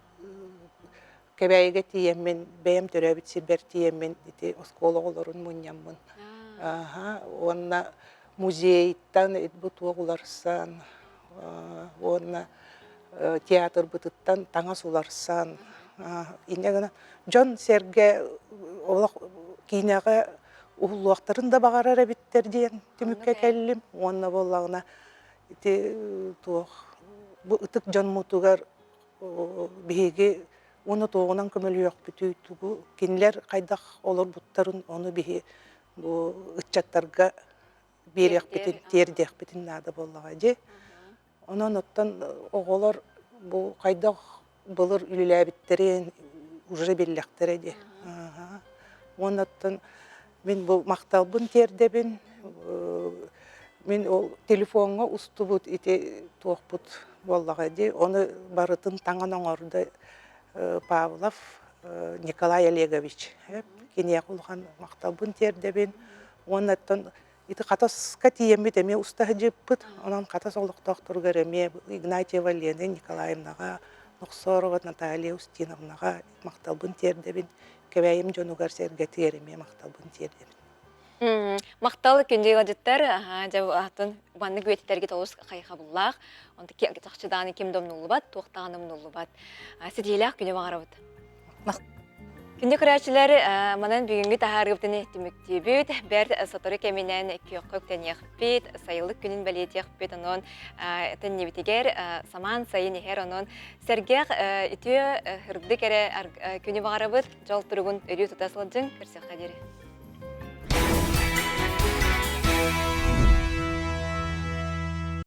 кәбәйге тиеммен, бәйім төрәбіт сирбер тиеммен, оскол оғыларын мұнямын. Онна музейттан бұт оғыларсан, онна театр бұтыттан таңа суларсан. Жон Серге кейінеға ұғылуақтарын да бағарар әбіттерден түмікке кәлілім. Онна болағына ұтық жон мұтығар бейге оны тоғынан көмілі өқ бүтүй тұғы. Кенілер қайдақ олар бұттарын оны бейге ұтчаттарға берек бітін, тердек бітін нады болаға де. Онан оттан оғылар қайдақ бұлыр үлілі әбіттерін уже беллектері де. Онаттан мен бұл мақталбын тердебін, мен ол телефонға ұсты бұд, ете тоқ бұд болаға де. Оны барытын таңын оңырды Павлов Николай Олегович. Кенеғ ұлған мақталбын тердебін. Онаттан қатасқа тиемет әме ұстағы жеппіт, онан қатас олықтақтырғыр әме Игнатьева Лена Николаевнаға, Нұқсорова Наталья Устиновнаға мақталбын тердебін, кәбәйім жонуғар сәргәтер әме мақталбын тердебін. Мақталы күнде ғадеттер, атын банды көйеттерге тоғыз қайқа бұллақ, онды тақшыдағаны кем домны ұлыбат, тоқтағаным ұлыбат. Сетейләқ күнде мағарабыд. Күнде күрәчілер манан бүгінгі тағарғыптыны түмікті бүт, бәрді сатыры кәменен күйіққөктен еқпет, сайылық күнін бәлет еқпет, онын тәннебітігер саман сайын ехер, онын сәргеқ үті үрді кәрі күні бағарабыд, жол тұрғын өрі тұтасылы жың көрсек қадері.